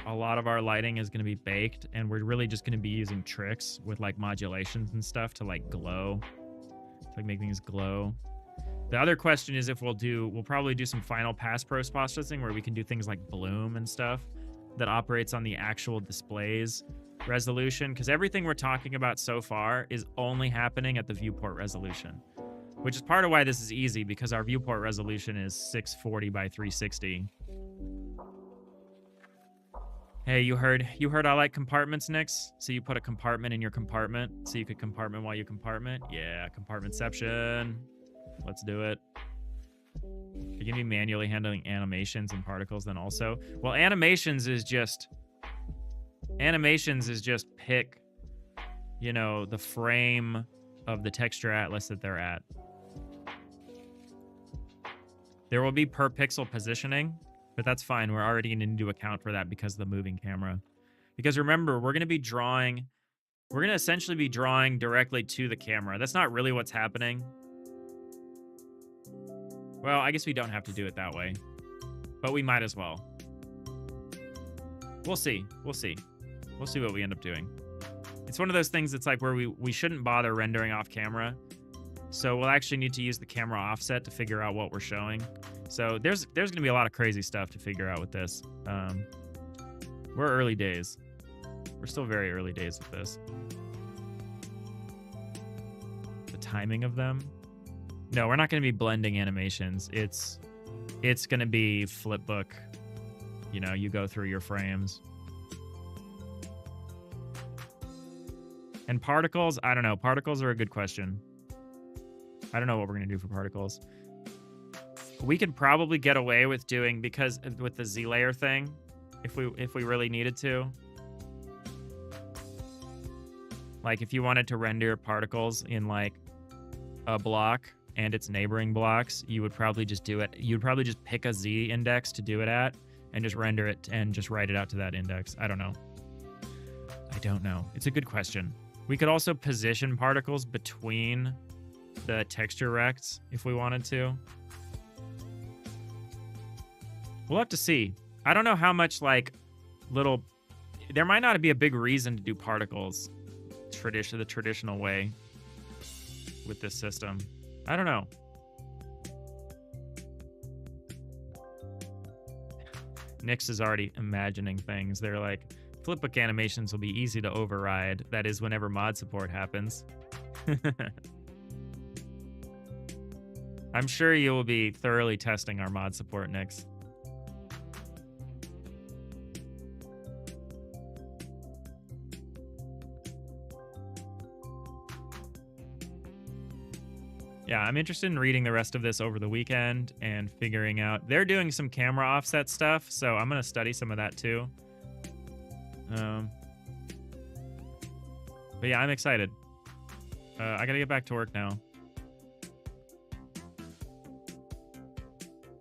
a lot of our lighting is going to be baked, and we're really just going to be using tricks with like modulations and stuff to like glow, to like make things glow. The other question is if we'll probably do some final pass post-processing where we can do things like bloom and stuff that operates on the actual display's resolution, because everything we're talking about so far is only happening at the viewport resolution, which is part of why this is easy, because our viewport resolution is 640 by 360. Hey, you heard I like compartments, Nix? So you put a compartment in your compartment so you could compartment while you compartment? Yeah, compartmentception. Let's do it. You're gonna be manually handling animations and particles then also. Well, animations is just pick, you know, the frame of the texture atlas that they're at. There will be per pixel positioning, but that's fine. We're already going to need to account for that because of the moving camera. Because remember, we're going to essentially be drawing directly to the camera. That's not really what's happening. Well, I guess we don't have to do it that way, but we might as well. We'll see. We'll see. We'll see what we end up doing. It's one of those things that's like where we shouldn't bother rendering off camera. So we'll actually need to use the camera offset to figure out what we're showing. So there's going to be a lot of crazy stuff to figure out with this. We're early days. We're still very early days with this. The timing of them. No, we're not going to be blending animations. It's going to be flipbook. You know, you go through your frames. And particles, I don't know. Particles are a good question. I don't know what we're going to do for particles. We could probably get away with doing, because with the Z layer thing, if we really needed to. Like if you wanted to render particles in like a block and its neighboring blocks, you would probably just do it. You'd probably just pick a Z index to do it at and just render it and just write it out to that index. I don't know. I don't know. It's a good question. We could also position particles between the texture rects if we wanted to. We'll have to see. I don't know how much like little... There might not be a big reason to do particles the traditional way with this system. I don't know. Nix is already imagining things. They're like, flipbook animations will be easy to override. That is whenever mod support happens. I'm sure you will be thoroughly testing our mod support, Nix. Yeah, I'm interested in reading the rest of this over the weekend and figuring out... They're doing some camera offset stuff, so I'm going to study some of that too. But yeah, I'm excited. I got to get back to work now.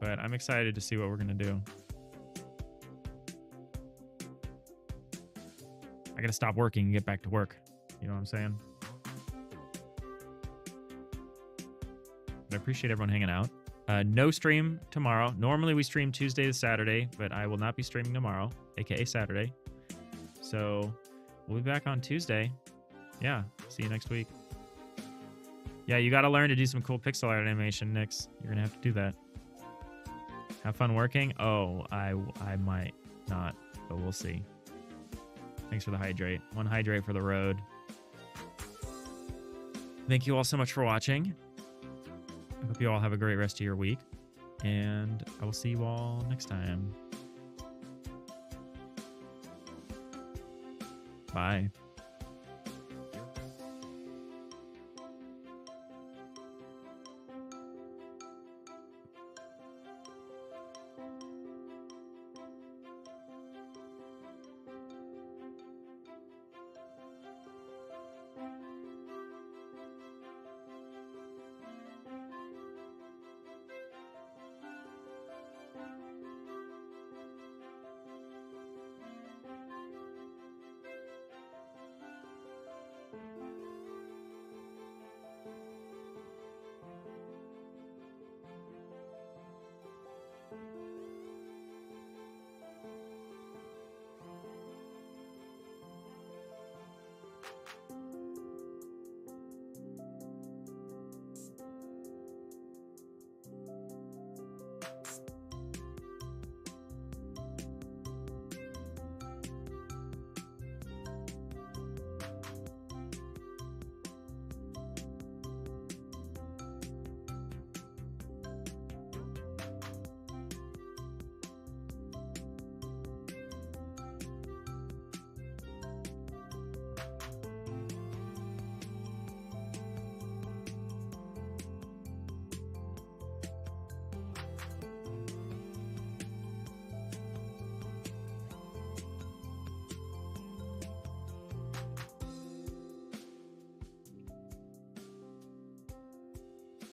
But I'm excited to see what we're going to do. I got to stop working and get back to work. You know what I'm saying? I appreciate everyone hanging out. No stream tomorrow. Normally we stream Tuesday to Saturday, but I will not be streaming tomorrow, aka Saturday. So we'll be back on Tuesday. Yeah, see you next week. Yeah, you got to learn to do some cool pixel art animation, Nix. You're gonna have to do that. Have fun working. Oh, I might not, but we'll see. Thanks for the hydrate. One hydrate for the road. Thank you all so much for watching. I hope you all have a great rest of your week, and I will see you all next time. Bye.